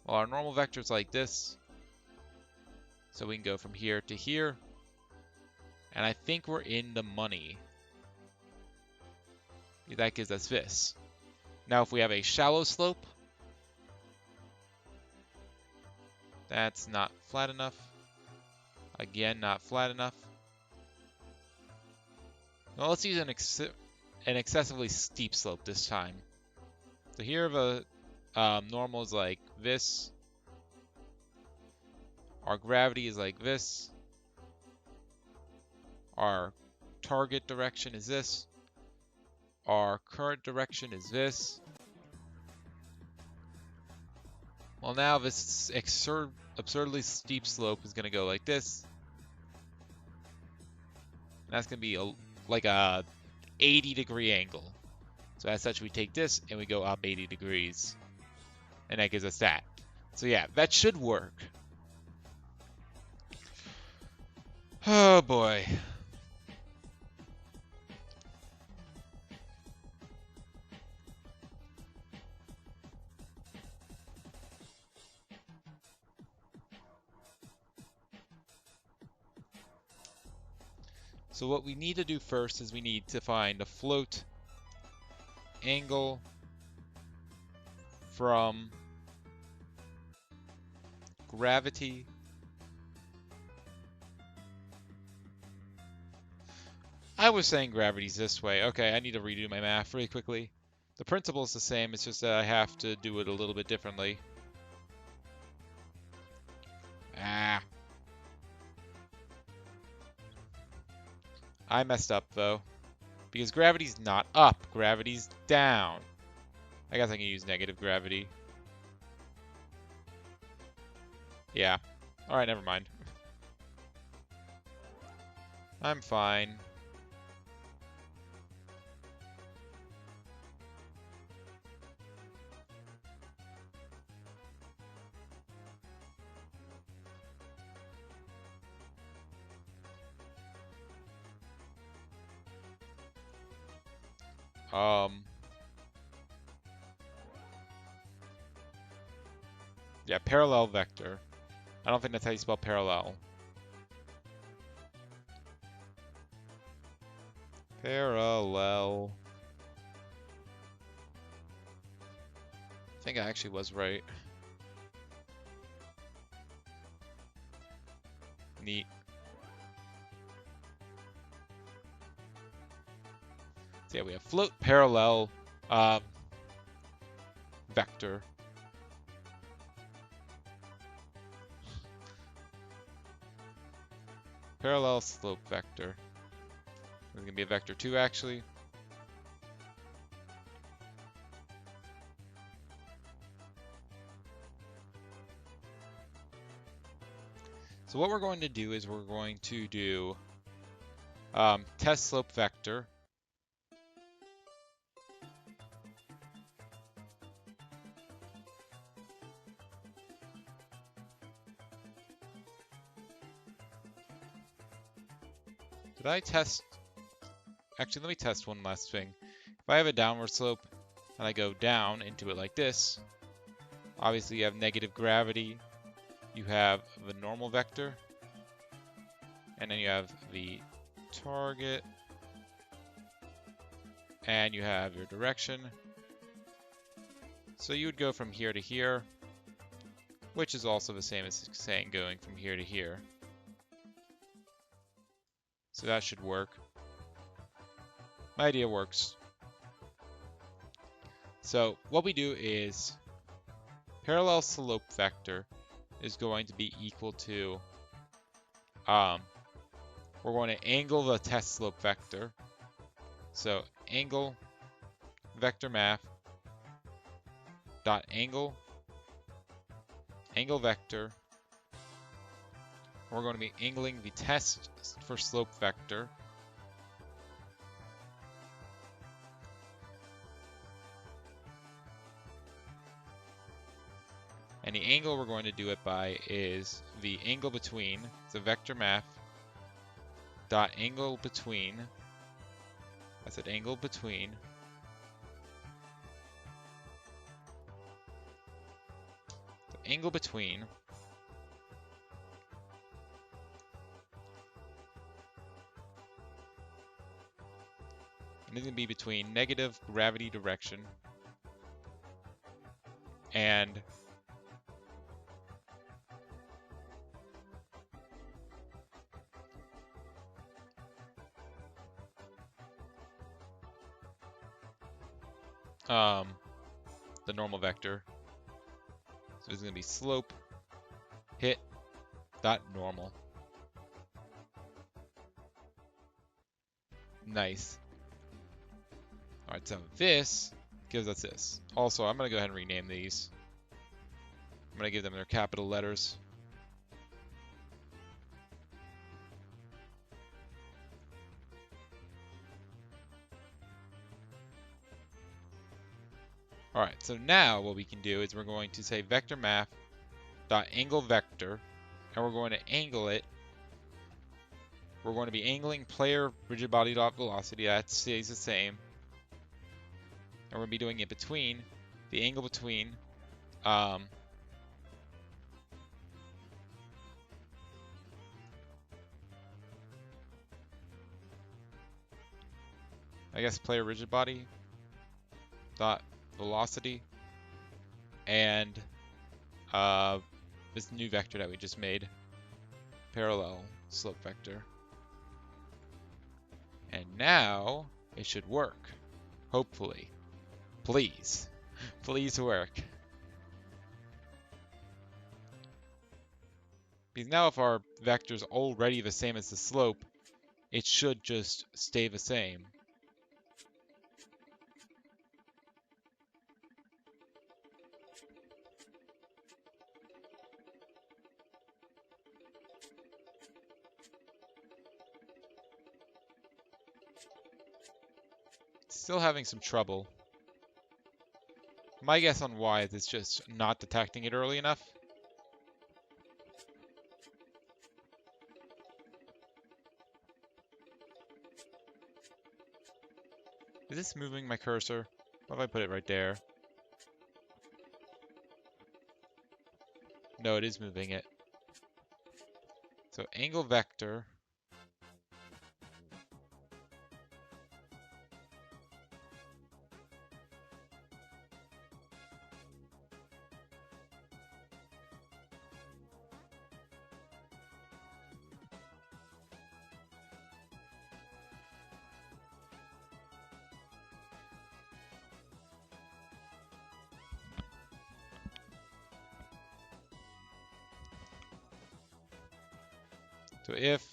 our normal vector is like this. So we can go from here to here. And I think we're in the money. That gives us this. Now, if we have a shallow slope, that's not flat enough. Again, not flat enough. Now, let's use an excessively steep slope this time. So here the normal is like this. Our gravity is like this. Our target direction is this. Our current direction is this. Well, now this absurdly steep slope is going to go like this. And that's going to be like a 80-degree angle. So as such, we take this and we go up 80 degrees. And that gives us that. So yeah, that should work. Oh boy. So what we need to do first is we need to find a float angle from gravity I was saying gravity's this way. Okay, I need to redo my math really quickly. The principle is the same, it's just that I have to do it a little bit differently. Ah. I messed up, though. Because gravity's not up, gravity's down. I guess I can use negative gravity. Yeah. Alright, never mind. I'm fine. Yeah, parallel vector. I don't think that's how you spell parallel. Parallel. I think I actually was right. Neat. So yeah, we have float parallel vector. Parallel slope vector. It's going to be a vector 2, actually. So what we're going to do is we're going to do test slope vector. Did I test? Actually, let me test one last thing. If I have a downward slope and I go down into it like this, obviously you have negative gravity. You have the normal vector. And then you have the target. And you have your direction. So you would go from here to here, which is also the same as saying going from here to here. So that should work. My idea works. So what we do is parallel slope vector is going to be equal to, we're going to angle the test slope vector. So angle vector math dot angle vector. We're going to be angling the test for slope vector. And the angle we're going to do it by is the angle between, so vector math dot angle between, I said angle between the angle between and it's going to be between negative gravity direction and the normal vector. So it's going to be slope hit dot normal. Nice. All right, so this gives us this. Also, I'm going to go ahead and rename these. I'm going to give them their capital letters. All right, so now what we can do is we're going to say vector math dot angle vector, and we're going to angle it. We're going to be angling player rigid body dot velocity. That stays the same. And we're going to be doing it between the angle between I guess player rigid body dot velocity and this new vector that we just made, parallel slope vector. And now it should work. Hopefully. Please. Please work. Because now if our vector is already the same as the slope, it should just stay the same. Still having some trouble. My guess on why is it's just not detecting it early enough. Is this moving my cursor? What if I put it right there? No, it is moving it. So angle vector. So if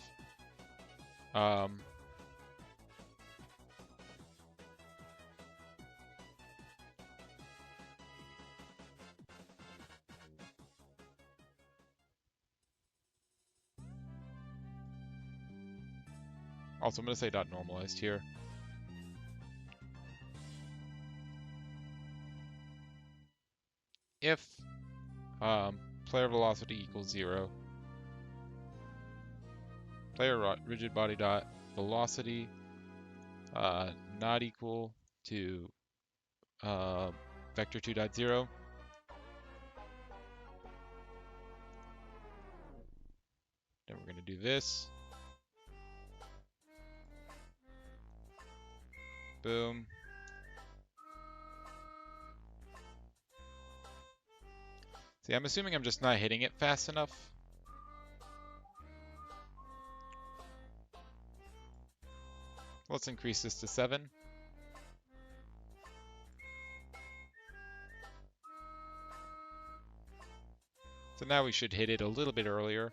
also I'm going to say dot normalized here. If player velocity equals 0, player rigid body dot velocity not equal to vector 2.0. Then we're going to do this. Boom. See, I'm assuming I'm just not hitting it fast enough. Let's increase this to 7. So now we should hit it a little bit earlier.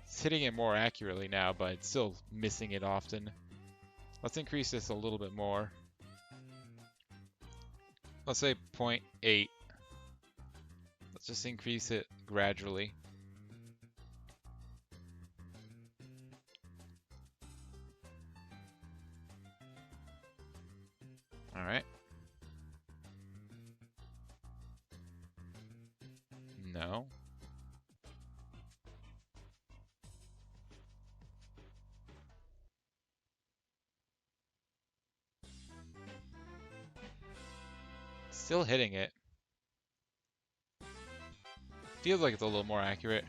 It's hitting it more accurately now, but it's still missing it often. Let's increase this a little bit more. Let's say 0.8. Let's just increase it gradually. All right. No. Still hitting it. Feels like it's a little more accurate.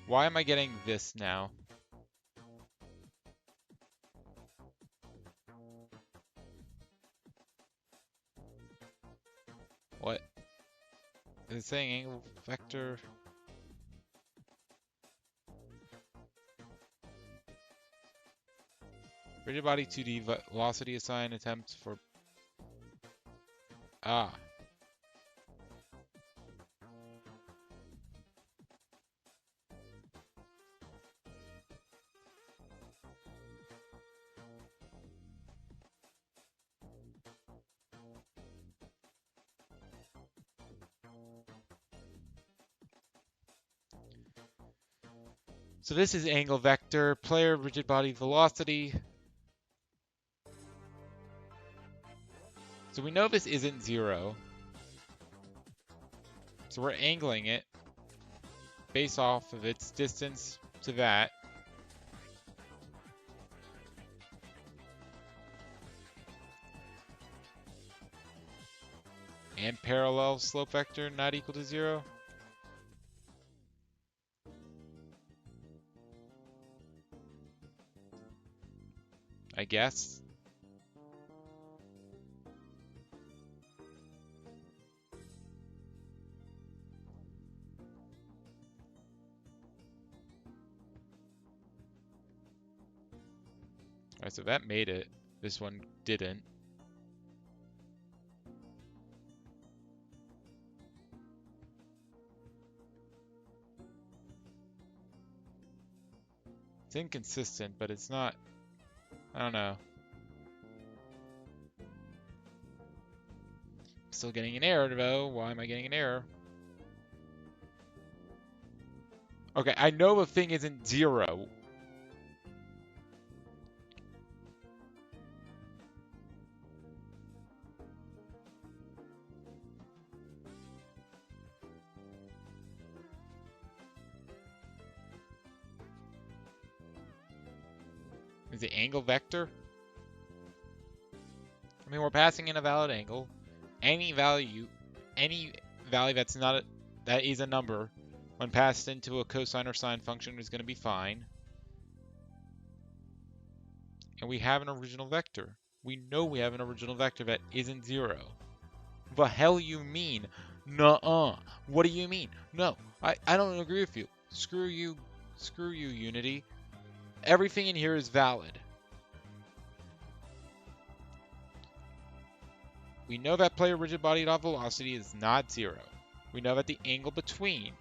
Why am I getting this now? What? Is it saying angle vector? Rigid body 2D velocity assign attempt for... Ah. So this is angle vector, player rigid body velocity. So we know this isn't 0. So we're angling it based off of its distance to that. And parallel slope vector not equal to 0. I guess. Alright, so that made it. This one didn't. It's inconsistent, but it's not... I don't know. Still getting an error, though. Why am I getting an error? Okay, I know a thing isn't 0. Is it angle vector? I mean, we're passing in a valid angle. Any value that's not that is a number, when passed into a cosine or sine function, is going to be fine. And we have an original vector. We know we have an original vector that isn't 0. The hell you mean? Nuh-uh. What do you mean? No, I don't agree with you. Screw you, Unity. Everything in here is valid. We know that player rigid body dot velocity is not 0. We know that the angle between,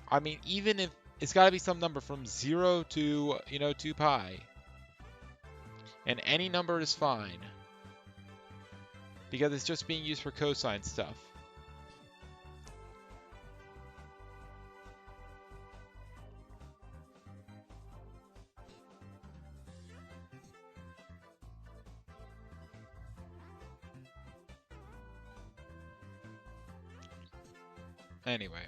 I mean, even if it's got to be some number from 0 to, 2 pi. And any number is fine. Because it's just being used for cosine stuff. Anyway.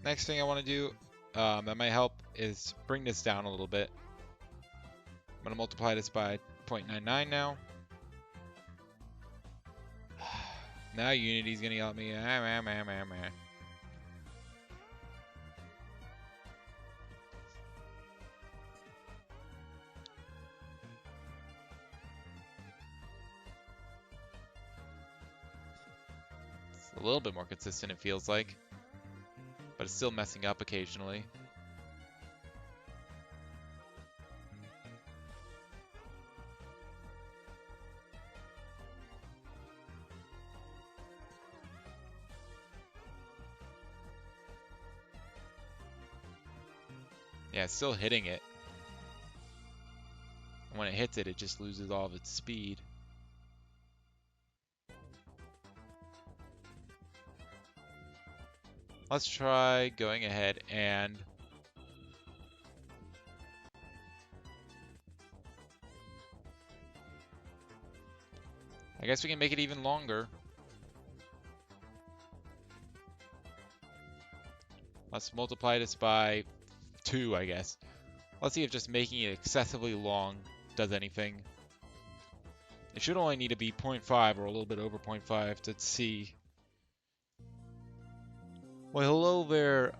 Next thing I want to do that might help is bring this down a little bit. I'm going to multiply this by 0.99 now. Now Unity's going to yell at me. It's a little bit more consistent, it feels like. But it's still messing up occasionally. Yeah, it's still hitting it. And when it hits it, it just loses all of its speed. Let's try going ahead and I guess we can make it even longer. Let's multiply this by 2, I guess. Let's see if just making it excessively long does anything. It should only need to be 0.5 or a little bit over 0.5 to see. Well, hello there,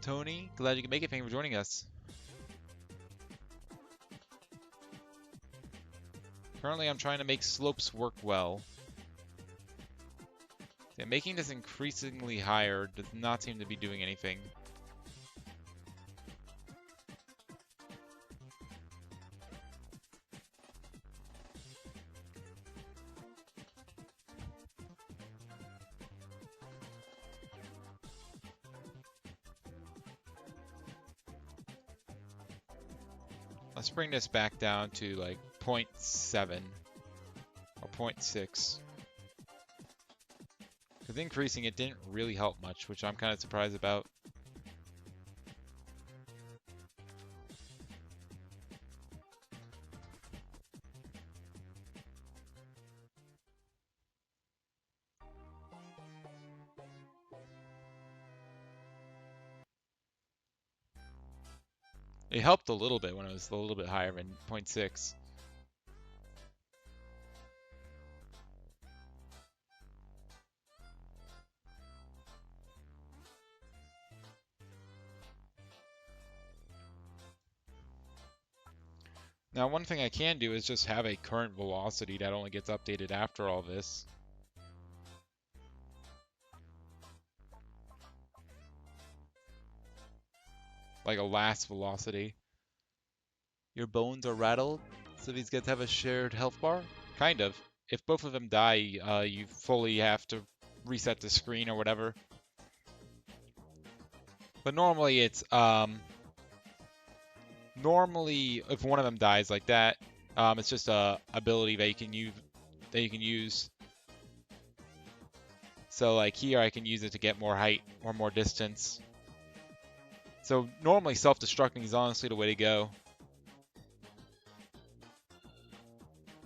Tony. Glad you can make it. Thank you for joining us. Currently, I'm trying to make slopes work well. Yeah, making this increasingly higher does not seem to be doing anything. Let's bring this back down to like 0.7 or 0.6. Because increasing it didn't really help much, which I'm kind of surprised about. It helped a little bit when it was a little bit higher than 0.6. Now, one thing I can do is just have a current velocity that only gets updated after all this. Like a last velocity. Your bones are rattled, so these guys have a shared health bar? Kind of. If both of them die, you fully have to reset the screen or whatever. But normally it's, normally if one of them dies like that, it's just a ability that you can use. So like here I can use it to get more height or more distance. So normally self-destructing is honestly the way to go.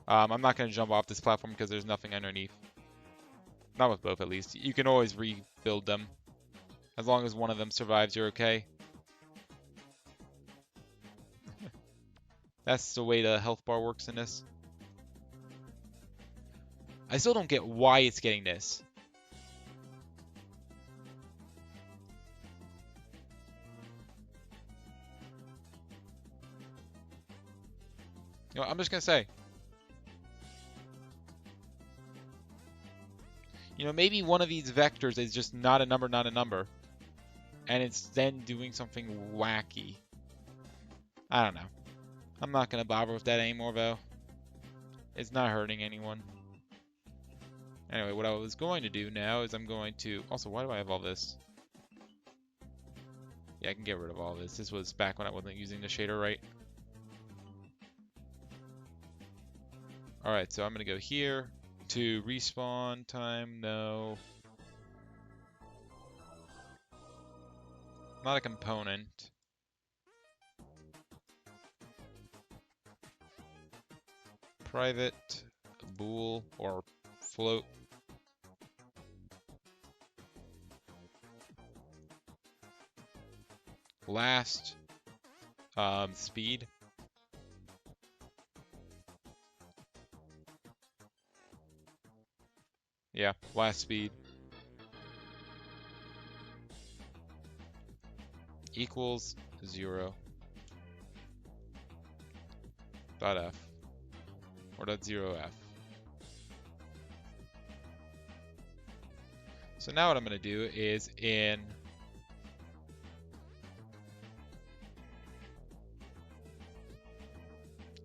I'm not going to jump off this platform because there's nothing underneath. Not with both, at least. You can always rebuild them. As long as one of them survives, you're okay. That's the way the health bar works in this. I still don't get why it's getting this. You know, I'm just going to say. You know, maybe one of these vectors is just not a number, and it's then doing something wacky. I don't know. I'm not going to bother with that anymore, though. It's not hurting anyone. Anyway, what I was going to do now is I'm going to... Also, why do I have all this? Yeah, I can get rid of all this. This was back when I wasn't using the shader right. Alright, so I'm going to go here to respawn time. No. Not a component. Private bool or float. Last speed. Yeah, last speed equals 0 dot f or dot 0f. So now what I'm going to do is in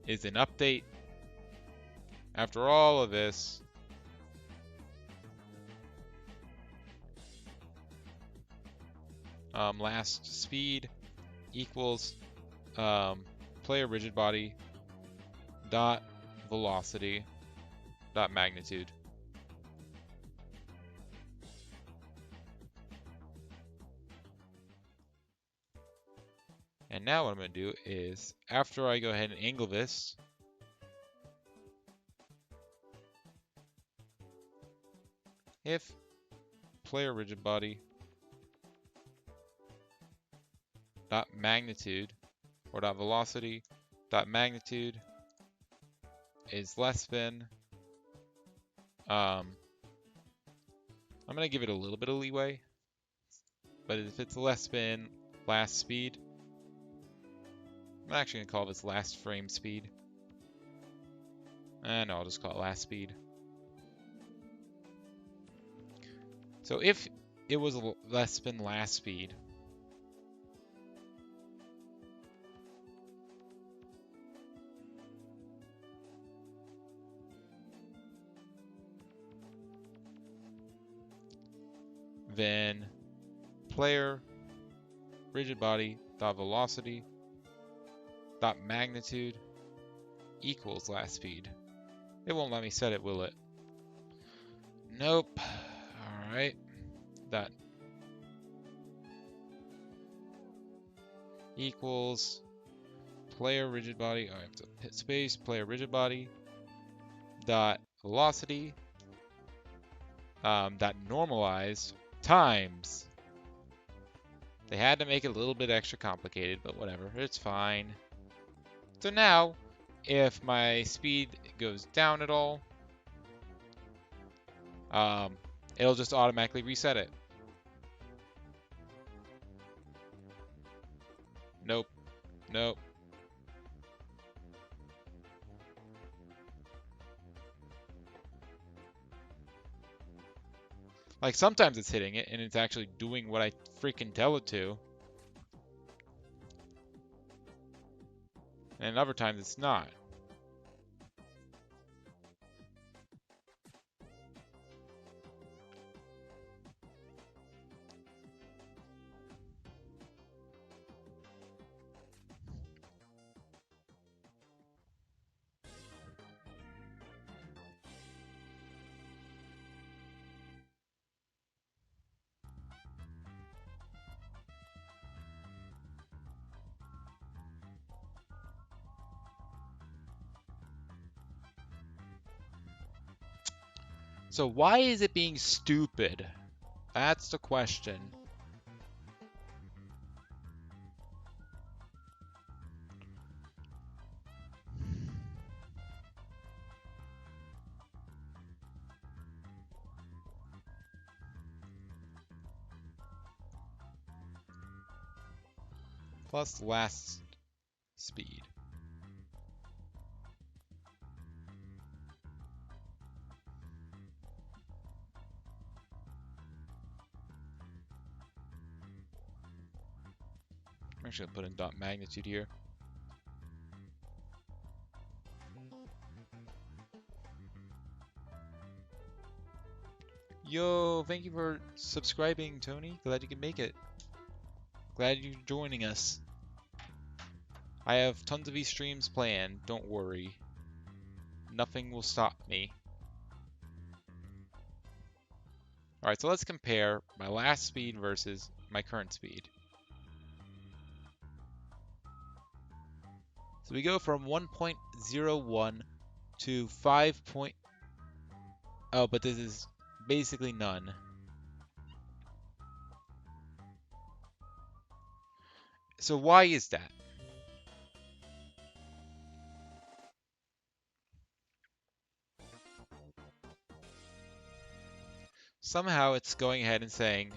update. After all of this, last speed equals player rigid body dot velocity dot magnitude. And now what I'm going to do is, after I go ahead and angle this, if player rigid body dot magnitude or dot velocity dot magnitude is less than, I'm going to give it a little bit of leeway, but if it's less than last speed, I'm actually going to call this last frame speed. No, I'll just call it last speed. So if it was less than last speed, then player rigid body dot velocity dot magnitude equals last speed. It won't let me set it, will it? Nope. All right. That equals player rigid body. I have to hit space. Player rigid body dot velocity dot normalized times. They had to make it a little bit extra complicated, but whatever. It's fine. So now, if my speed goes down at all, it'll just automatically reset it. Nope. Nope. Like, sometimes it's hitting it, and it's actually doing what I freaking tell it to. And other times it's not. So why is it being stupid? That's the question. Plus last speed. I'm actually gonna put in dot magnitude here. Yo, thank you for subscribing, Tony. Glad you can make it. Glad you're joining us. I have tons of these streams planned, don't worry. Nothing will stop me. Alright, so let's compare my last speed versus my current speed. So we go from 1.01 to 5. Oh, but this is basically none. So why is that? Somehow it's going ahead and saying,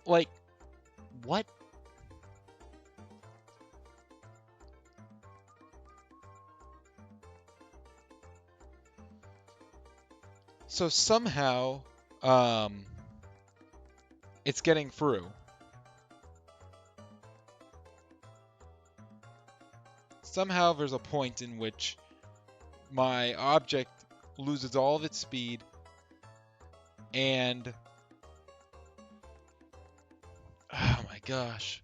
like, what? So somehow, it's getting through. Somehow there's a point in which my object loses all of its speed and oh my gosh.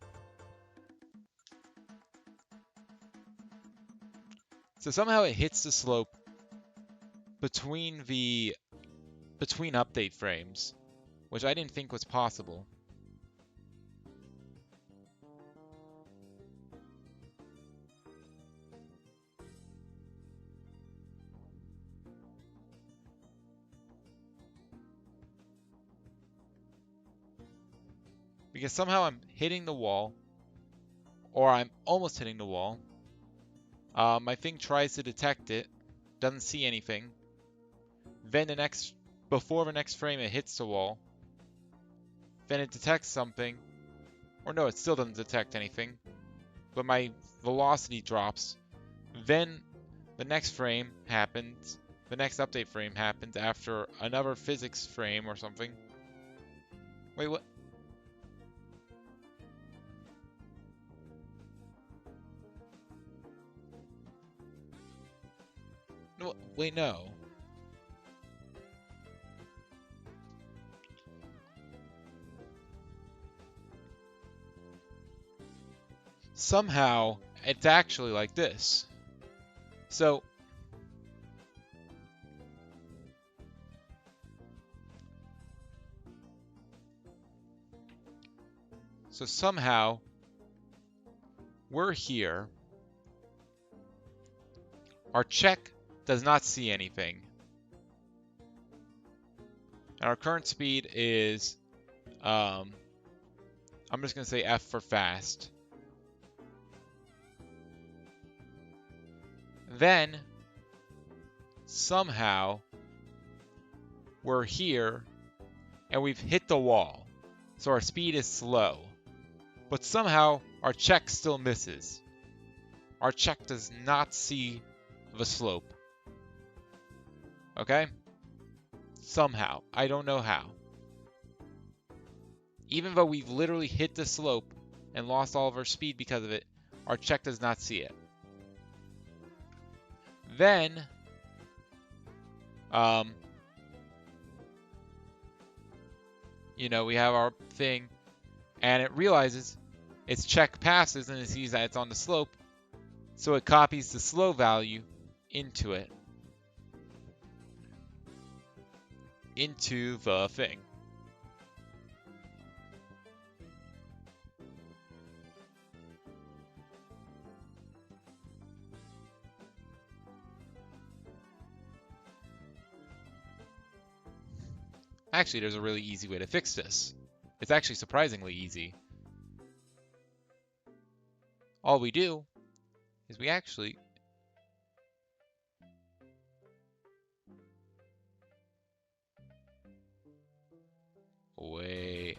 So somehow it hits the slope between update frames, which I didn't think was possible. because somehow I'm hitting the wall, or I'm almost hitting the wall. My thing tries to detect it, doesn't see anything. Then before the next frame, it hits the wall. Then it detects something, or no, it still doesn't detect anything. But my velocity drops. Then the next frame happens. The next update frame happens after another physics frame or something. Wait, what? No, wait, no. Somehow, it's actually like this. So somehow, we're here. Our check does not see anything. And our current speed is, I'm just going to say F for fast. Then, somehow, we're here, and we've hit the wall. So our speed is slow. But somehow, our check still misses. Our check does not see the slope. Okay? Somehow. I don't know how. Even though we've literally hit the slope and lost all of our speed because of it, our check does not see it. Then, we have our thing, and it realizes its check passes and it sees that it's on the slope, so it copies the slow value into it, into the thing. Actually, there's a really easy way to fix this. It's actually surprisingly easy. All we do is we actually wait.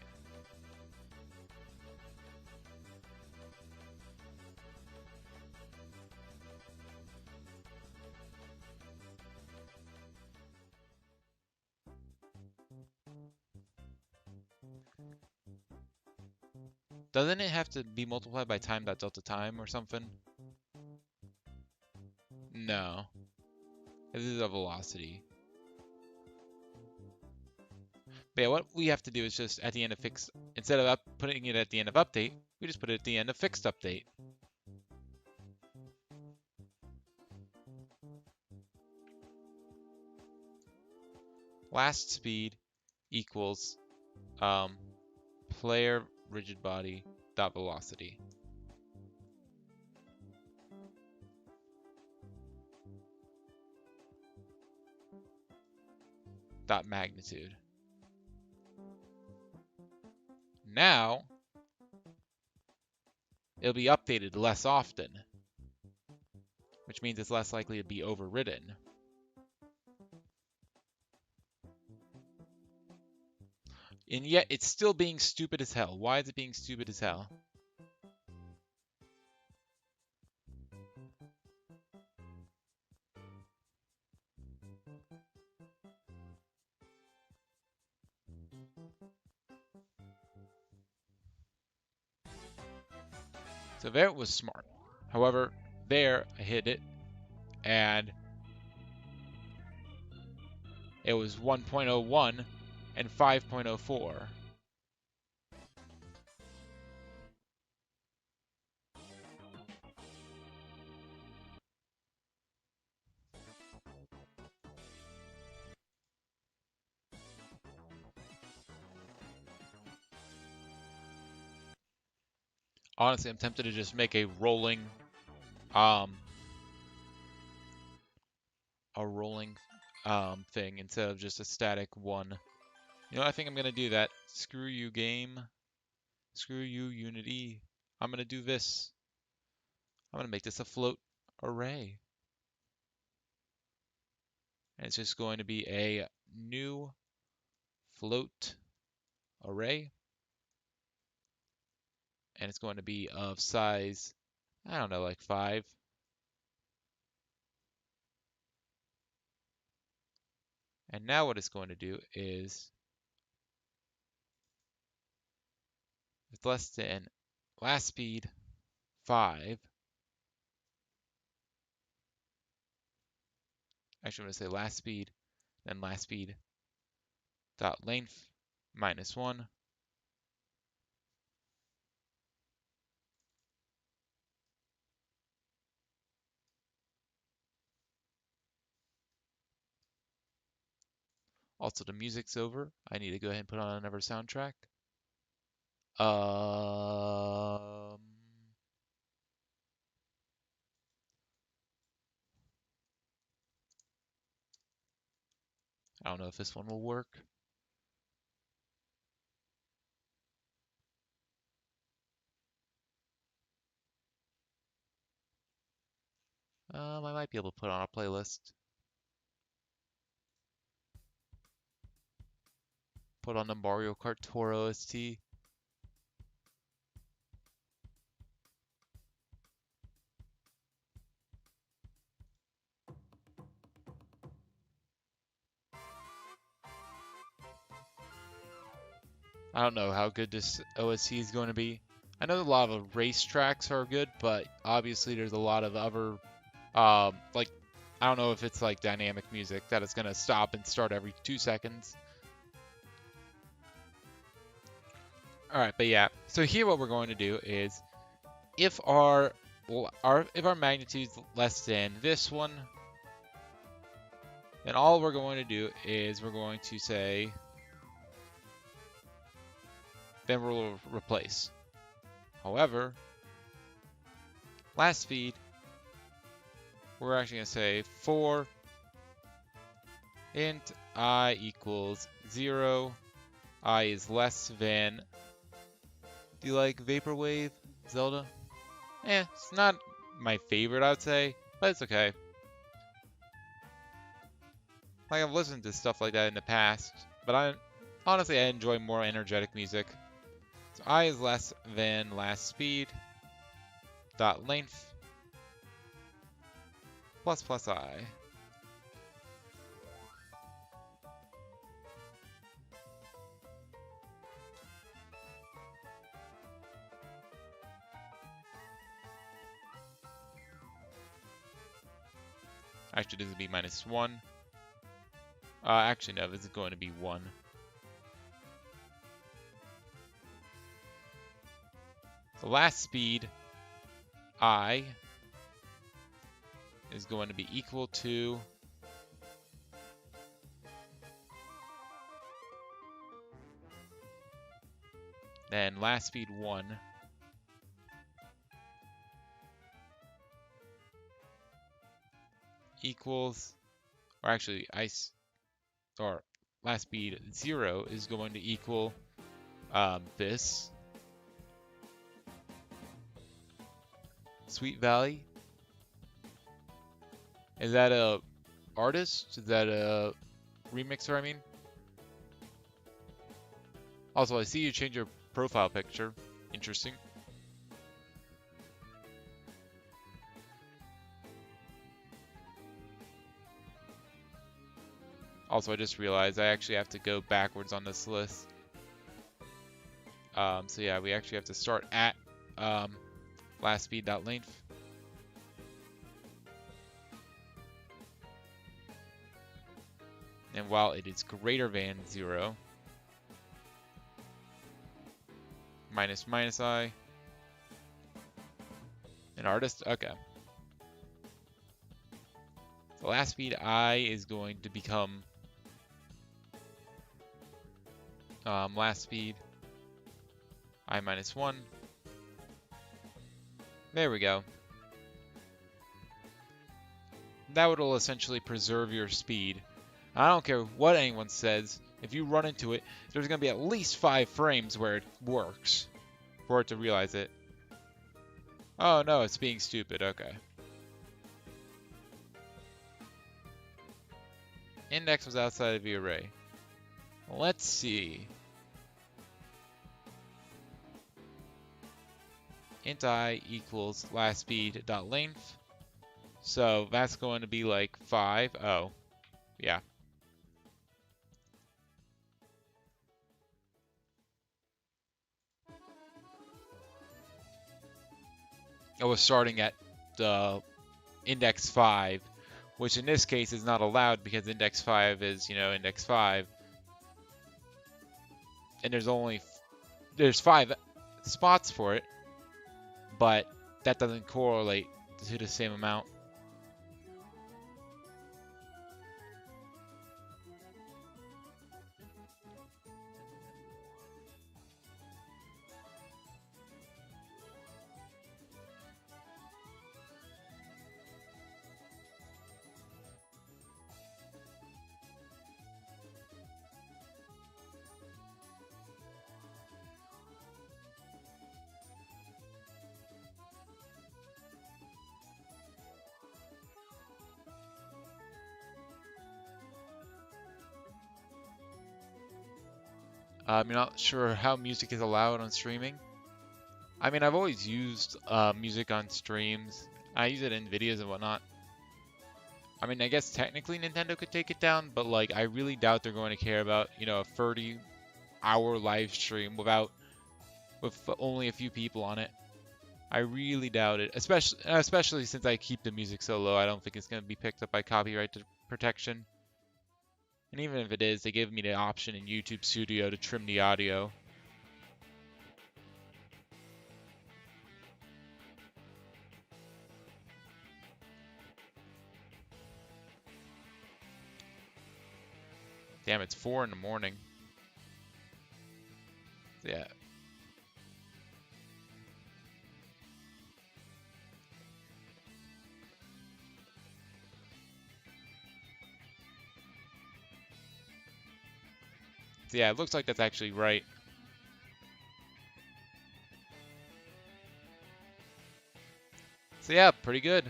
Doesn't it have to be multiplied by time dot delta time or something? No. This is a velocity. But yeah, what we have to do is just at the end of fixed, instead of putting it at the end of update, we just put it at the end of fixed update. Last speed equals player rigid body dot velocity. Dot magnitude. Now, it'll be updated less often, which means it's less likely to be overridden. And yet, it's still being stupid as hell. Why is it being stupid as hell? So there it was smart. However, there I hit it, and it was 1.01 and 5.04. Honestly, I'm tempted to just make a rolling thing instead of just a static one. You know, I think I'm gonna do that. Screw you, game. Screw you, Unity. I'm going to do this. I'm going to make this a float array. And it's just going to be a new float array. And it's going to be of size, I don't know, like 5. And now what it's going to do is, with less than last speed 5, actually I'm going to say last speed, then last speed dot length -1. Also, the music's over. I need to go ahead and put on another soundtrack. Um, I don't know if this one will work. I might be able to put on a playlist. Put on the Mario Kart Tour OST. I don't know how good this OST is going to be. I know a lot of race tracks are good, but obviously there's a lot of other, like, I don't know if it's like dynamic music that it's going to stop and start every 2 seconds. All right, but yeah. So here what we're going to do is, if our magnitude's less than this one, then all we're going to do is we're going to say, then we'll replace. However, last speed, we're actually going to say for int I equals 0, I is less than. Do you like Vaporwave, Zelda? It's not my favorite, I'd say, but it's okay. Like, I've listened to stuff like that in the past, but honestly, I enjoy more energetic music. So I is less than last speed dot length plus I. Actually, this is be -1. Actually, no, this is going to be 1. The last speed, I, is going to be equal to then last speed 1 equals, or actually, or last speed 0 is going to equal this. Sweet Valley. Is that a artist? Is that a remixer, I mean? Also, I see you change your profile picture. Interesting. Also, I just realized I actually have to go backwards on this list. So yeah, we actually have to start at last speed.length. And while it is greater than 0, minus I, an artist, okay. The last speed I is going to become last speed I -1. There we go. That will essentially preserve your speed. I don't care what anyone says, if you run into it, there's going to be at least 5 frames where it works. for it to realize it. Oh no, it's being stupid. Okay. Index was outside of the array. Let's see. Int I equals last speed dot length. So that's going to be like 5. Oh, yeah. I was starting at the index 5, which in this case is not allowed because index 5 is, index 5. And there's 5 spots for it, but that doesn't correlate to the same amount. I'm not sure how music is allowed on streaming. I mean, I've always used music on streams. I use it in videos and whatnot. I mean, I guess technically Nintendo could take it down, but like, I really doubt they're going to care about, a 30-hour live stream with only a few people on it. I really doubt it, especially since I keep the music so low. I don't think it's going to be picked up by copyright protection. And even if it is, they give me the option in YouTube Studio to trim the audio. Damn, it's 4 in the morning. Yeah. So yeah, it looks like that's actually right. So yeah, pretty good.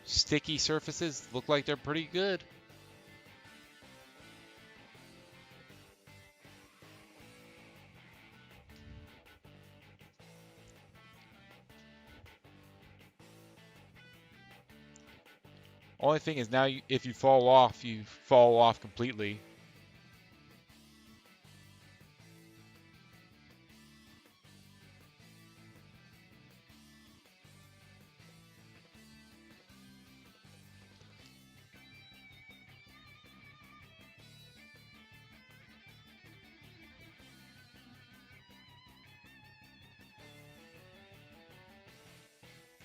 Sticky surfaces look like they're pretty good. Only thing is now, if you fall off completely.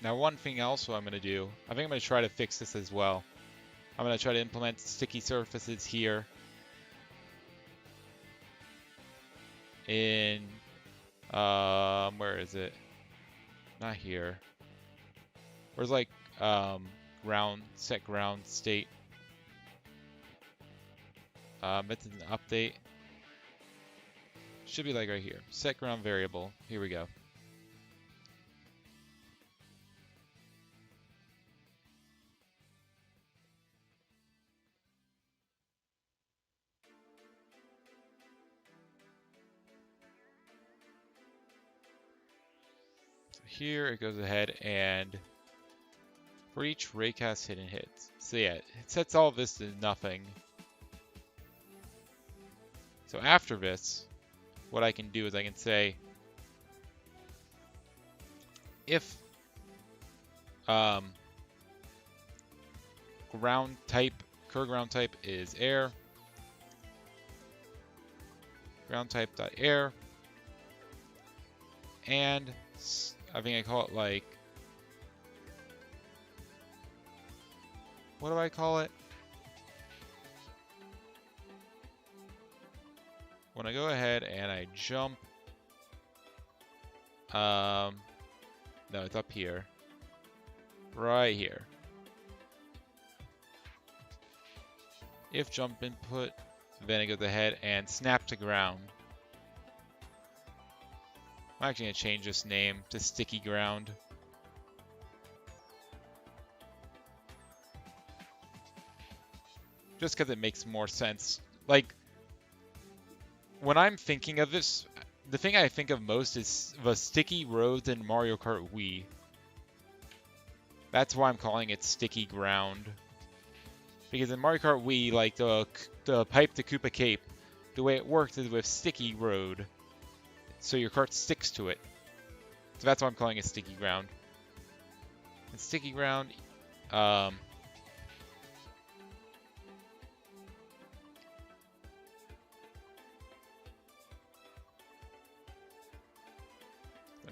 Now, one thing also I'm going to do, I think I'm going to try to fix this as well. I'm going to try to implement sticky surfaces here in, where is it? Not here. Where's like, set ground state. It's an update. Should be like right here. Set ground variable. Here we go. Here it goes ahead and for each raycast hidden hits. So yeah, it sets all this to nothing. So after this, what I can do is I can say if ground type, current ground type is air, ground type dot air, and I think I call it like, what do I call it? When I go ahead and I jump, no, it's up here, right here. If jump input, then it goes ahead and snap to ground. I'm actually going to change this name to Sticky Ground. Just because it makes more sense. Like, when I'm thinking of this, the thing I think of most is the sticky roads in Mario Kart Wii. That's why I'm calling it Sticky Ground. Because in Mario Kart Wii, like the Pipe to Koopa Cape, the way it works is with sticky road. So your cart sticks to it. So that's why I'm calling it Sticky Ground. And Sticky Ground, but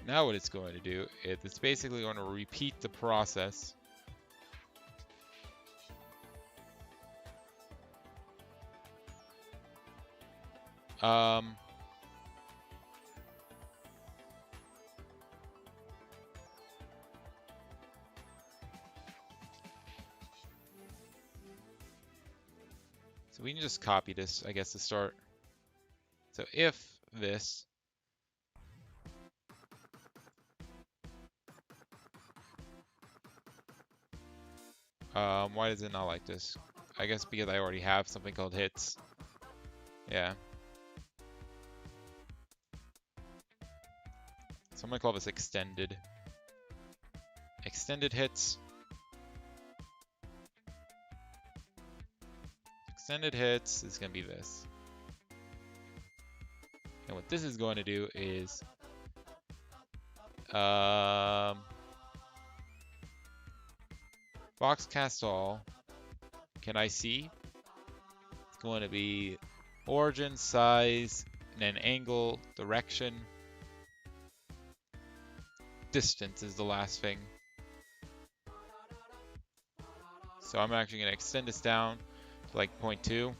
now what it's going to do is it's basically going to repeat the process. So we can just copy this, I guess, to start. So if this, why does it not like this? I guess because I already have something called hits. Yeah. So I'm gonna call this extended. Extended hits. Extended hits is gonna be this. And what this is going to do is box cast all. Can I see? It's going to be origin, size, and then angle, direction. Distance is the last thing. So I'm actually going to extend this down to like 0.2.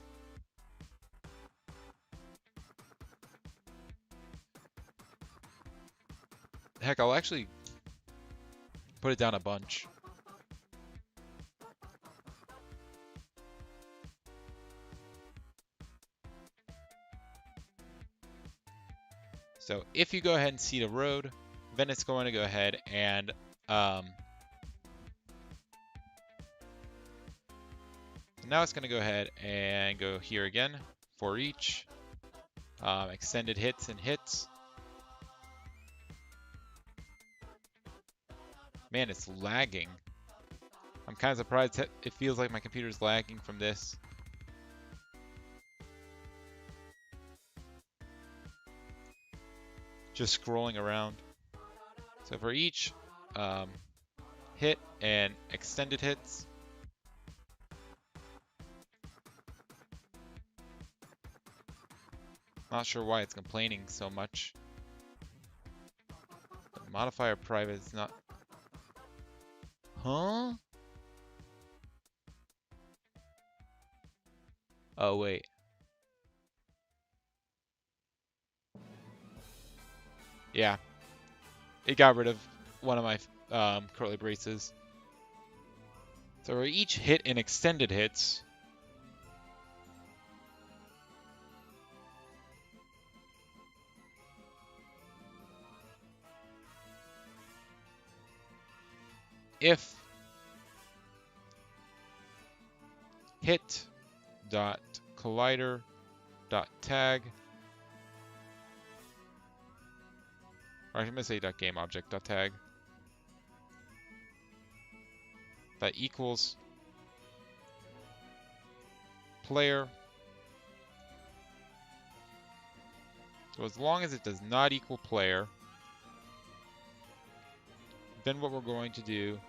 Heck, I'll actually put it down a bunch. So if you go ahead and see the road, then it's going to go ahead and now it's going to go ahead and go here again for each extended hits and hits. Man, it's lagging. I'm kind of surprised that it feels like my computer's lagging from this. Just scrolling around. So for each hit and extended hits, not sure why it's complaining so much. The modifier private is not. Huh? Oh, wait. Yeah. It got rid of one of my curly braces. So for each hit and extended hits, if hit dot collider dot tag, or I'm gonna say dot game object dot tag, that equals player. So as long as it does not equal player, then what we're going to do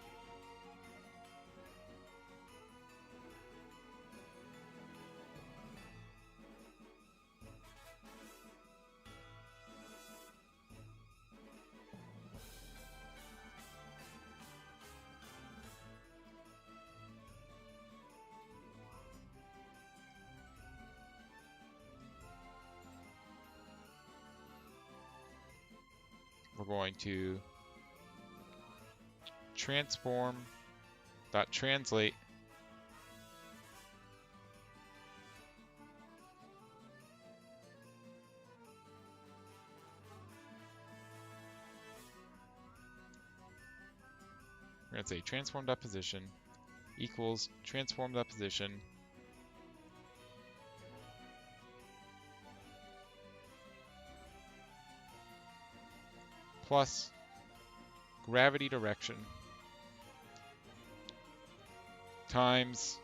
we're going to transform dot translate We're going to say transformed up position equals transformed up position plus gravity direction times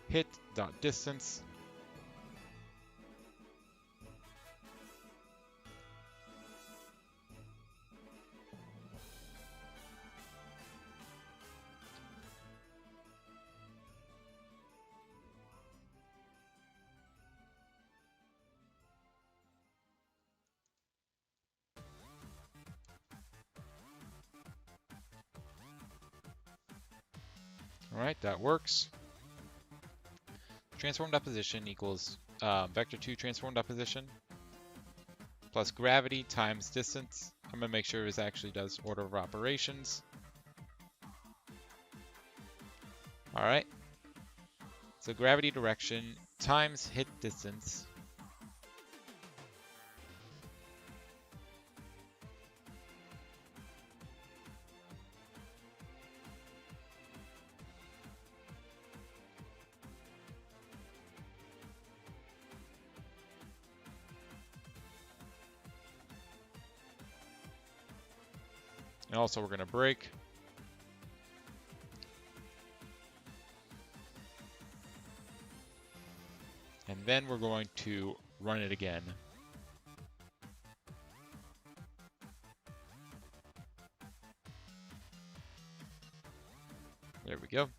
hit dot distance All right, that works. Transformed up position equals vector 2 transformed up position plus gravity times distance. I'm going to make sure this actually does order of operations. All right. So gravity direction times hit distance and also we're going to break. And then we're going to run it again. There we go.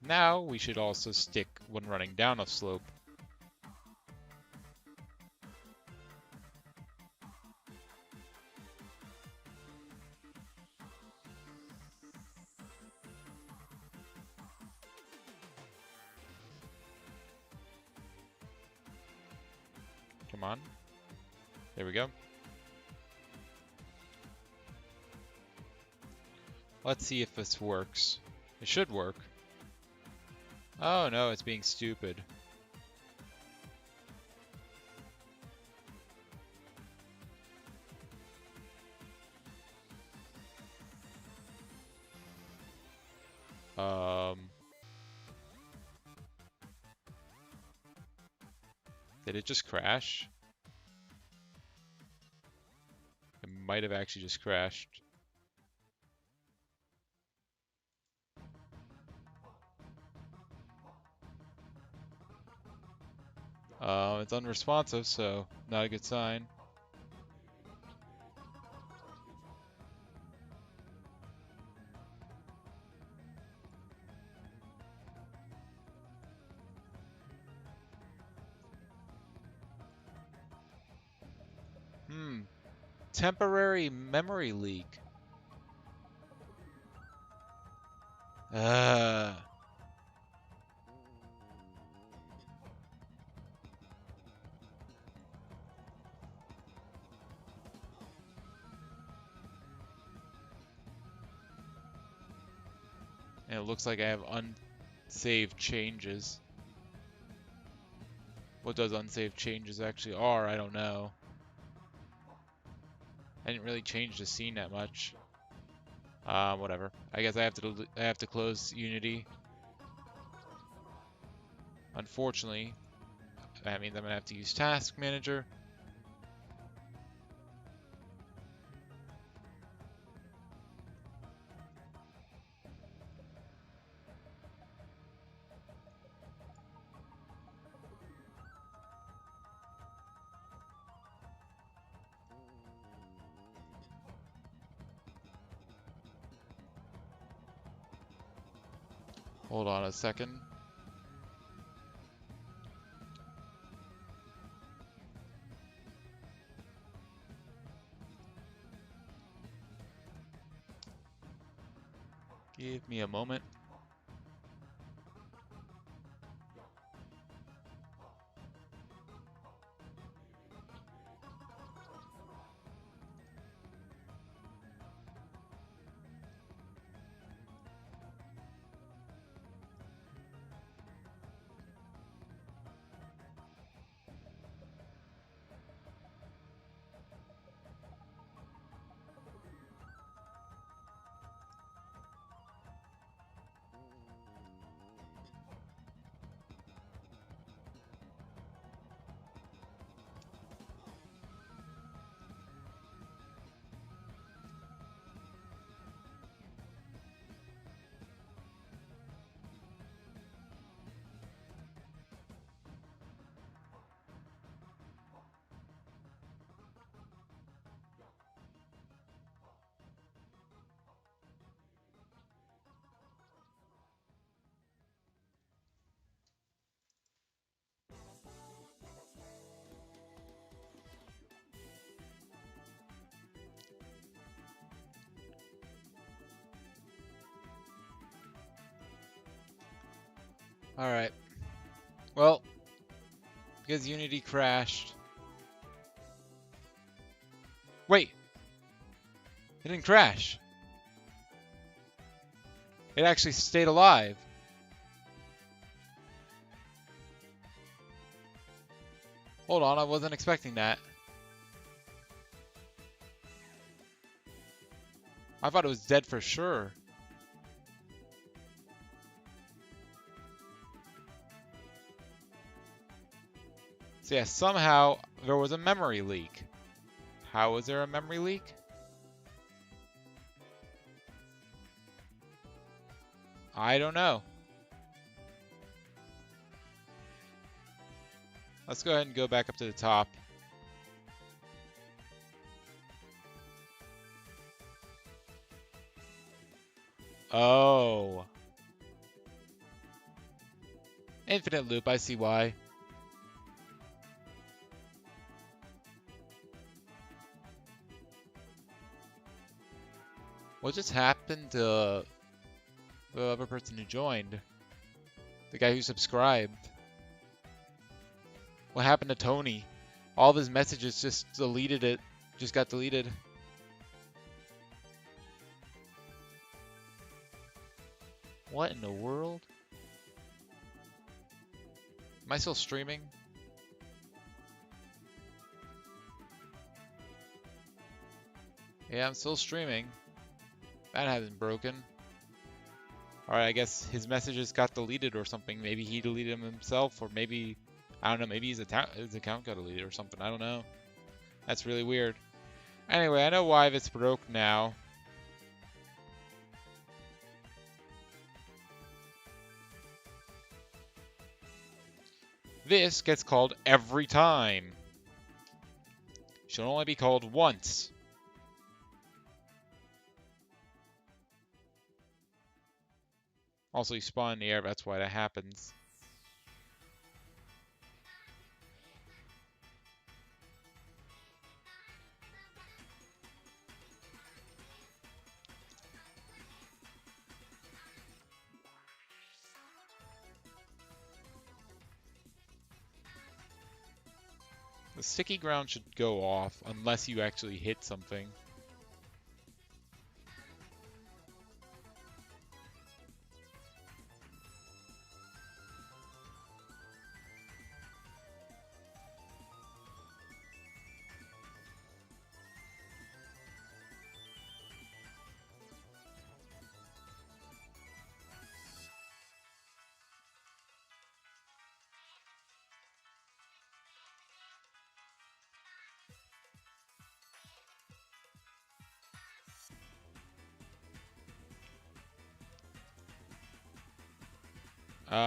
Now we should also stick when running down a slope. Come on. There we go. Let's see if this works. It should work. Oh no, it's being stupid. Did it just crash? It might have actually just crashed. It's unresponsive, so not a good sign. Temporary memory leak. Uh. And it looks like I have unsaved changes. What those unsaved changes actually are, I don't know. I didn't really change the scene that much. Whatever. I guess I have to close Unity. Unfortunately, that means I'm gonna have to use Task Manager. Hold on a second. Give me a moment. Alright. Well, because Unity crashed. Wait! It didn't crash. It actually stayed alive. Hold on, I wasn't expecting that. I thought it was dead for sure. So yeah, somehow there was a memory leak. How was there a memory leak? I don't know. Let's go ahead and go back up to the top. Oh. Infinite loop, I see why. What just happened to the other person who joined? The guy who subscribed. What happened to Tony? All of his messages just deleted it. Just got deleted. What in the world? Am I still streaming? Yeah, I'm still streaming. That hasn't broken. Alright, I guess his messages got deleted or something. Maybe he deleted them himself, or maybe, I don't know, maybe his account got deleted or something. I don't know. That's really weird. Anyway, I know why this broke now. This gets called every time. Should only be called once. Also, you spawn in the air, that's why that happens. The sticky ground should go off unless you actually hit something.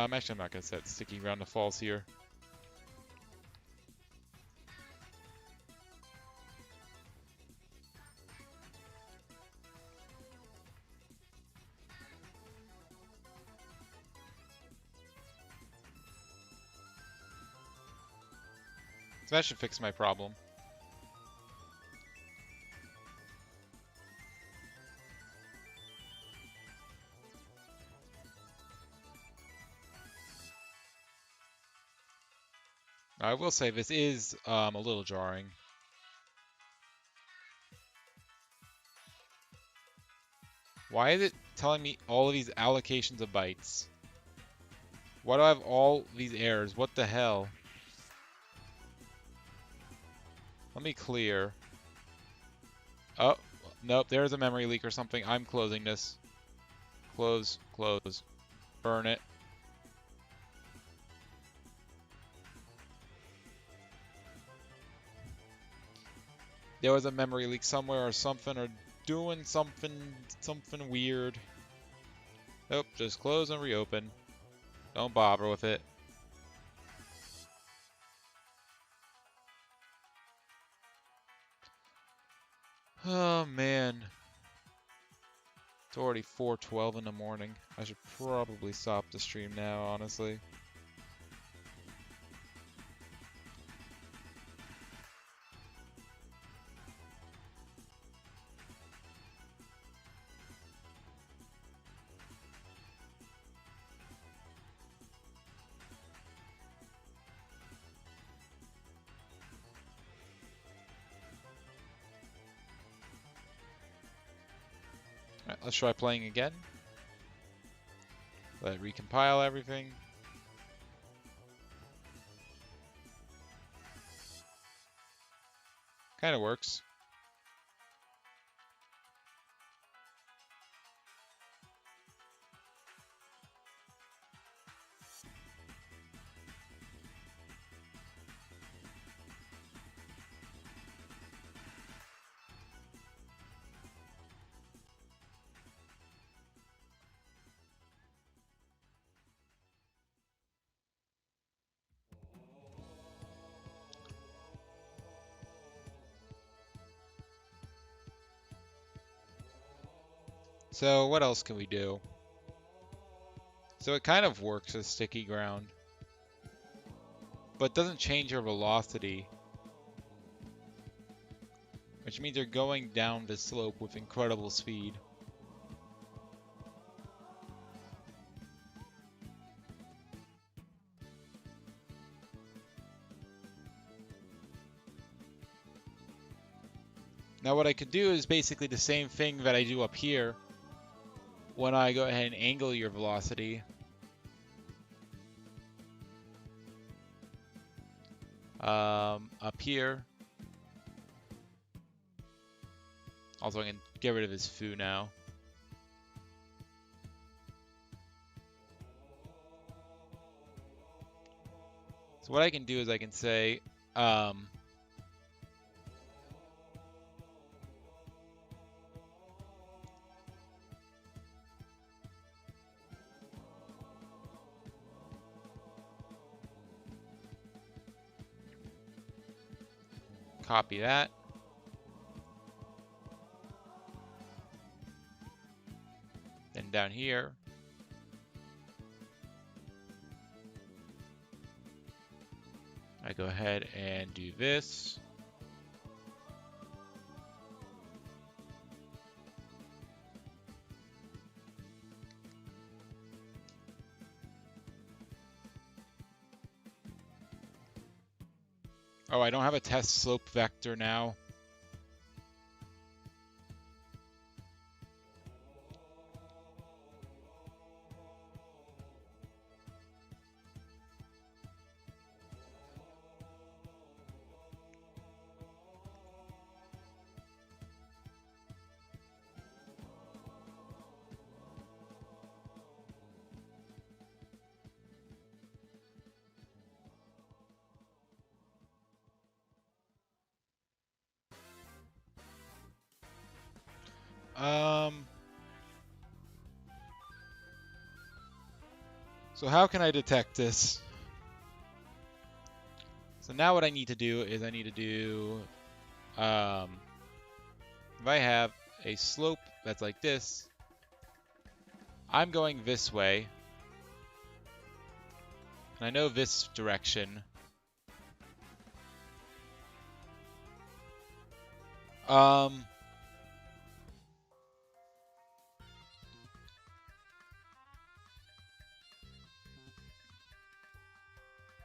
Actually, I'm not going to set sticky ground to false here. So that should fix my problem. I will say this is a little jarring. Why is it telling me all of these allocations of bytes? Why do I have all these errors? What the hell? Let me clear. Oh, nope, there's a memory leak or something. I'm closing this. Close, close. Burn it. There was a memory leak somewhere or something, or doing something weird. Nope, just close and reopen. Don't bother with it. Oh man. It's already 4:12 in the morning. I should probably stop the stream now, honestly. let's try playing again. Let it recompile everything. Kind of works. So what else can we do? So it kind of works as sticky ground, but doesn't change your velocity, which means you're going down the slope with incredible speed. Now what I could do is basically the same thing that I do up here when I go ahead and angle your velocity. Up here. Also, I can get rid of his foo now. So what I can do is I can say, copy that. Then down here, I go ahead and do this. Oh, I don't have a test slope vector now. So how can I detect this? So now what I need to do is I need to do, if I have a slope that's like this, I'm going this way, and I know this direction.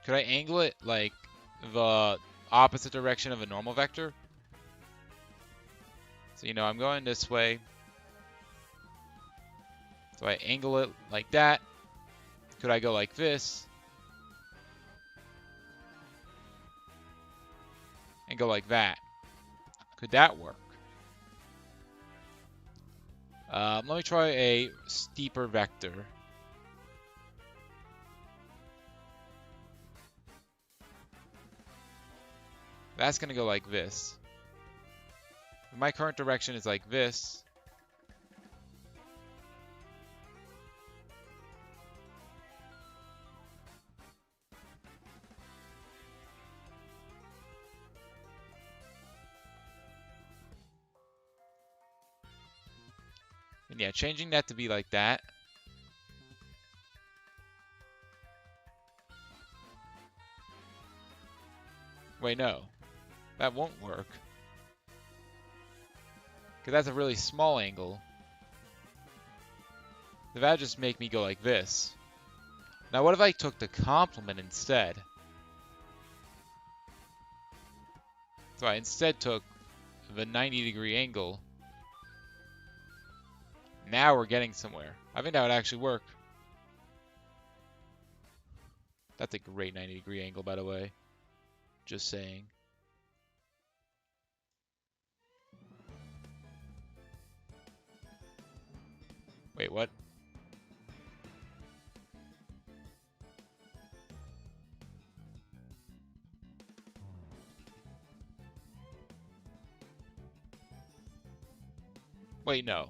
Could I angle it like the opposite direction of a normal vector? So, you know, I'm going this way. So I angle it like that. Could I go like this? And go like that? Could that work? Let me try a steeper vector. That's going to go like this. My current direction is like this. And yeah, changing that to be like that. Wait, no. That won't work. Because that's a really small angle. That'd just make me go like this. Now what if I took the complement instead? So I instead took the 90-degree angle. Now we're getting somewhere. I think that would actually work. That's a great 90-degree angle, by the way. Just saying. Wait, what? Wait, no.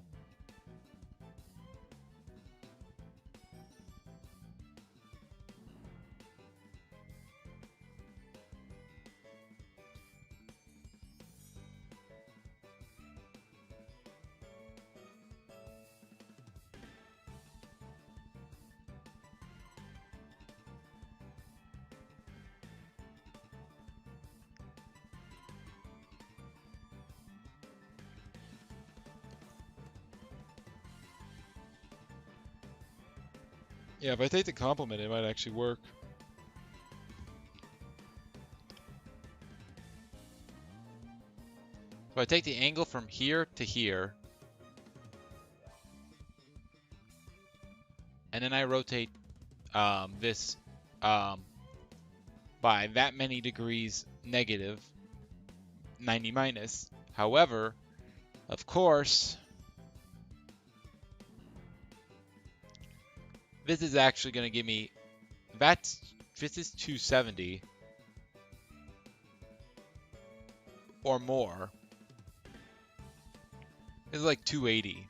Yeah, if I take the complement, it might actually work. So I take the angle from here to here, and then I rotate this by that many degrees negative, 90 minus. However, of course, this is actually going to give me, this is 270 or more. This is like 280.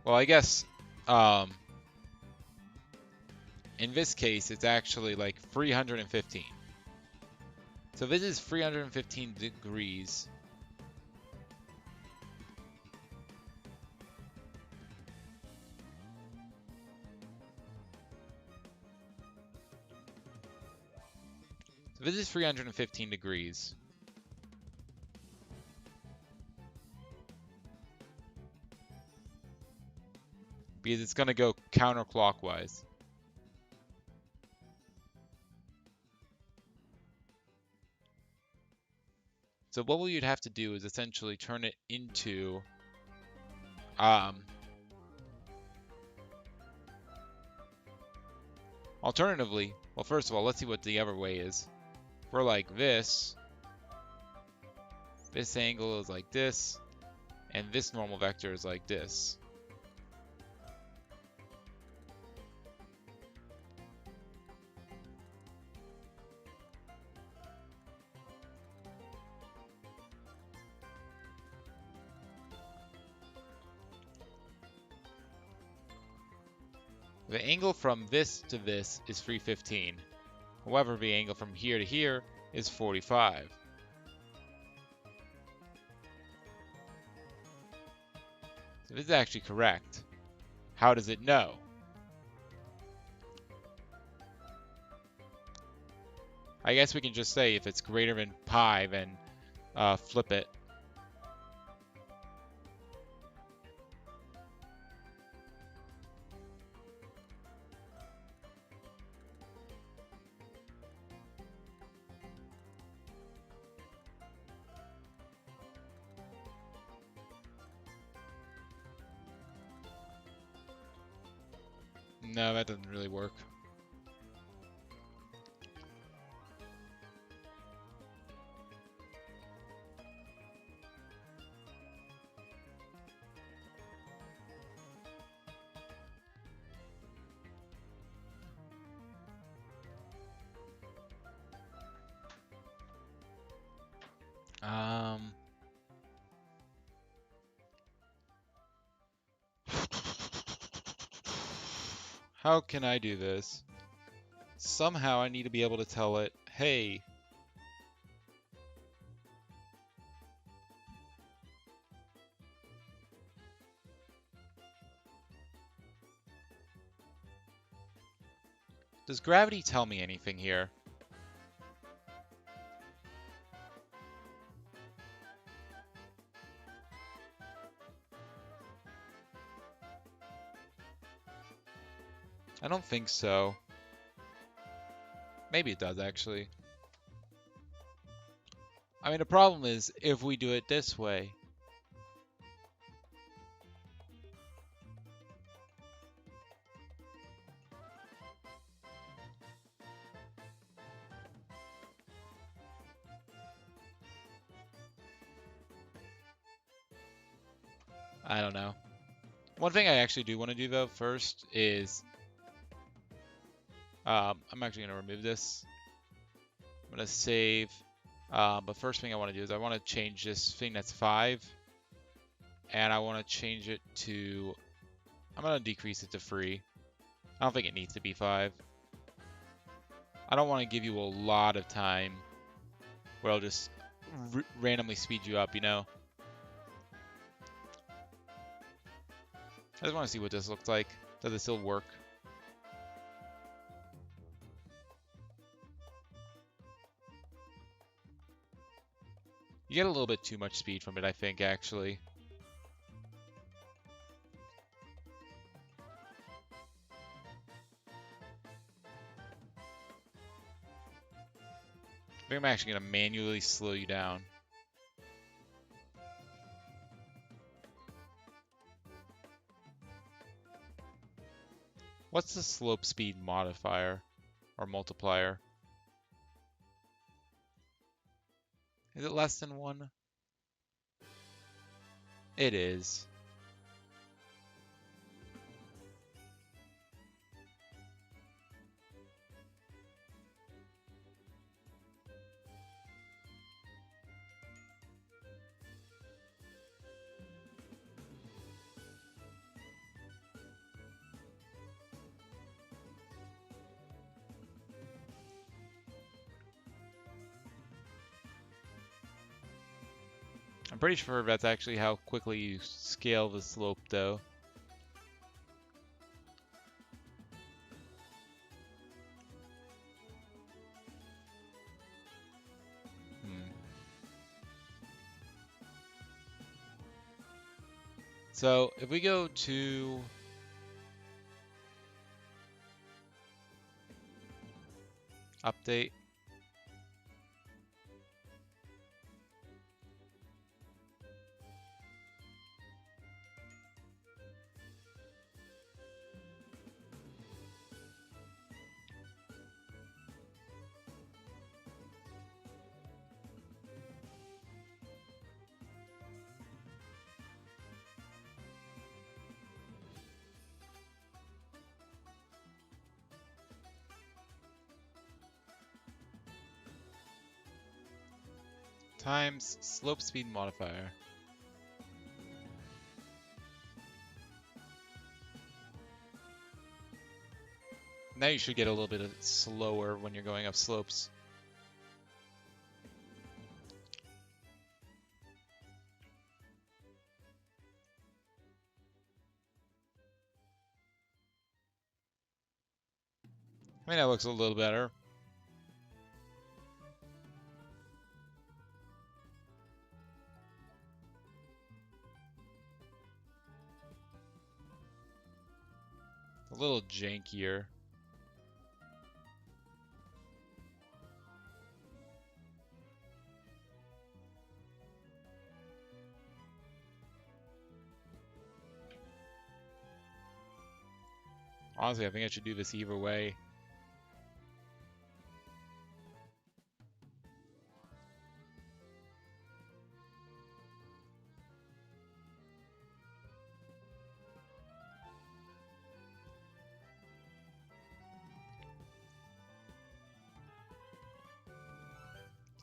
Well, I guess in this case, it's actually like 315. So this is 315 degrees. So this is 315 degrees. Because it's going to go counterclockwise. So what you'd have to do is essentially turn it into alternatively, well, first of all, let's see what the other way is. We're like this. This angle is like this, and this normal vector is like this. The angle from this to this is 315. However, the angle from here to here is 45. So this is actually correct. How does it know? I guess we can just say if it's greater than pi, then flip it. No, that doesn't really work. How can I do this? Somehow I need to be able to tell it, hey, does gravity tell me anything here? I don't think so. Maybe it does, actually. I mean, the problem is if we do it this way. I don't know. One thing I actually do want to do though first is I'm actually going to remove this. I'm going to save. But first thing I want to do is I want to change this thing that's 5. And I want to change it to... I'm going to decrease it to 3. I don't think it needs to be 5. I don't want to give you a lot of time where I'll just randomly speed you up, you know? I just want to see what this looks like. Does it still work? You get a little bit too much speed from it, I think, actually. I think I'm actually going to manually slow you down. What's the slope speed modifier or multiplier? Is it less than 1? It is. I'm pretty sure that's actually how quickly you scale the slope, though. So if we go to update, times slope speed modifier. Now you should get a little bit slower when you're going up slopes. I mean, that looks a little better. A little jankier. Honestly, I think I should do this either way.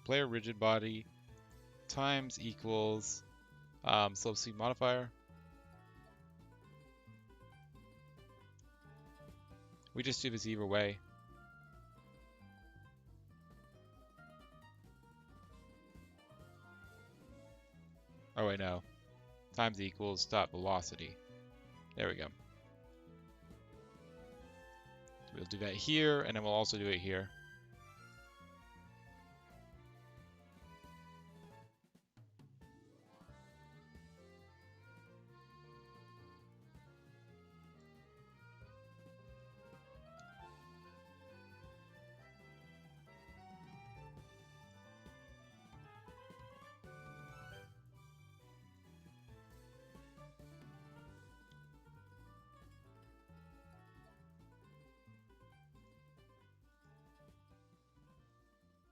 Player rigid body times equals slope speed modifier. We just do this either way. Oh wait, no. Times equals dot velocity. There we go. We'll do that here, and then we'll also do it here.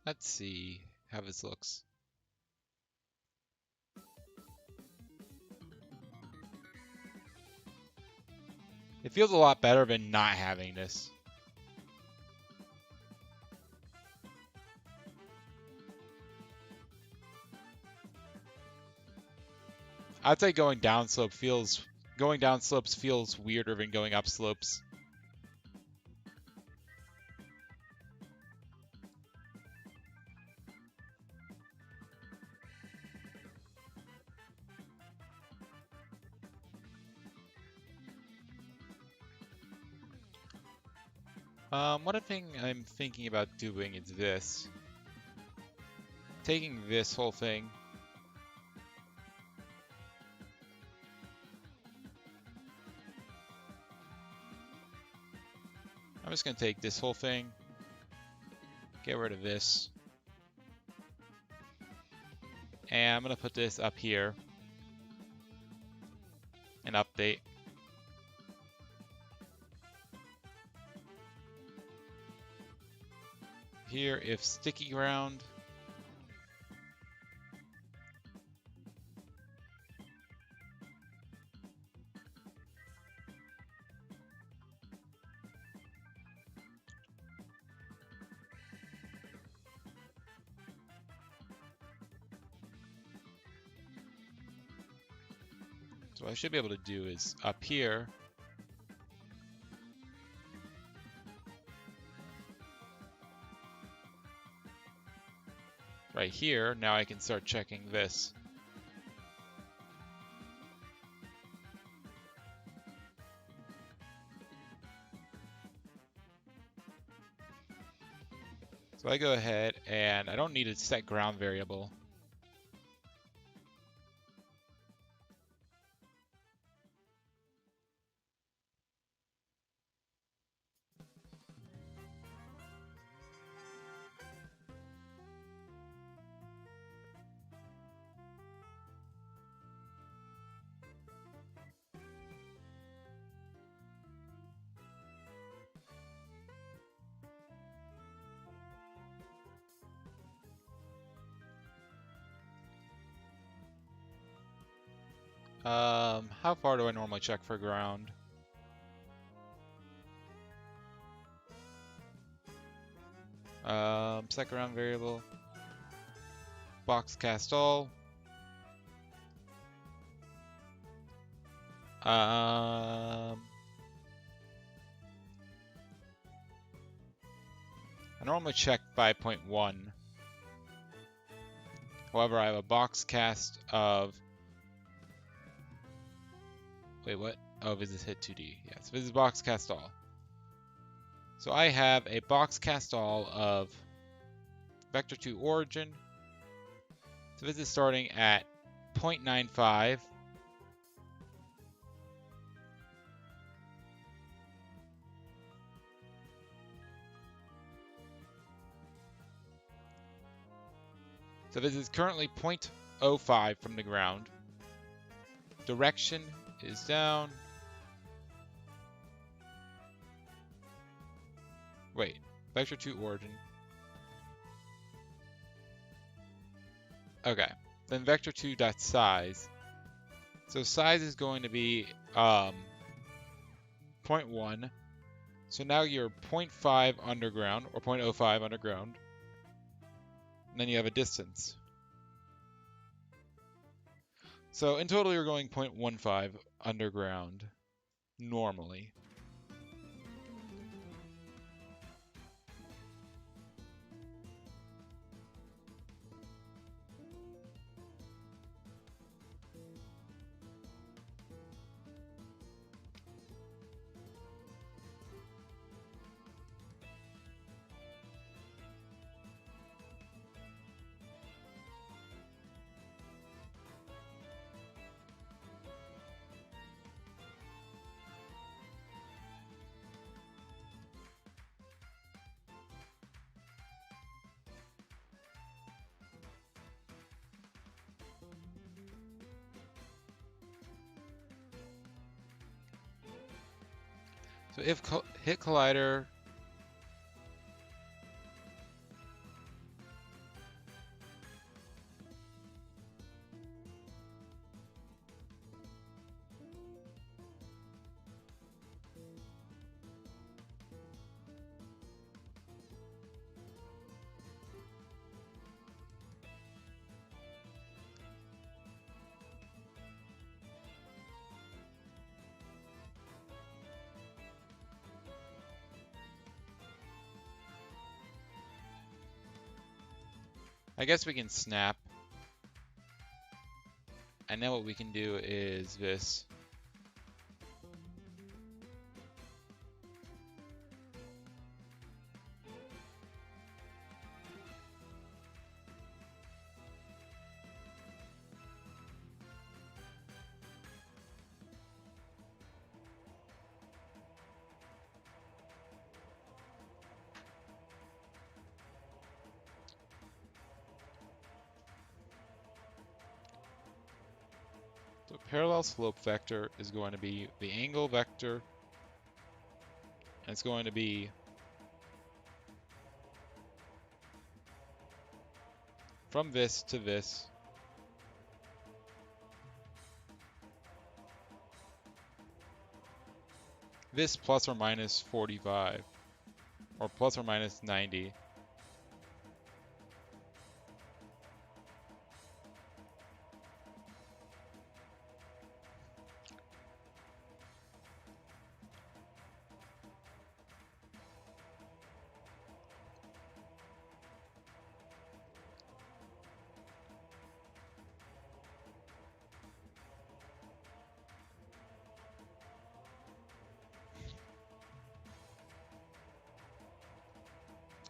Let's see how this looks. It feels a lot better than not having this. I'd say going down slopes feels weirder than going up slopes. One thing I'm thinking about doing is this. Taking this whole thing. I'm just going to take this whole thing. Get rid of this. And I'm going to put this up here. And update. Here, if sticky ground. So what I should be able to do is up here. Right here, now I can start checking this. So I go ahead and I don't need a set ground variable. How far do I normally check for ground? Set ground variable. Box cast all. I normally check by 0.1. However, I have a box cast of... Wait, what? Oh, visit hit 2D. Yes, visit box cast all. So I have a box cast all of vector 2 origin. So this is starting at 0.95. So this is currently 0.05 from the ground. Direction is down. Wait, vector 2 origin. Okay, then vector 2 dot size. So size is going to be 0.1. So now you're 0.5 underground or 0.05 underground. And then you have a distance. So in total, you're going 0.15 underground normally. So if hit collider I guess we can snap. And then what we can do is this. The parallel slope vector is going to be the angle vector, and it's going to be from this to this. This plus or minus 45, or plus or minus 90.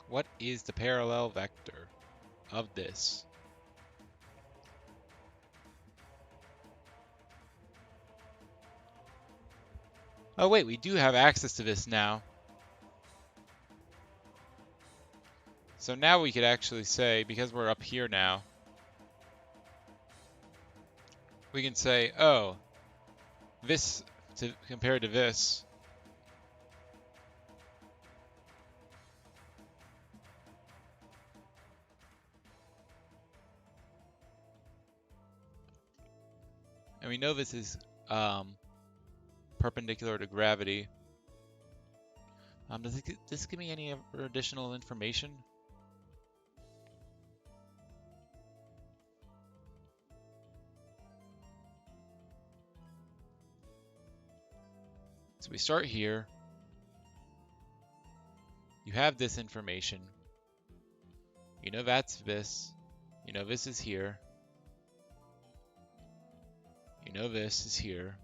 What is the parallel vector of this? Oh wait, we do have access to this now. So now we could actually say, because we're up here now, we can say, oh, this compared to this. And we know this is perpendicular to gravity. Does this give me any additional information? So we start here. You have this information. You know that's this. You know this is here. You know this is here.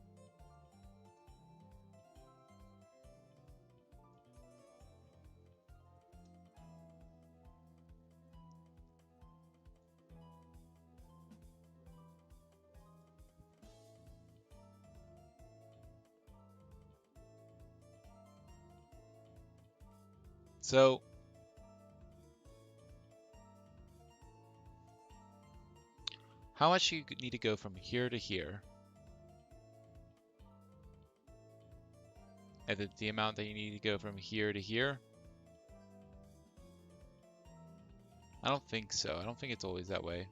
So how much you need to go from here to here? And the amount that you need to go from here to here? I don't think so. I don't think it's always that way.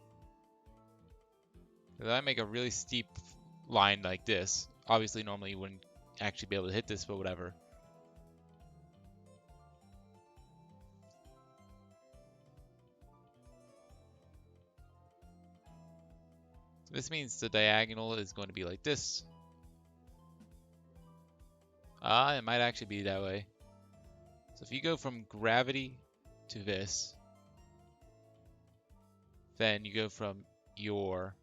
If I make a really steep line like this, obviously normally you wouldn't actually be able to hit this, but whatever. This means the diagonal is going to be like this. It might actually be that way. So if you go from gravity to this, then you go from your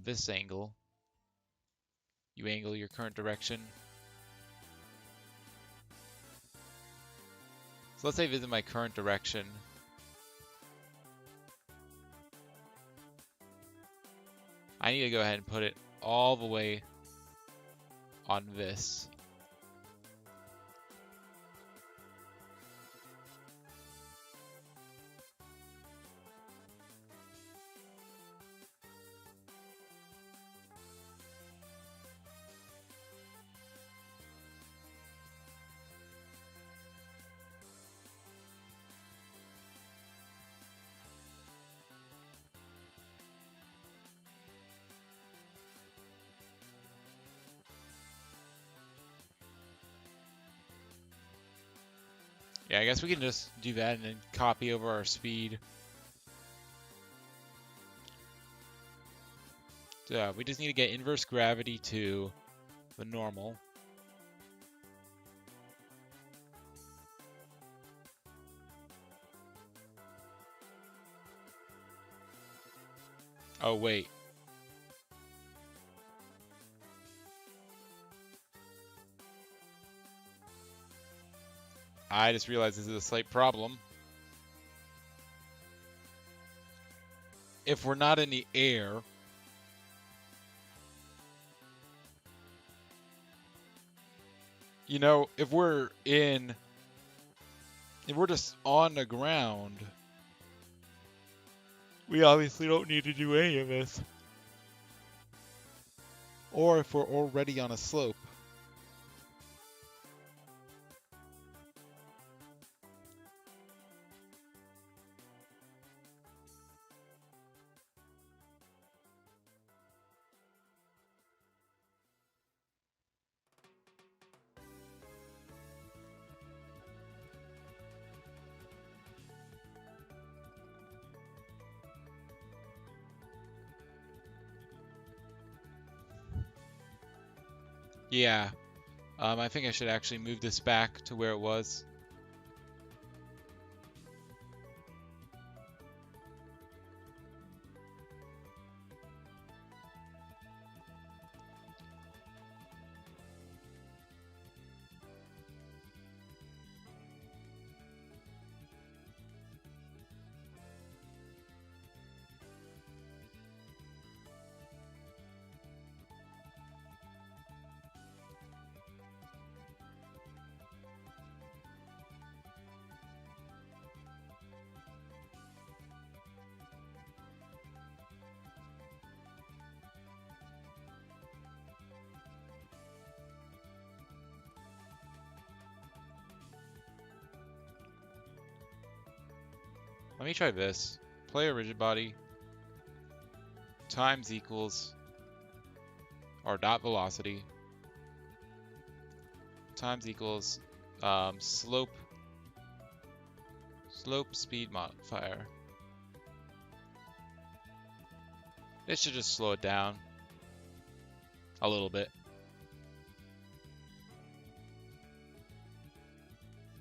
this angle, you angle your current direction. So let's say this is my current direction. I need to go ahead and put it all the way on this. Yeah, I guess we can just do that and then copy over our speed. So we just need to get inverse gravity to the normal. Oh, wait. I just realized this is a slight problem. If we're not in the air, you know, if we're just on the ground, we obviously don't need to do any of this. Or if we're already on a slope. Yeah. I think I should actually move this back to where it was. Let me try this. Player rigid body times equals or dot velocity times equals slope speed modifier. It should just slow it down a little bit.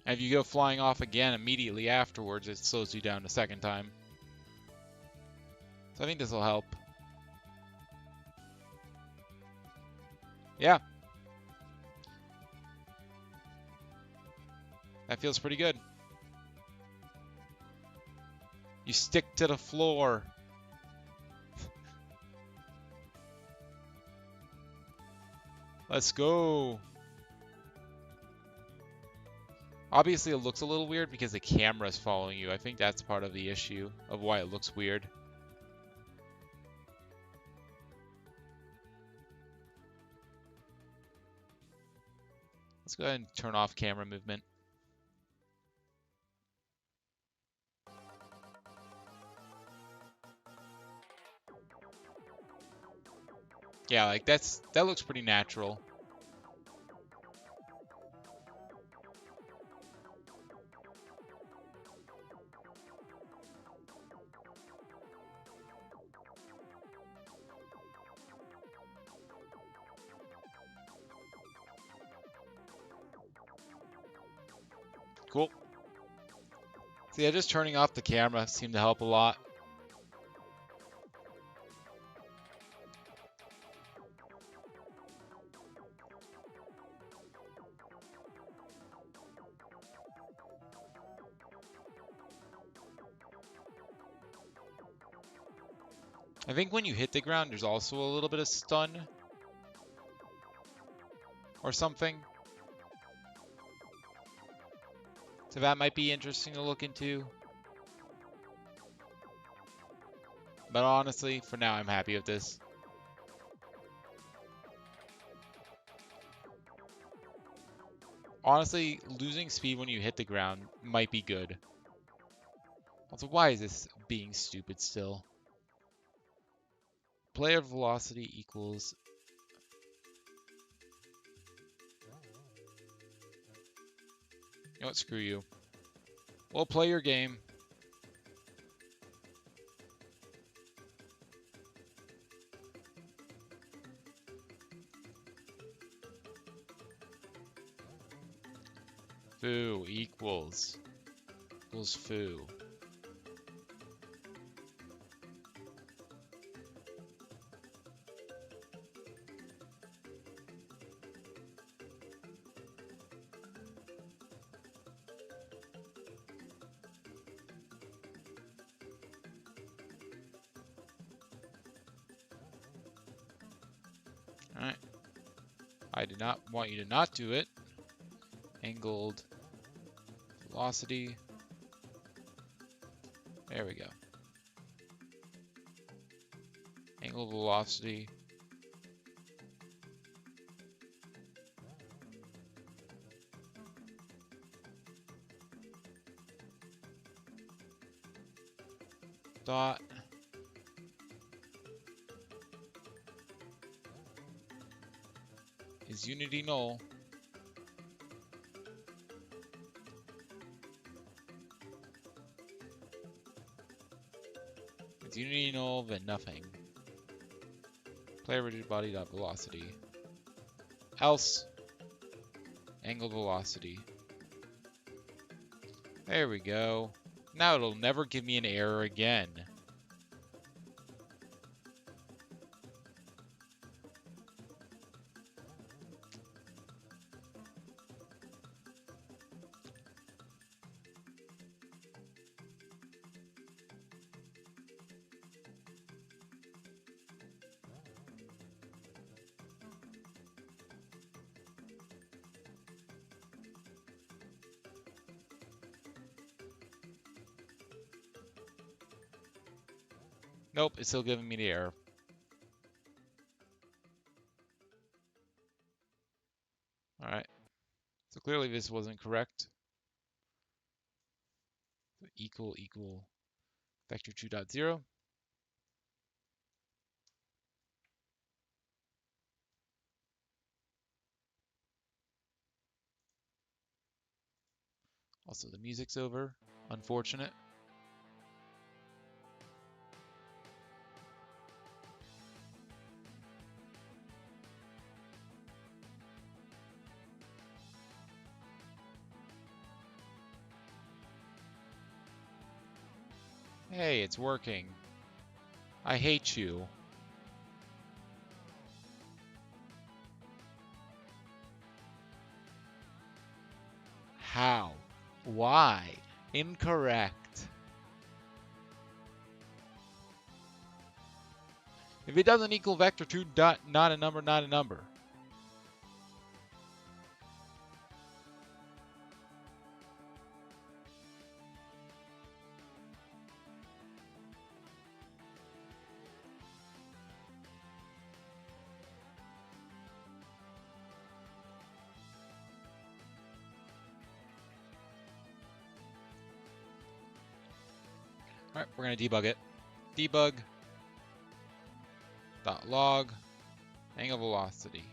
And if you go flying off again immediately afterwards, it slows you down a second time. So I think this will help. Yeah. That feels pretty good. You stick to the floor. Let's go. Obviously, it looks a little weird because the camera's following you. I think that's part of the issue of why it looks weird. Let's go ahead and turn off camera movement. Yeah, like that looks pretty natural. Cool. So yeah, just turning off the camera seemed to help a lot. I think when you hit the ground, there's also a little bit of stun or something. So that might be interesting to look into. But honestly, for now, I'm happy with this. Honestly, losing speed when you hit the ground might be good. Also, why is this being stupid still? Player velocity equals... You know what? Screw you. Well, play your game. Foo equals foo. I did not want you to not do it. Angled velocity. There we go. Angled velocity. Dot. Is unity null? Is unity null, then nothing. Player rigid body dot velocity. Else angled velocity. There we go. Now it'll never give me an error again. Nope, it's still giving me the error. Alright. So clearly this wasn't correct. Equal vector 2.0. Also, the music's over. Unfortunate. Hey, it's working. I hate you. How? Why? Incorrect. If it doesn't equal vector 2 dot not a number, not a number. Alright, we're gonna debug it. Debug dot log angle velocity.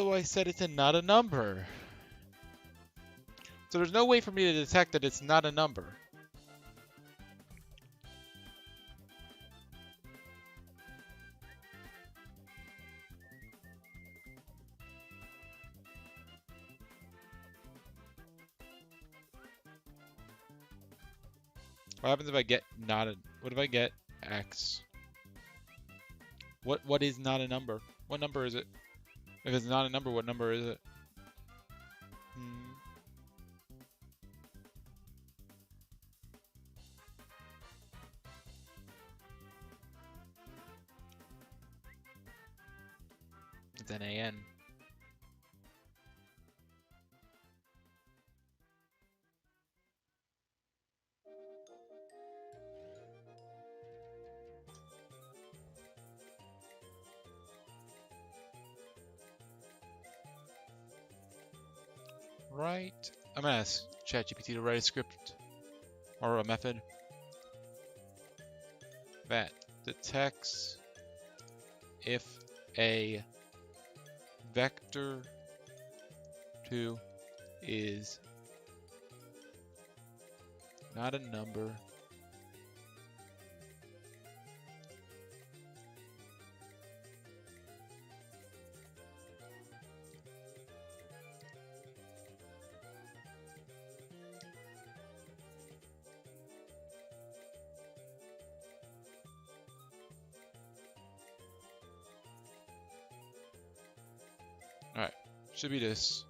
though I said it's not a number. So there's no way for me to detect that it's not a number. What happens if I get not a... What if I get X? What is not a number? What number is it? If it's not a number, what number is it? It's NaN. Right. I'm gonna ask ChatGPT to write a script or a method that detects if a vector 2 is not a number Alright, should be this.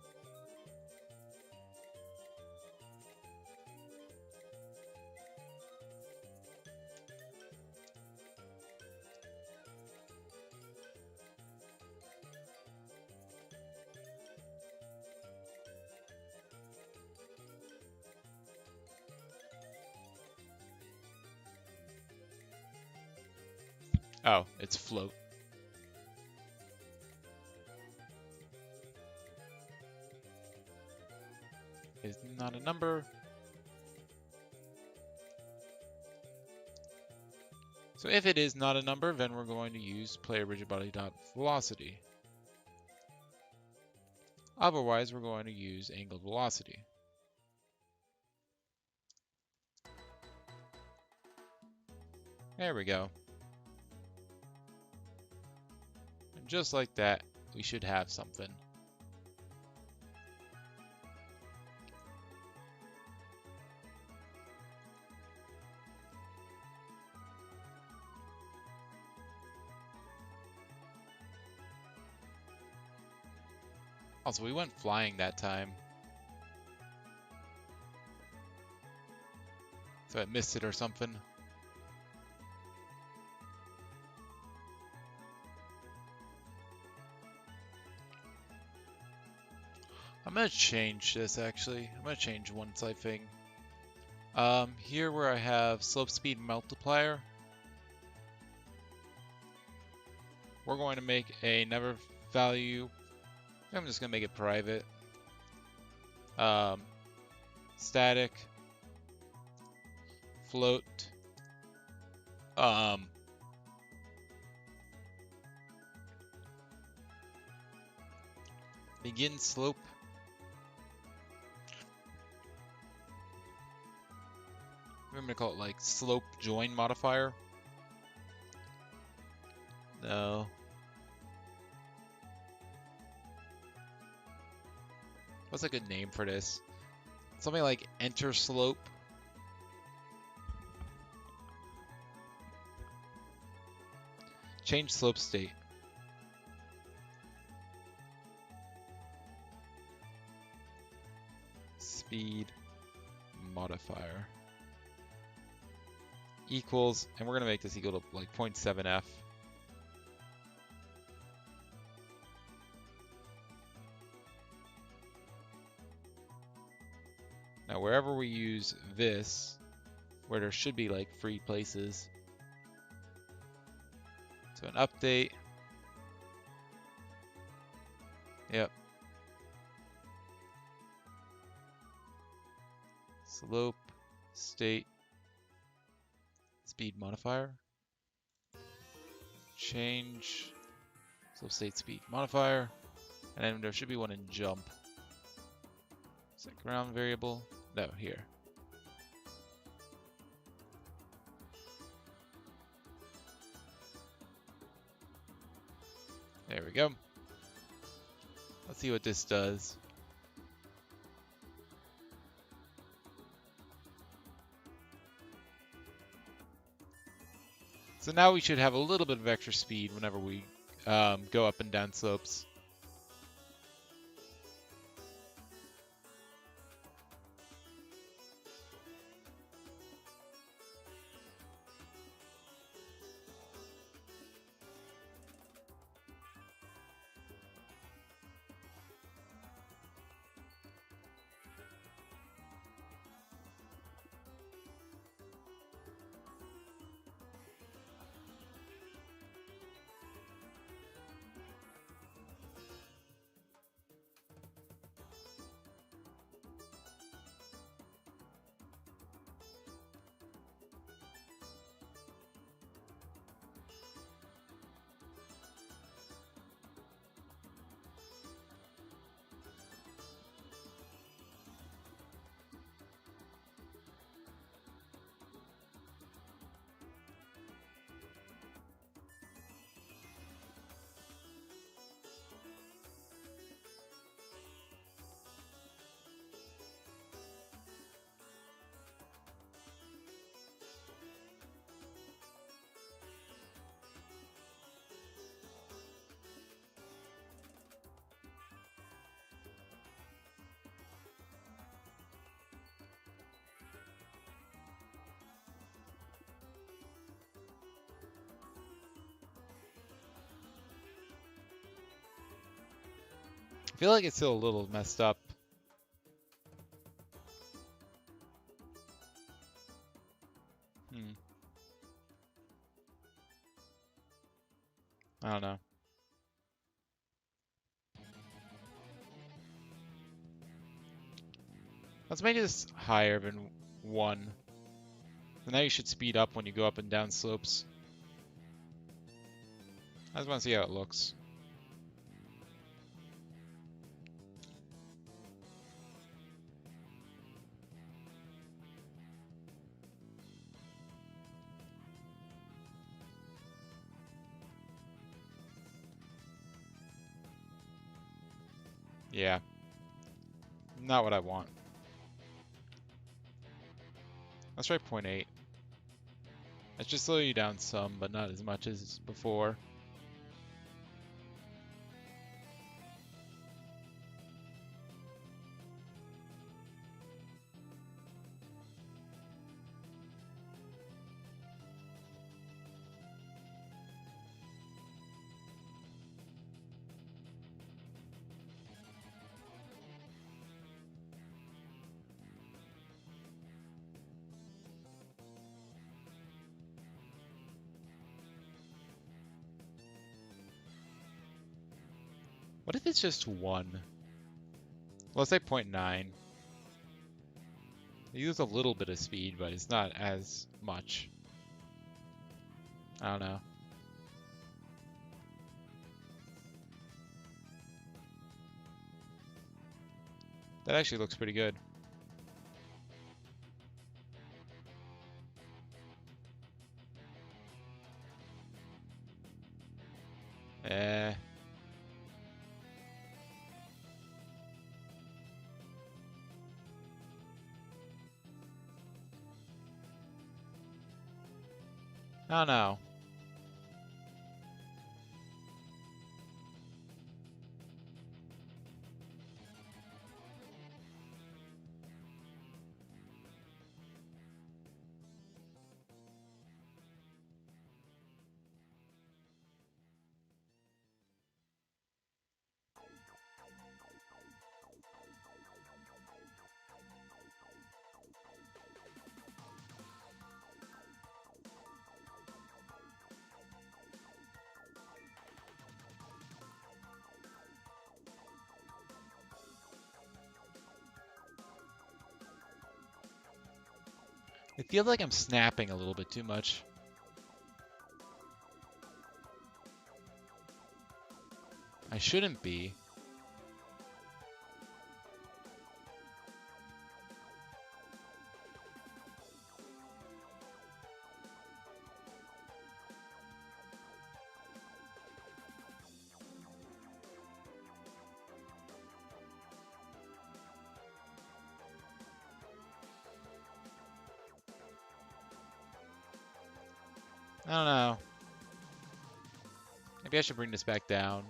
Oh, it's float. Is not a number. So if it is not a number, then we're going to use playerRigidBody.velocity. Otherwise, we're going to use angled velocity. There we go. And just like that, we should have something. Also, we went flying that time. So I missed it or something. I'm going to change this actually. I'm going to change one slight thing. Here where I have slope speed multiplier, we're going to make another value. I'm just going to make it private. Static. Float. Begin slope. I'm going to call it like slope join modifier. No. What's a good name for this? Something like enter slope. Change slope state. Speed modifier equals, and we're going to make this equal to like 0.7f. Now wherever we use this, where there should be like free places, so an update, yep, slope state speed modifier, change slope state speed modifier, And then there should be one in jump. Is that ground variable? No, here. There we go. Let's see what this does. So now we should have a little bit of extra speed whenever we go up and down slopes. I feel like it's still a little messed up. I don't know. Let's make this higher than 1. So now you should speed up when you go up and down slopes. I just want to see how it looks. Yeah. Not what I want. Let's try 0.8. Let's just slow you down some, but not as much as before. What if it's just 1? Let's say 0.9. They use a little bit of speed, but it's not as much. I don't know. That actually looks pretty good. Eh. I don't know. It feels like I'm snapping a little bit too much. I shouldn't be. I don't know. Maybe I should bring this back down.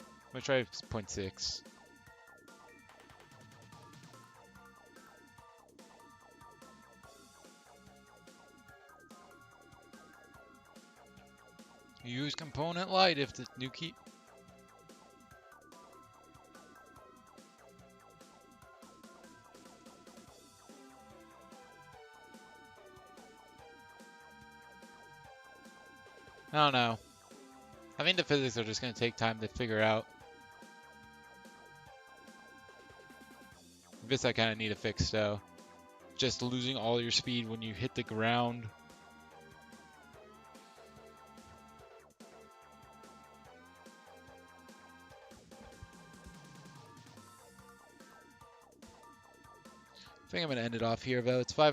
I'm gonna try 0.6. Use component light if the new key. I don't know. I think the physics are just going to take time to figure out. This I kind of need to fix though. Just losing all your speed when you hit the ground. I think I'm going to end it off here though. It's 5